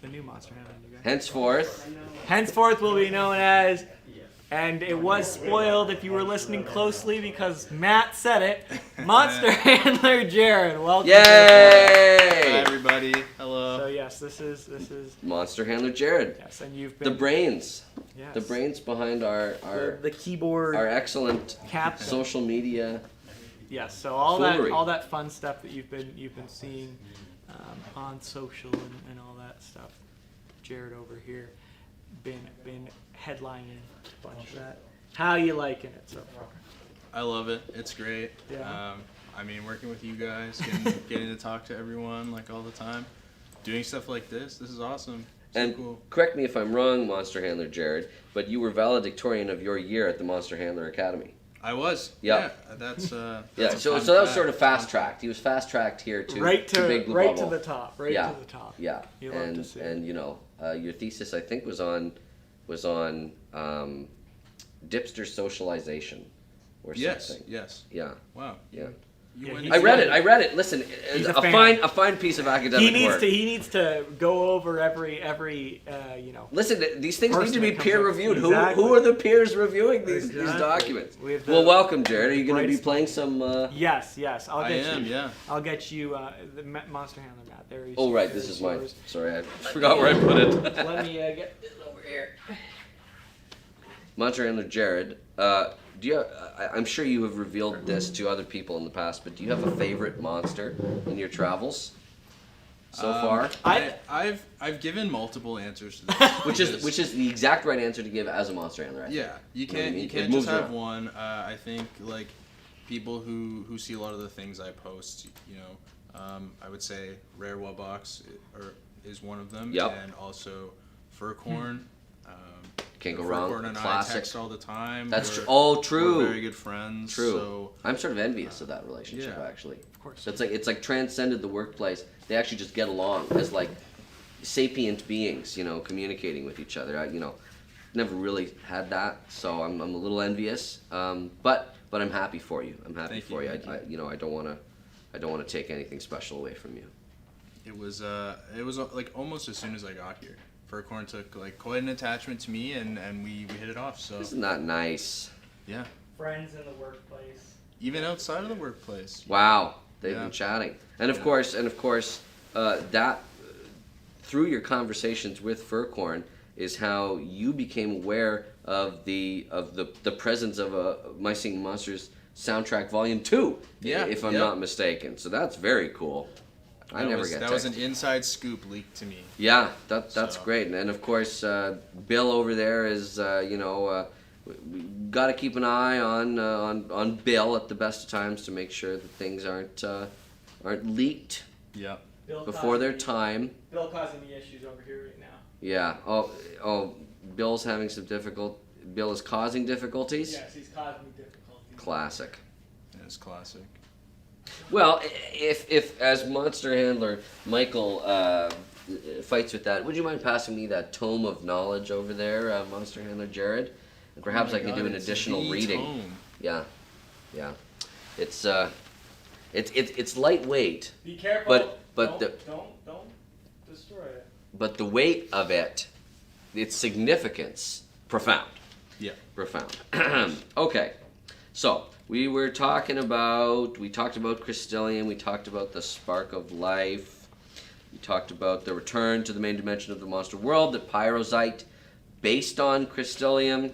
the new Monster Handler new guy. Henceforth will be known as, and it was spoiled if you were listening closely because Matt said it, Monster Handler Jared. Welcome. Yay! Hi everybody. Hello. So yes, this is Monster Handler Jared. Yes, and you've been the brains. Yes. The brains behind our the keyboard, our excellent captain. social media. Yes, so all foolery. that fun stuff that you've been seeing on social and all that stuff. Jared over here been headlining a bunch of that. How you liking it so far? I love it. It's great. Yeah. I mean, working with you guys, getting to talk to everyone like all the time, doing stuff like this is awesome. So And cool. correct me if I'm wrong, Monster Handler Jared, but you were valedictorian of your year at the Monster Handler Academy. I was. Yeah. That's Yeah, a so fun that was fact. sort of fast tracked. He was fast tracked here to right to Big Blue right Bubble. to the top. Right Yeah. to the top. Yeah, You love to see it. and you know, your thesis I think was on Dipster socialization or Yes. something. Yes. Yeah. Wow. Yeah. I read it. Listen, He's a a fan. fine piece of academic work. He needs to go over every Listen, these things need person to be that comes peer up. reviewed. Exactly. Who are the peers reviewing these Exactly. documents? We have the Well, welcome, Jared. Are you going to be brightest playing some? Yes. I'll I get am, you. yeah. I'll get you the Monster Handler map. There you Oh see right, it. this is mine. Yours. Sorry, I forgot where I put it. Let me get this over here. Monster Handler Jared, do you? I'm sure you have revealed this to other people in the past, but do you have a favorite monster in your travels so far? I've given multiple answers to this. which is the exact right answer to give as a monster handler. I think. Yeah, you can't It just moves have around. one. I think like people who see a lot of the things I post, I would say Rare Wubbox is one of them. Yep. And also Furcorn. Can't go wrong. Furcorn and Classic. I text all the time. That's We're- true. Oh, true. We're very good friends. True. So, I'm sort of envious of that relationship, yeah. actually. Of course. It's like transcended the workplace. They actually just get along as like sapient beings, communicating with each other. Never really had that, so I'm a little envious. But I'm happy for you. I'm happy Thank for you, you. thank you. I don't want to take anything special away from you. it was like almost as soon as I got here. Furcorn took like quite an attachment to me, and we hit it off. So Isn't that nice? yeah, Friends in the workplace. even outside of the workplace. Wow, they've Yeah. been chatting, and of course, that through your conversations with Furcorn is how you became aware of the presence of a My Singing Monsters soundtrack Volume 2, Yeah, if I'm yeah. not mistaken. So that's very cool. That was an inside scoop leaked to me. Yeah, that's So. great, and of course, Bill over there is we got to keep an eye on Bill at the best of times to make sure that things aren't leaked Yeah. before their time. Bill causing me issues over here right now. Yeah. Oh, Bill's having some Bill is causing difficulties. Yes, he's causing me difficulties. Classic. It's classic. Well, if as monster handler Michael fights with that, would you mind passing me that tome of knowledge over there, monster handler Jared? And perhaps Oh my I can God, do an it's additional the reading. tome. Yeah. It's lightweight, Be careful. but don't destroy it. but the weight of it, its significance, profound. Yeah. Profound. Okay, so we talked about Crystallium, we talked about the Spark of Life, we talked about the return to the main dimension of the monster world, the Pyrozyte, based on Crystallium.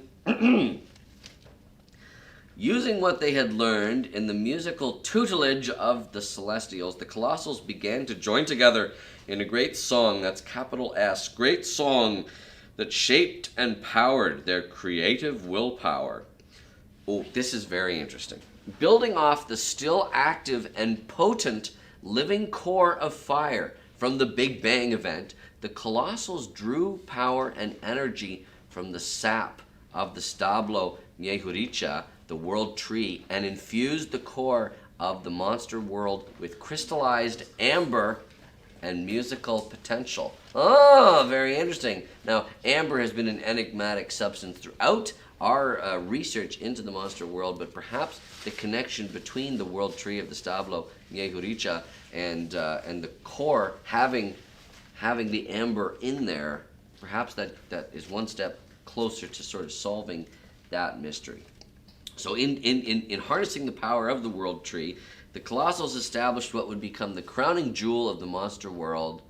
Using what they had learned in the musical tutelage of the Celestials, the Colossals began to join together in a great song, that's capital S, great song that shaped and powered their creative willpower. Oh, this is very interesting. Building off the still active and potent living core of fire from the Big Bang event, the Colossals drew power and energy from the sap of the Stablo Nyehuricha, the world tree, and infused the core of the monster world with crystallized amber and musical potential. Oh, very interesting. Now, amber has been an enigmatic substance throughout our research into the monster world, but perhaps the connection between the world tree of the Stablo Nyehuricha and the core having the amber in there, perhaps that is one step closer to sort of solving that mystery. So in harnessing the power of the world tree, the Colossals established what would become the crowning jewel of the monster world,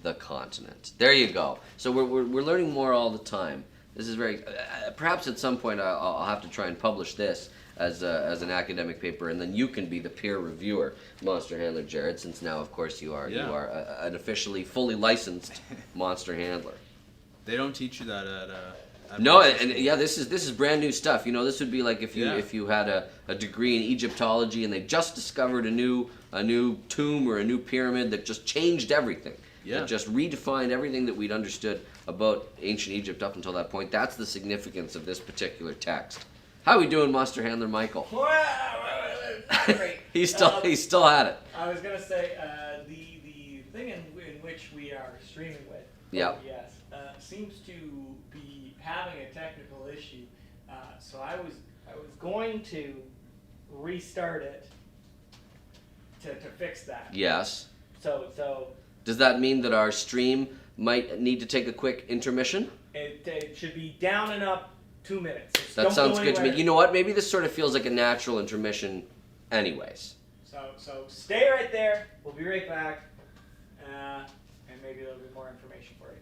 the continent. There you go. So we're learning more all the time. This is very, perhaps at some point I'll have to try and publish this as an academic paper, and then you can be the peer reviewer, monster handler Jared, since now of course you are an officially fully licensed monster handler. They don't teach you that at No, and yeah, this is brand new stuff. This would be like if you had a degree in Egyptology and they just discovered a new tomb or a new pyramid that just changed everything. Yeah. That just redefined everything that we'd understood about ancient Egypt up until that point. That's the significance of this particular text. How are we doing, monster handler Michael? Great. He still had it. I was gonna say the thing in which we are streaming with. Yeah. Yes. Seems to be having a technical issue. So I was going to restart it, to fix that. Yes. So Does that mean that our stream might need to take a quick intermission? it should be down and up 2 minutes. Just That don't sounds go good to me. anywhere. You know what? Maybe this sort of feels like a natural intermission anyways. So stay right there. We'll be right back, and maybe there'll be more information for you.